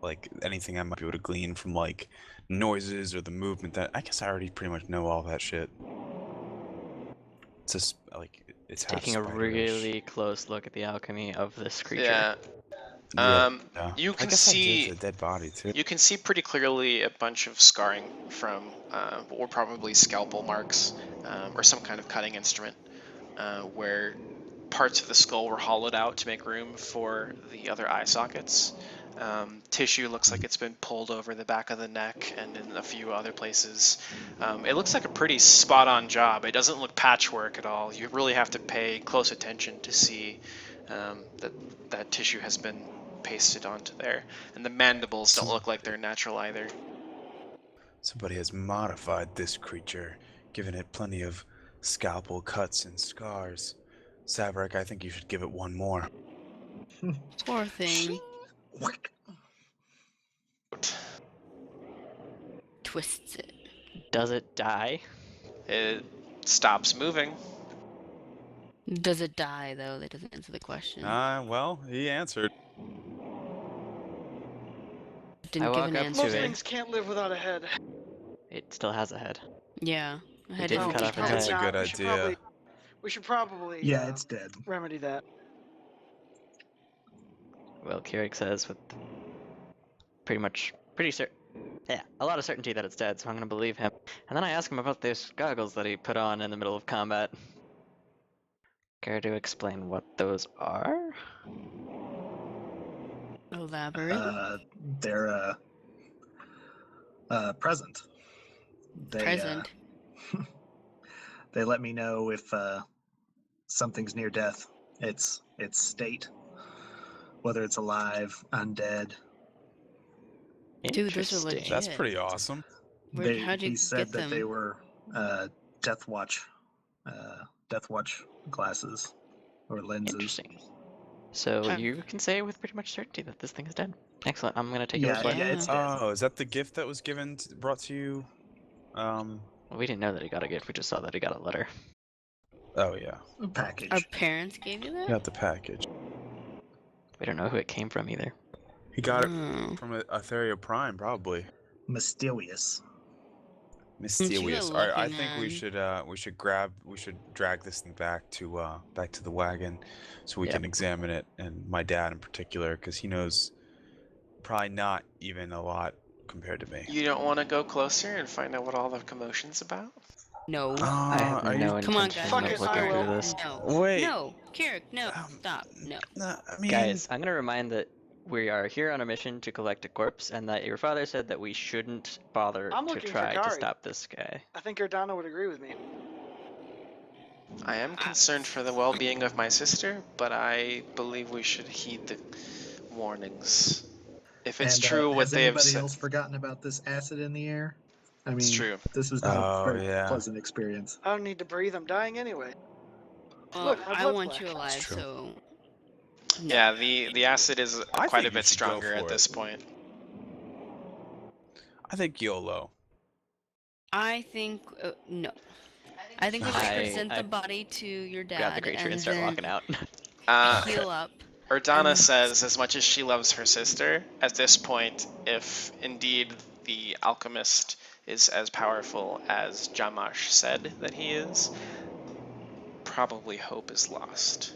like anything I might be able to glean from like noises or the movement. That I guess I already pretty much know all that shit. It's just like it's half Taking a spiderish. really close look at the alchemy of this creature. Yeah. Yeah. You I can guess I did see the dead body too. you can see pretty clearly a bunch of scarring from what were probably scalpel marks or some kind of cutting instrument, where parts of the skull were hollowed out to make room for the other eye sockets. Tissue looks like it's been pulled over the back of the neck and in a few other places. It looks like a pretty spot-on job. It doesn't look patchwork at all. You really have to pay close attention to see that tissue has been pasted onto there. And the mandibles don't look like they're natural either. Somebody has modified this creature, given it plenty of scalpel cuts and scars. Saverick, I think you should give it one more. Poor thing. Twists it. Does it die? It stops moving. Does it die, though? That doesn't answer the question. Well, he answered. Didn't I give walk an up answer. Most to it. things can't live without a head. It still has a head. Yeah. I had didn't to cut keep off its that. head. That's a good We should idea. we should probably Yeah, it's dead. remedy that. Well, Kirrik says with pretty certain, yeah, a lot of certainty that it's dead, so I'm gonna believe him. And then I ask him about those goggles that he put on in the middle of combat. Care to explain what those are? Elaborate. They're present. They, Present. They let me know if something's near death. Its state, whether it's alive, undead. Dude, those are Interesting. legit. That's pretty awesome. How'd you He said get that them? they were Death Watch glasses or lenses. Interesting. So Huh. you can say with pretty much certainty that this thing is dead. Excellent. I'm gonna take it. Yeah, with yeah, it's dead. Oh, is that the gift that was given, brought to you? Well, we didn't know that he got a gift. We just saw that he got a letter. Oh yeah, Package. Our parents gave you that? got the package. We don't know who it came from either. He got it Oh. from Ethereal Prime, probably. Mysterious. Mysterious. a All right, I lucky think man. we should drag this thing back to the wagon, so we Yep. can examine it, and my dad in particular, because he knows probably not even a lot compared to me. You don't want to go closer and find out what all the commotion's about? No. I have are no you? Come on, intention guys. Fuck of it, looking I through will. this. No. Wait. No. Kirrik, no. Stop. No. No, I mean, Guys, I'm gonna remind that we are here on a mission to collect a corpse, and that your father said that we shouldn't bother I'm to looking for try to Gary. stop this guy. I think Erdana would agree with me. I am concerned for the well-being of my sister, but I believe we should heed the warnings. If it's And true what has they have anybody said, else forgotten about this acid in the air? I it's mean, true. this was not a Oh, very yeah. pleasant experience. I don't need to breathe. I'm dying anyway. Well, Look, my I blood's want black. you alive, true. so. No. Yeah, the acid is I quite a think you bit should go stronger at for this it. point. I think YOLO. I think no. I think we should present the body to your dad Grab the creature and start then walking out. heal up. Erdana And- says, as much as she loves her sister, at this point, if indeed the alchemist is as powerful as Jamash said that he is, probably hope is lost.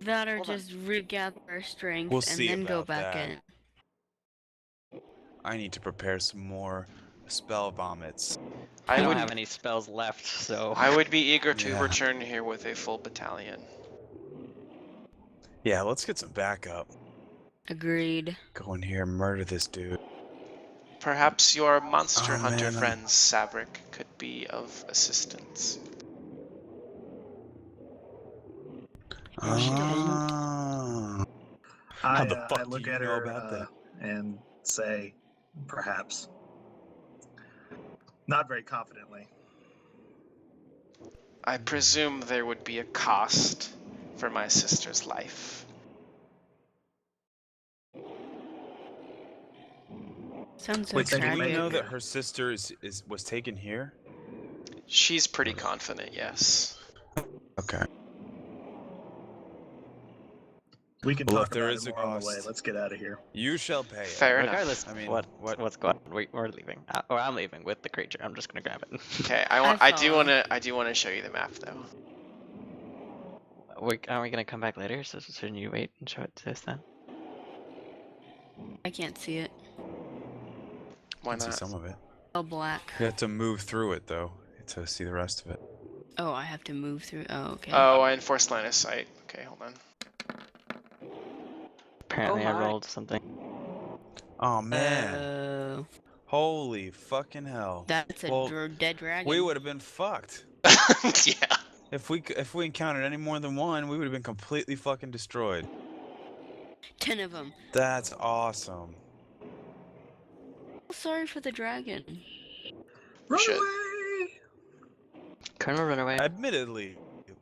That or Hold on. just regather our strength We'll and see then go about back that. in. I need to prepare some more spell vomits. I don't would, have any spells left, so I would be eager to Yeah. return here with a full battalion. Yeah, let's get some backup. Agreed. Go in here and murder this dude. Perhaps your monster Oh, hunter man, friend Savrik could be of assistance. Oh, she Ah. How the fuck I do look you at know her about that? and say, perhaps. Not very confidently. I presume there would be a cost for my sister's life. Sounds so Wait, so do we tragic. know that her sister was taken here? She's pretty confident, yes. Okay. We can Well, talk if there about is it a more on the way. cost- Let's get out of here. You shall pay it. Fair enough. regardless I mean, what's going on, we're leaving. Or I'm leaving with the creature. I'm just gonna grab it. Okay, I I do follow. want to show you the map though. Aren't we gonna come back later? So shouldn't you wait and show it to us then? I can't see it. Why I can see not? some of it. All black. You have to move through it though to see the rest of it. Oh, I have to move through. Oh, okay. Oh, I enforced line of sight. Okay, hold on. Apparently, I my. rolled something. Oh man! Oh, Holy fucking hell! that's a Well, dead dragon. we would have been fucked. Yeah. If we encountered any more than one, we would have been completely fucking destroyed. 10 of them. That's awesome. Sorry for the dragon. Run Should. away! Colonel, run away. Admittedly,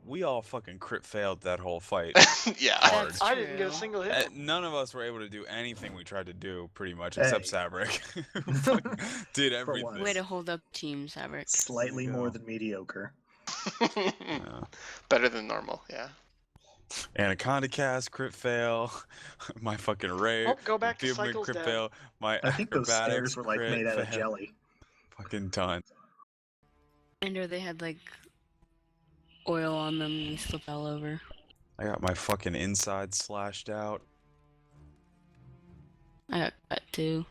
we all fucking crit failed that whole fight. Yeah. Hard. That's I didn't get a true. single hit. None of us were able to do anything we tried to do, pretty much, Hey. except Savrik. Who fucking did everything. once. Way to hold up Team Savrik. Slightly There you more go. than mediocre. Yeah. Better than normal, yeah. Anaconda cast, crit fail. My fucking Ray. Oh, go back to Bibman cycles, crit Dad. fail. My I think those acrobatics stairs were like crit made out of fail. jelly. Fucking ton. And or they had like oil on them and they slip all over. I got my fucking inside slashed out. I got cut too.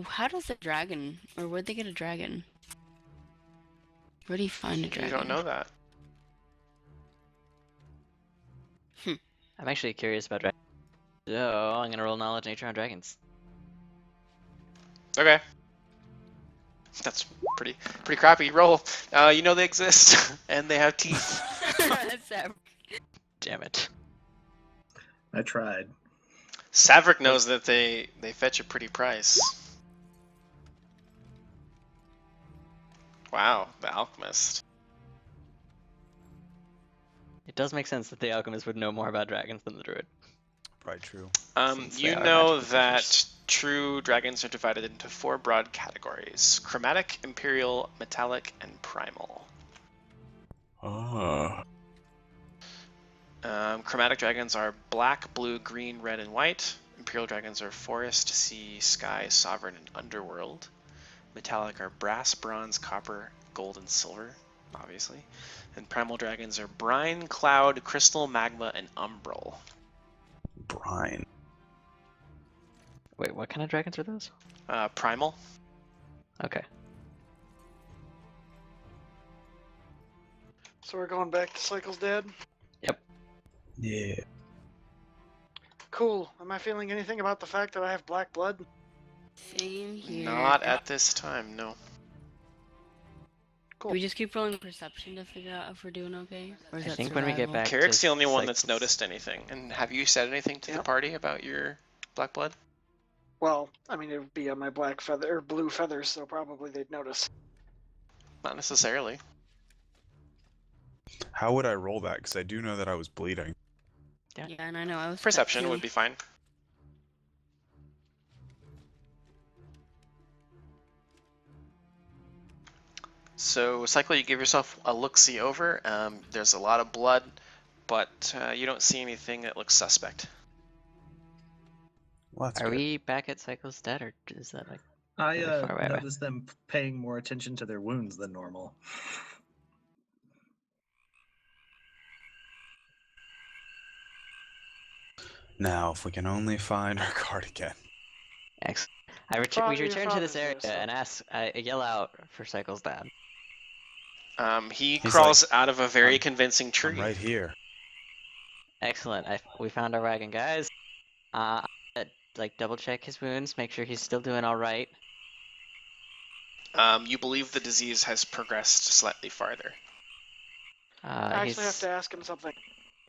How does a dragon, or where'd they get a dragon? Where do you find a dragon? You don't know that. I'm actually curious about dragons. So I'm gonna roll knowledge nature on dragons. Okay. That's pretty crappy. Roll. You know they exist, and they have teeth. Savrik. Damn it. I tried. Savrik knows that they fetch a pretty price. Wow, the alchemist. It does make sense that the alchemist would know more about dragons than the druid. Probably true. Since You they are know magical that creatures. true dragons are divided into 4 broad categories: chromatic, imperial, metallic, and primal. Oh. Chromatic dragons are black, blue, green, red, and white. Imperial dragons are forest, sea, sky, sovereign, and underworld. Metallic are brass, bronze, copper, gold, and silver, obviously. And primal dragons are brine, cloud, crystal, magma, and umbral. Brine. Wait, what kind of dragons are those? Primal. Okay. So we're going back to cycles, Dad? Yeah. Cool. Am I feeling anything about the fact that I have black blood? Same here. Not at this time, no. Cool. Do we just keep rolling perception to figure out if we're doing okay? Or is I that think when we get survival? back Kirrik's to the only one that's cycles- noticed anything. And have you said anything to the Yep. party about your black blood? Well, I mean, it would be on my black feather or blue feathers, so probably they'd notice. Not necessarily. How would I roll that? Because I do know that I was bleeding. Yeah, and I know I was. Perception would be fine. So, Cycle, you give yourself a look-see over. There's a lot of blood, but you don't see anything that looks suspect. Well, that's Are good. we back at Cycle's dead, or is that like? I Really far away. noticed them paying more attention to their wounds than normal. Now, if we can only find our cardigan. Excellent. Father, We your return to this father's area there, so- and ask. I yell out for Cycle's dad. He He's crawls out of a very I'm- convincing tree. I'm right here. Excellent. We found our wagon, guys. Like double check his wounds, make sure he's still doing all right. You believe the disease has progressed slightly farther. I He's actually have to ask him something.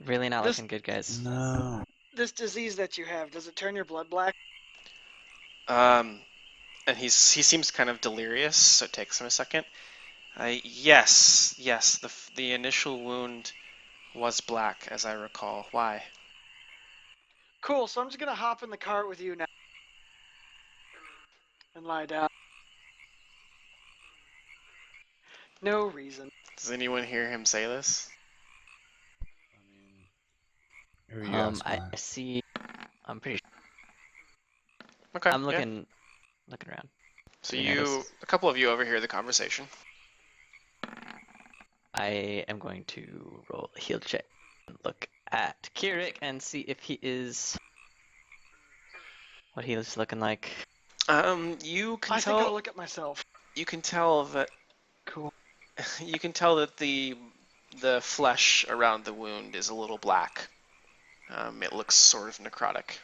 really not This- looking good, guys. No. This disease that you have, does it turn your blood black? And he seems kind of delirious, so it takes him a second. Yes. The initial wound was black, as I recall. Why? Cool, so I'm just gonna hop in the cart with you now. And lie down. No reason. Does anyone hear him say this? Who are you I asking? see. I'm pretty. Okay. I'm yeah. looking around. So you notice? a couple of you overhear the conversation. I am going to roll a heal check and look at Kirrik and see if he is what he is looking like. You can I think I'll tell. look at myself. You can tell that. Cool. You can tell that the flesh around the wound is a little black. It looks sort of necrotic.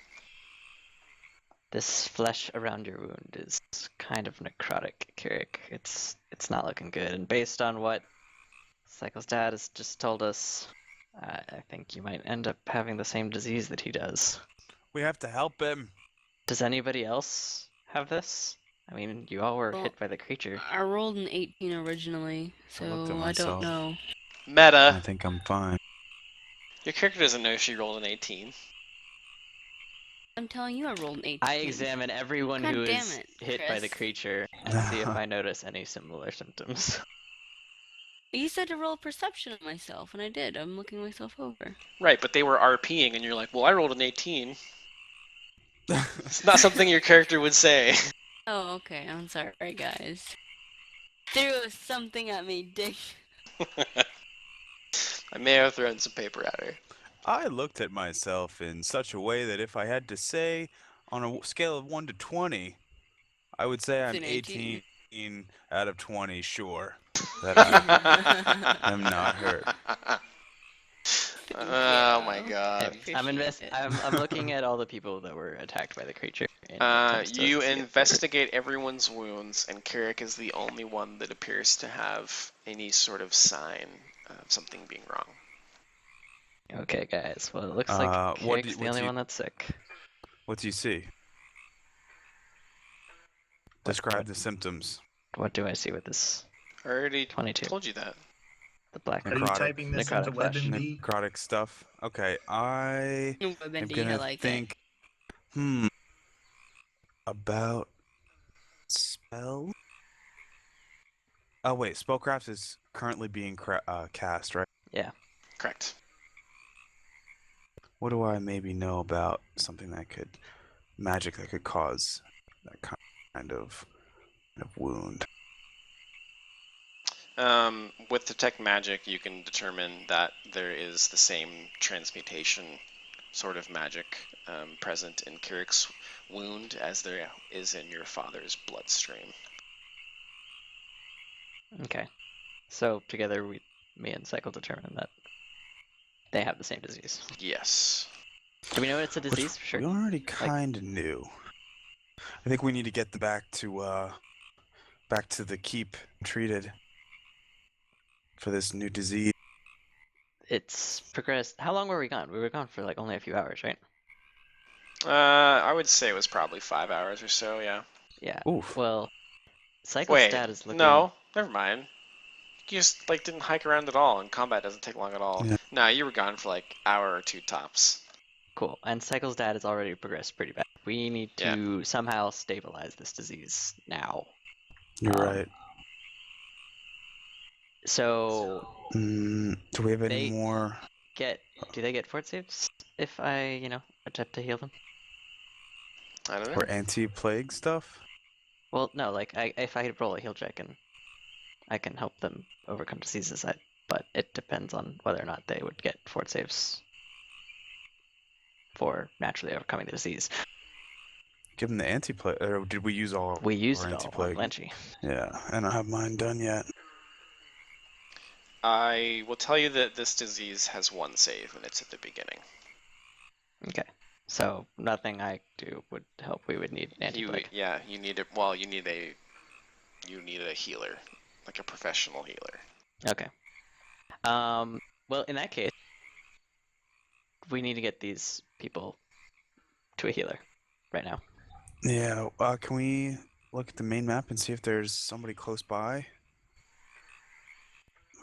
This flesh around your wound is kind of necrotic, Kirrik. It's not looking good. And based on what Cycle's dad has just told us, I think you might end up having the same disease that he does. We have to help him. Does anybody else have this? I mean, you all were Well, hit by the creature. I rolled an 18 originally, I looked at so I myself. don't know. I Meta. think I'm fine. Your character doesn't know she rolled an 18. I'm telling you, I rolled an 18. I examine everyone God who damn is it, hit by the Chris. creature and see if I notice any similar symptoms. You said to roll perception on myself, and I did. I'm looking myself over. Right, but they were RPing, and you're like, well, I rolled an 18. It's not something your character would say. Oh, okay. I'm sorry, guys. Threw something at me, dick. I may have thrown some paper at her. I looked at myself in such a way that if I had to say on a scale of 1 to 20, I would say I'm It's an 18. 18 out of 20 sure that I am not hurt. Oh my you. god. I'm looking at all the people that were attacked by the creature. and attempts to You see if they're- investigate everyone's wounds, and Kirrik is the only one that appears to have any sort of sign of something being wrong. Okay, guys. Well, it looks like what Kirik's do the you- only one that's sick. What do you see? Describe the symptoms. What do I see with this? I already 22. told you that. The black. Are you Necrotic- typing this necrotic into flesh. WebMD? Necrotic stuff. Okay, I am Bendy, I gonna like it. think. About spell. Oh wait, spellcraft is currently being cast, right? Correct. What do I maybe know about something that could magic that could cause that kind of wound? With detect magic, you can determine that there is the same transmutation sort of magic present in Kirrik's wound as there is in your father's bloodstream. Okay. So together, me and Cycle determine that they have the same disease. Yes. Do we know it's a disease? Which Sure. we already kind of knew. I think we need to get them back to the keep treated for this new disease. It's progressed. How long were we gone? We were gone for like only a few hours, right? I would say it was probably 5 hours or so, yeah. Yeah. Oof. Well, cycle Wait, stat is looking. no, never mind. You just like didn't hike around at all, and combat doesn't take long at all. Yeah. No, you were gone for like hour or two tops. Cool. And cycle stat has already progressed pretty bad. We need to somehow stabilize this disease now. You're right. So Do we have any more? do they get fort saves if I, attempt to heal them? I don't know. Or anti-plague stuff? Well, no, like if I roll a heal check and I can help them overcome diseases, but it depends on whether or not they would get fort saves for naturally overcoming the disease. Give them the anti-plague, or did we use all? We used our it all on anti-plague? Blanchy. Yeah, I don't have mine done yet. I will tell you that this disease has one save, and it's at the beginning. Okay. So nothing I do would help. We would need anti-plague. You need it. Well, you need a healer, like a professional healer. Okay. Well, in that case, we need to get these people to a healer right now. Yeah. Can we look at the main map and see if there's somebody close by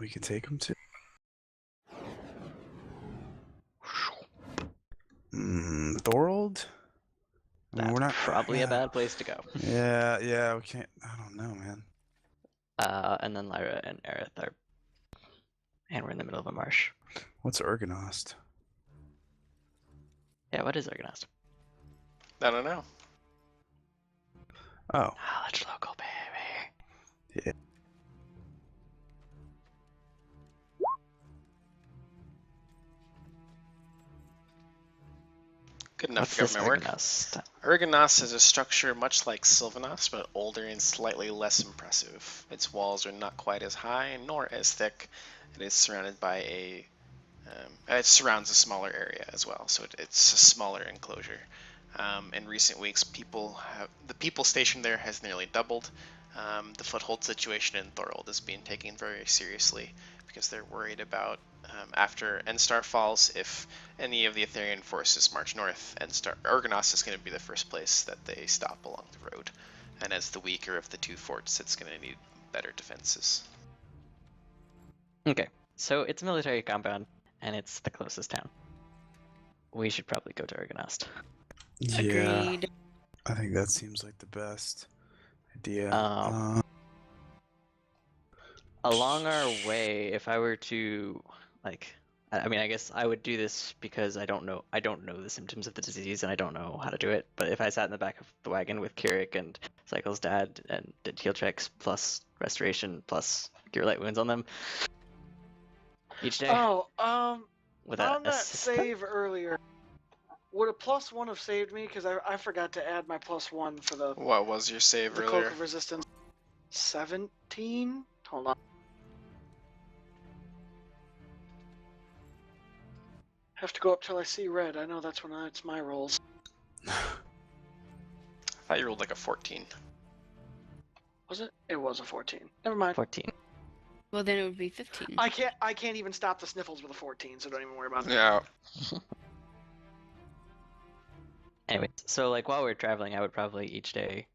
we can take them to? Thorold? I mean, That's we're not probably a bad place to go. Yeah, we can't. I don't know, man. And then Lyra and Aerith are, and we're in the middle of a marsh. What's Erganost? Yeah, what is Erganost? I don't know. Oh. Knowledge local, baby. Yeah. Good enough What's for government this work. Erganost? Erganost is a structure much like Sylvanost, but older and slightly less impressive. Its walls are not quite as high nor as thick. It is surrounded by it surrounds a smaller area as well, so it's a smaller enclosure. In recent weeks, the people stationed there has nearly doubled. The foothold situation in Thorold is being taken very seriously because they're worried about after Enstar falls, if any of the Aetherian forces march north, Erganost is going to be the first place that they stop along the road. And as the weaker of the two forts, it's going to need better defenses. Okay, so it's a military compound, and it's the closest town. We should probably go to Erganost. Yeah. Agreed. I think that seems like the best idea. Along our way, if I were to, I guess I would do this because I don't know the symptoms of the disease and I don't know how to do it. But if I sat in the back of the wagon with Kirrik and Cycle's dad and did heal checks plus restoration plus cure light wounds on them each day. With that save earlier, would a +1 have saved me? Because I forgot to add my +1 for the. What was your save the earlier? Cloak of Resistance. 17. Hold on. Have to go up till I see red. I know that's when it's my rolls. I thought you rolled like a 14. Was it? It was a 14. Never mind. 14. Well, then it would be 15. I can't even stop the sniffles with a 14, so don't even worry about it. Yeah. Anyways, so while we're traveling, I would probably each day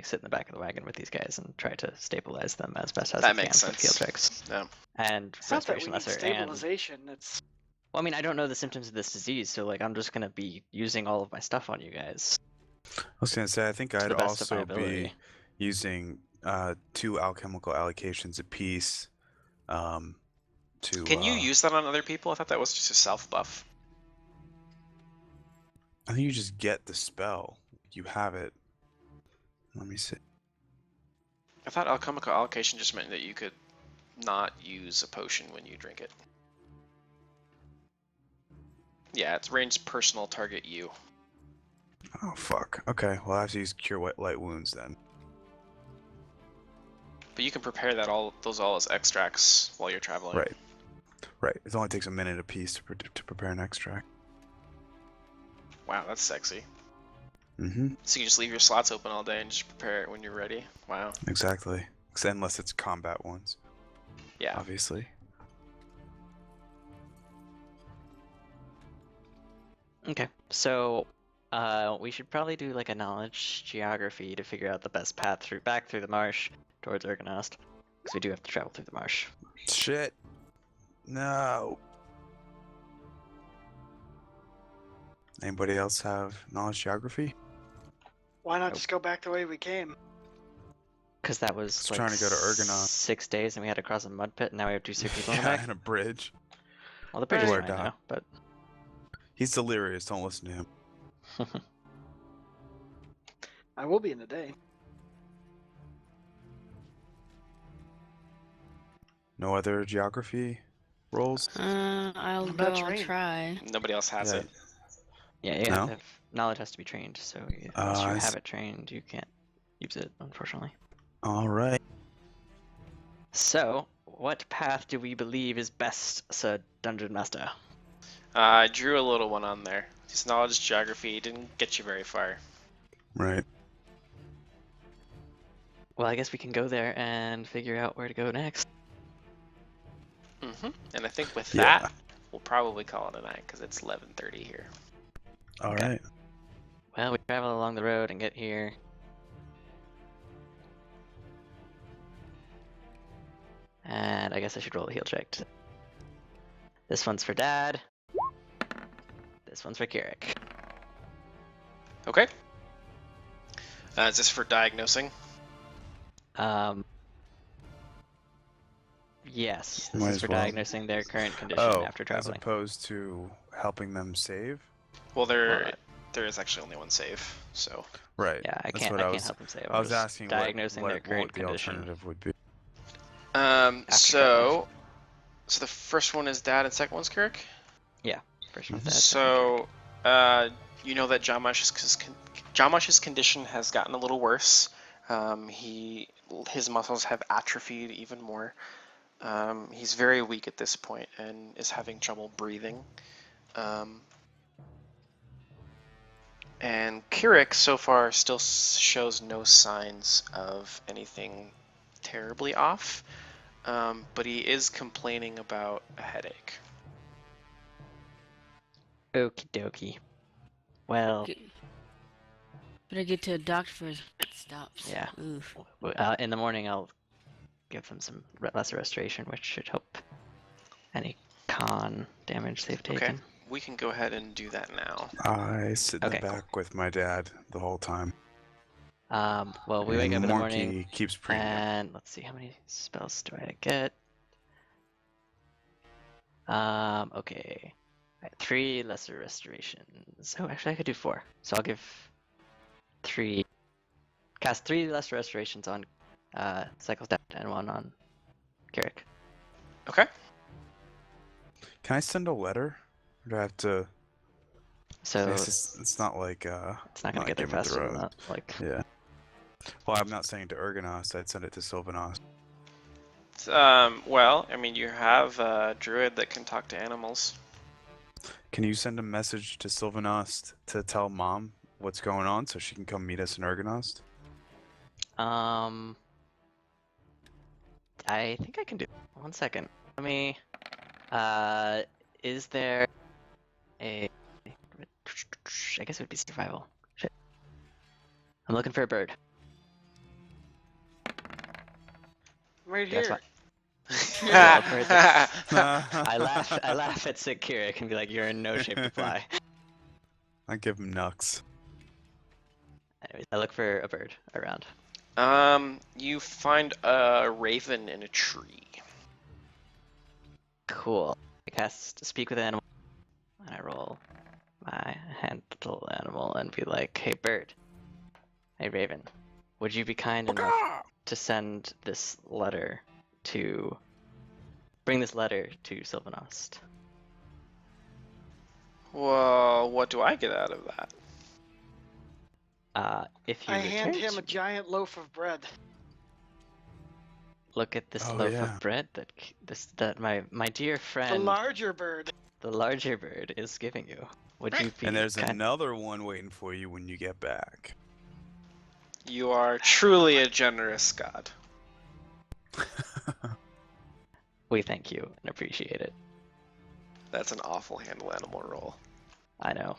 sit in the back of the wagon with these guys and try to stabilize them as best as I can with heal checks. Yeah. And It's not that we restoration need lesser. stabilization. It's. Well, I mean, I don't know the symptoms of this disease, so I'm just gonna be using all of my stuff on you guys. I was gonna say, I think To I'd the best of my also be ability. using 2 alchemical allocations apiece. To Can you use that on other people? I thought that was just a self buff. I think you just get the spell. You have it. Let me see. I thought alchemical allocation just meant that you could not use a potion when you drink it. Yeah, it's ranged personal target you. Oh fuck. Okay, well I have to use cure light wounds then. But you can prepare those all as extracts while you're traveling. Right. Right. It only takes a minute apiece to prepare an extract. Wow, that's sexy. Mm-hmm. So you just leave your slots open all day and just prepare it when you're ready. Wow. Exactly. Unless it's combat ones, Yeah. obviously. Okay, so we should probably do like a knowledge geography to figure out the best path back through the marsh towards Erganost, because we do have to travel through the marsh. Shit. No. Anybody else have knowledge geography? Why not just go back the way we came? Because that was Just like trying to go to Erganost. 6 days, and we had to cross a mud pit, and now we have to see people in the Yeah, back. and a bridge. Well, the bridge is Or fine not. now, but He's delirious. Don't listen to him. I will be in a day. No other geography rolls? I'll I'm go. not I'll trained. try. Nobody else has Yeah. it. yeah, you No? have to have, knowledge has to be trained, so unless you I have s- it trained, you can't use it, unfortunately. All right. So, what path do we believe is best, Sir Dungeon Master? I drew a little one on there. His knowledge geography didn't get you very far. Right. Well, I guess we can go there and figure out where to go next. And I think with Yeah. that, we'll probably call it a night because it's 11:30 here. All Okay. right. Well, we travel along the road and get here. And I guess I should roll a heal check. This one's for Dad. This one's for Kirrik. Okay. Is this for diagnosing? Yes, this Might is as for well. diagnosing their current condition after As traveling. opposed to helping them save? Well, Well, there is actually only one save, so. Right. Yeah, I That's can't. what I I can't was. help them save. I I'm was just asking diagnosing what their current the condition. alternative would be. So the first one is Dad and second one's Kirrik? First one's Dad, second one's Kirrik. So, you know that Jamash's condition has gotten a little worse. His muscles have atrophied even more. He's very weak at this point and is having trouble breathing. And Kirrik so far still shows no signs of anything terribly off, but he is complaining about a headache. Okie dokie. Well, Better get to a doctor for his heart stops. Yeah. Oof. in the morning I'll give them some lesser restoration, which should help any con damage they've taken. Okay, we can go ahead and do that now. I sit in Okay, the back with my dad the whole time. Well, we wake up in the morning, Morky keeps preening. and let's see, how many spells do I get? Okay. I have 3 lesser restorations. Oh, actually I could do 4. So I'll give 3, cast 3 lesser restorations on Cycle's Dad and 1 on Kirrik. Okay. Can I send a letter? Or do I have to? So It's not like it's not gonna get there Game of faster than Thrones. that. Like, Yeah. Well, I'm not sending it to Erganost. I'd send it to Sylvanost. Well, I mean, you have a druid that can talk to animals. Can you send a message to Sylvanost to tell Mom what's going on so she can come meet us in Erganost? I think I can do. 1 second. Let me. Is there a? I guess it would be survival. Shit. I'm looking for a bird. Right That's here. fine. Yeah, a bird that's- I laugh at Sick Kirrik and be like, "You're in no shape to fly." I give him Nux. Anyways, I look for a bird around. You find a raven in a tree. Cool. I cast Speak with Animal, and I roll my handle animal and be like, "Hey bird, hey raven, would you be kind enough to send this letter to bring this letter to Sylvanost?" Well, what do I get out of that? If you I hand return him a to- giant loaf of bread. look at this Oh, loaf yeah. of bread that my dear The friend, larger bird. the larger bird is giving you. Would you be And there's kind- another one waiting for you when you get back. You are truly a generous god. We thank you and appreciate it. That's an awful handle animal roll. I know.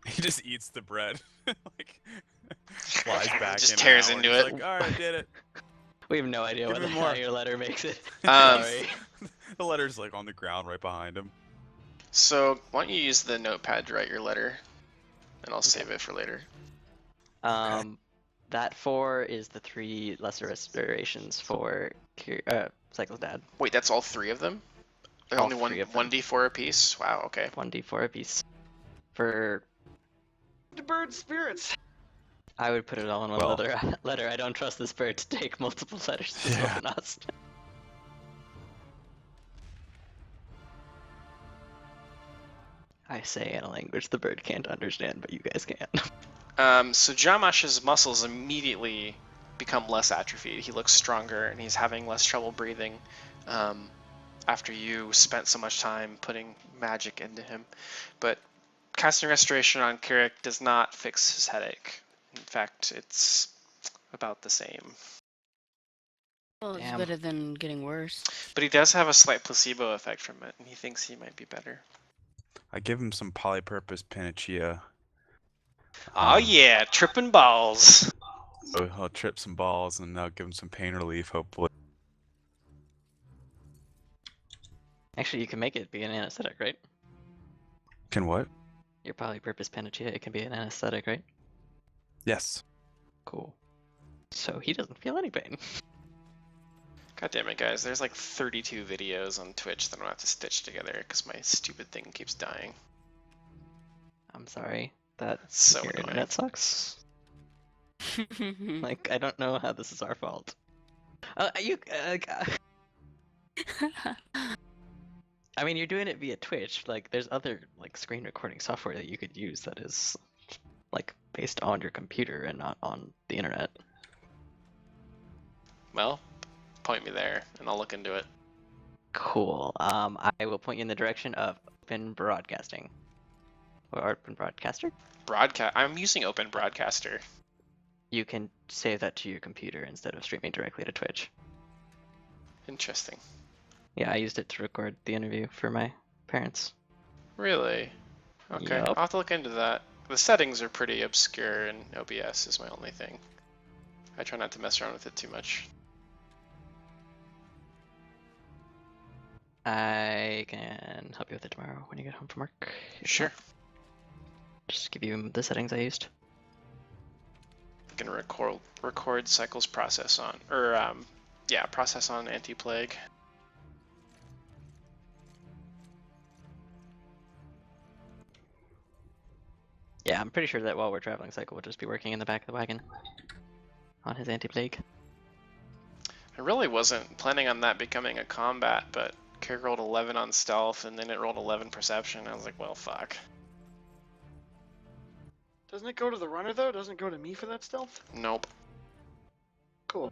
He just eats the bread. Like, flies back Just in tears an hour. into He's it. like, alright, I did it. We have no idea Give what me how more. your letter makes it. Um, Sorry. The letter's like on the ground right behind him. So, why don't you use the notepad to write your letter, and I'll save it for later. That 4 is the 3 lesser restorations for Cycle's dad. Wait, that's all 3 of them? They're All only 3 of them. 1d4 apiece? Wow, okay. 1d4 apiece. For The bird spirits. I would put it all in one Well. letter. I don't trust this bird to take multiple letters to Yeah. Sylvanost. I say in a language the bird can't understand, but you guys can. So Jamash's muscles immediately become less atrophied. He looks stronger, and he's having less trouble breathing after you spent so much time putting magic into him. But casting Restoration on Kirrik does not fix his headache. In fact, it's about the same. Well, it's Damn. better than getting worse. But he does have a slight placebo effect from it, and he thinks he might be better. I give him some polypurpose panacea. Oh yeah, tripping balls. So I'll trip some balls and I'll give him some pain relief, hopefully. Actually, you can make it be an anesthetic, right? Can what? Your polypurpose panacea, it can be an anesthetic, right? Yes. Cool. So he doesn't feel any pain. God damn it, guys. There's like 32 videos on Twitch that I'm gonna have to stitch together because my stupid thing keeps dying. I'm sorry that It's so your annoying. internet sucks. Like, I don't know how this is our fault. I mean, you're doing it via Twitch. Like, there's other like screen recording software that you could use that is like based on your computer and not on the internet. Well, point me there, and I'll look into it. Cool. I will point you in the direction of Open Broadcasting. Or Open Broadcaster. I'm using Open Broadcaster. You can save that to your computer instead of streaming directly to Twitch. Interesting. Yeah, I used it to record the interview for my parents. Really? Okay, Yup. I'll have to look into that. The settings are pretty obscure, and OBS is my only thing. I try not to mess around with it too much. I can help you with it tomorrow when you get home from work. If Sure. not, just give you the settings I used. I can record cycles process on, process on anti-plague. Yeah, I'm pretty sure that while we're traveling, Cycle will just be working in the back of the wagon on his anti-plague. I really wasn't planning on that becoming a combat, but Kirrik rolled 11 on stealth, and then it rolled 11 perception. I was like, well, fuck. Doesn't it go to the runner though? Doesn't it go to me for that stealth? Nope. Cool.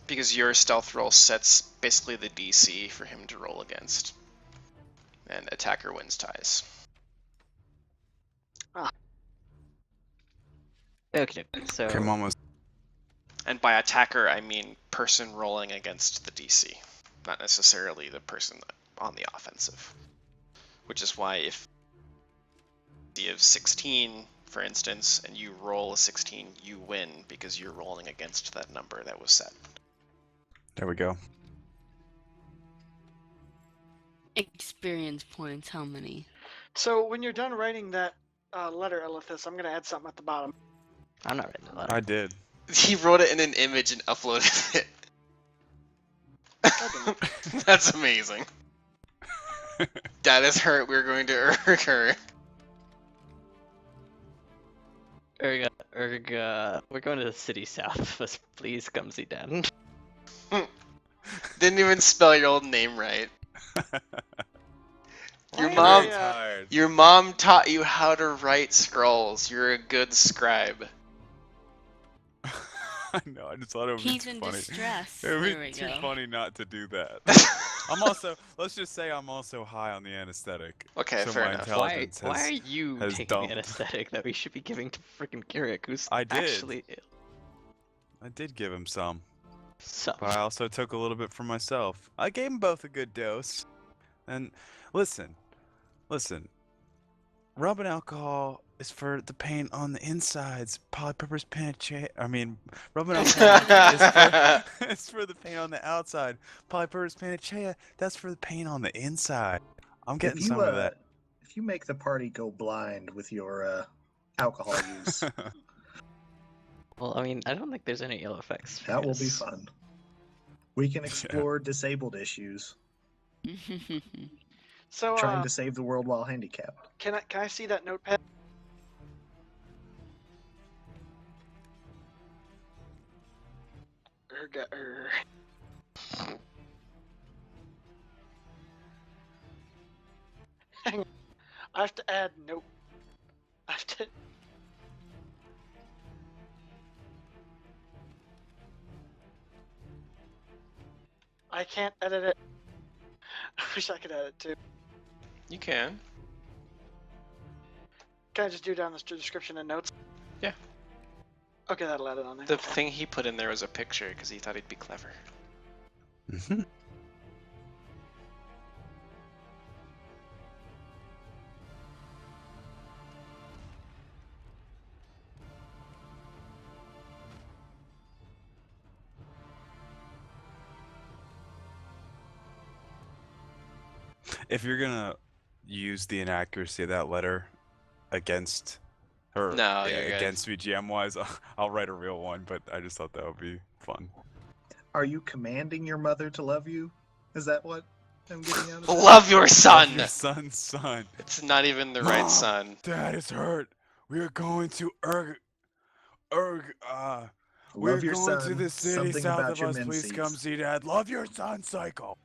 Because your stealth roll sets basically the DC for him to roll against. And attacker wins ties. Okay, so Okay, I'm almost. And by attacker, I mean person rolling against the DC, not necessarily the person on the offensive. Which is why if you have 16, for instance, and you roll a 16, you win because you're rolling against that number that was set. There we go. Experience points, how many? So when you're done writing that letter, Elithis, I'm gonna add something at the bottom. I'm not ready to let I did. He wrote it in an image and uploaded it. That's amazing. That is hurt. We're going to Erg. Erg, we're going to the city south. Please come see Dad. Didn't even spell your old name right. Your Why mom, am I, Tired. your mom taught you how to write scrolls. You're a good scribe. I know. I just thought it would be He's too in funny. distress. It would There we be too go. funny not to do that. I'm also. Let's just say I'm also high on the anesthetic. Okay, so fair my enough. intelligence Why has, are you has taking dumped. the anesthetic that we should be giving to freaking Kirrik, who's I did. actually ill? I did give him some, So, but I also took a little bit for myself. I gave them both a good dose. And listen, rubbing alcohol is for the pain on the insides. Polypurpose rubbing alcohol is for the pain on the outside. Polypurpose panacea, that's for the pain on the inside. I'm getting If you some of that. if you make the party go blind with your alcohol use, well, I mean, I don't think there's any ill effects. that will be because- fun. We can explore disabled issues, So, trying to save the world while handicapped. can I see that notepad? Hang on. I have to add nope. I have to. I can't edit it. I wish I could edit too. You can. Can I just do down the description and notes? Yeah. Okay, that'll add it on there. The thing he put in there was a picture because he thought he'd be clever. Mhm. If you're gonna use the inaccuracy of that letter against her, No, you're good. against me GM wise, I'll write a real one. But I just thought that would be fun. Are you commanding your mother to love you? Is that what I'm getting out of that? Love your son! Your son's son. It's not even the right Mom! son. Dad is hurt. We are going to we're Love your going son. to the city Something south about of your us. Please menses. come see Dad. Love your son, Cycle.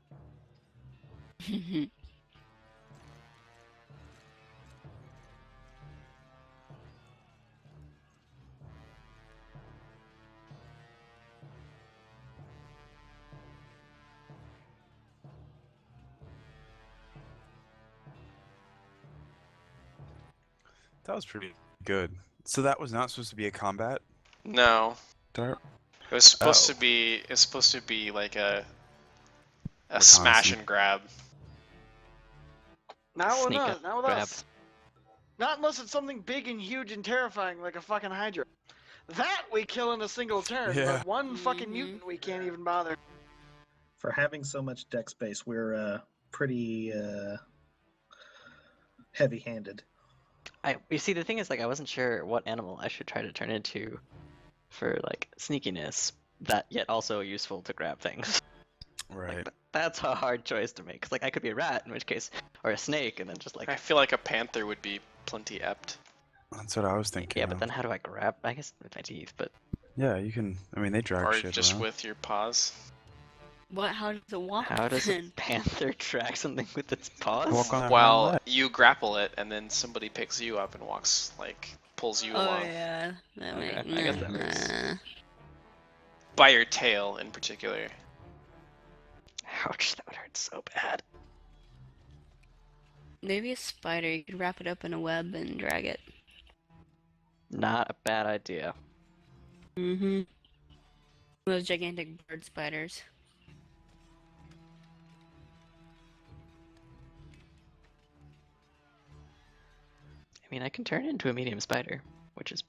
That was pretty good. So that was not supposed to be a combat No. dart? It was supposed Oh. to be. It's supposed to be like a Reconnaissance. smash and grab. Not with Sneak us. up, Not with grab. us. Not unless it's something big and huge and terrifying like a fucking Hydra. That we kill in a single turn, Yeah. but one fucking Mhm. mutant we can't even bother. For having so much deck space, we're pretty heavy-handed. You see, the thing is, like, I wasn't sure what animal I should try to turn into for like sneakiness, that yet also useful to grab things. Right. Like, that's a hard choice to make. 'Cause, like, I could be a rat, in which case, or a snake, and then just like, I feel like a panther would be plenty apt. That's what I was thinking. yeah. But of. then how do I grab? I guess with my teeth, but Yeah, you can. I mean, they drag Or shit just around. with your paws. What? How does it walk? how does a then? panther track something with its paws? Walk on their hind Well, leg. you grapple it, and then somebody picks you up and walks, like, pulls you Oh along. yeah, that Okay, makes. I guess that works. By your tail, in particular. Ouch, that would hurt so bad. Maybe a spider. You could wrap it up in a web and drag it. Not a bad idea. Mm-hmm. Those gigantic bird spiders. I mean, I can turn into a medium spider, which is